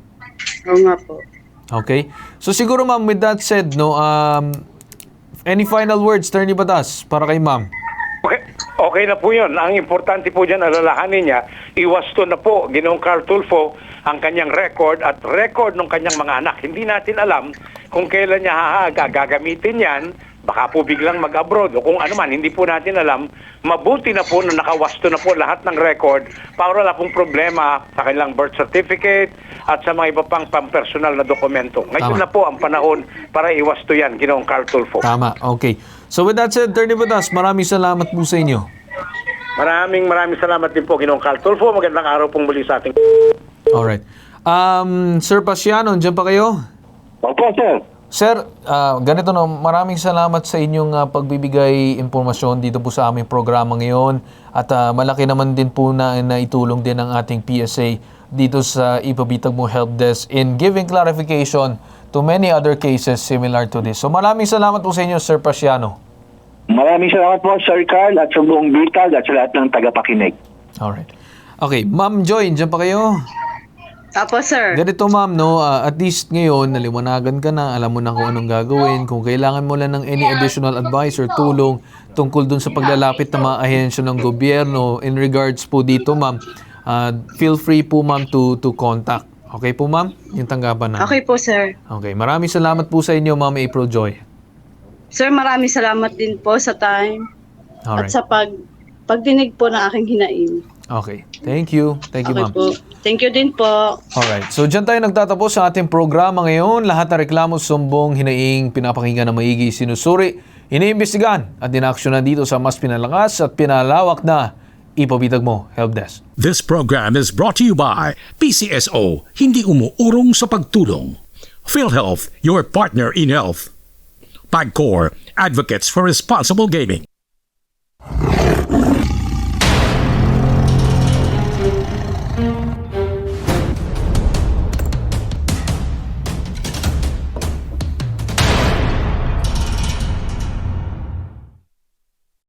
Oo nga po. Okay? So siguro ma'am, with that said, no, any final words, Attorney Batas, para kay ma'am? Okay na po yun. Ang importante po dyan, alalahanin niya, iwasto na po, Ginoong Carl Tulfo, ang kanyang record at record ng kanyang mga anak. Hindi natin alam kung kailan niya gagamitin yan, baka po biglang mag-abroad o kung ano man, hindi po natin alam. Mabuti na po na nakawasto na po lahat ng record para wala pong problema sa kanilang birth certificate at sa mga iba pang pampersonal na dokumento. Ngayon na po ang panahon para iwasto yan, Ginoong Carl Tulfo. Tama, okay. So with that said, Attorney Batas, maraming salamat po sa inyo. Maraming salamat din po, Ginoong Carl Tulfo. Magandang araw pong muli sa ating... Alright. Sir Pasiano, dyan pa kayo? Opo, sir. Sir, ganito no, maraming salamat sa inyong pagbibigay impormasyon dito po sa aming programa ngayon at malaki naman din po na itulong din ng ating PSA dito sa Ipabitag Mo Help Desk in giving clarification to many other cases similar to this. So maraming salamat po sa inyo, Sir Pasiano. Maraming salamat po, Sir Carl, at sa buong bitag at sa lahat ng tagapakinig. Alright. Okay, Ma'am Joy, dyan pa kayo? Apo, sir. Ganito ma'am, no, at least ngayon, naliwanagan ka na, alam mo na kung anong gagawin. Kung kailangan mo lang ng any additional advice or tulong tungkol dun sa paglalapit ng mga ahensya ng gobyerno in regards po dito ma'am, feel free po ma'am to contact. Okay po ma'am? Yung tanggapan na. Okay po, sir. Okay, maraming salamat po sa inyo ma'am April Joy. Sir, maraming salamat din po sa time Alright. at sa pagdinig po ng aking hinaing. Okay, thank you. Thank you Okay ma'am. po. Thank you din po. Alright, so dyan tayo nagtatapos sa ating programa ngayon. Lahat ng reklamo, sumbong, hinaing, pinapakinggan na maigi, sinusuri, iniimbestigahan at dinaaksyonan dito sa mas pinalakas at pinalawak na Ipabitag Mo Help Desk. This program is brought to you by PCSO, hindi umuurong sa pagtulong. PhilHealth, your partner in health. PAGCOR, advocates for responsible gaming.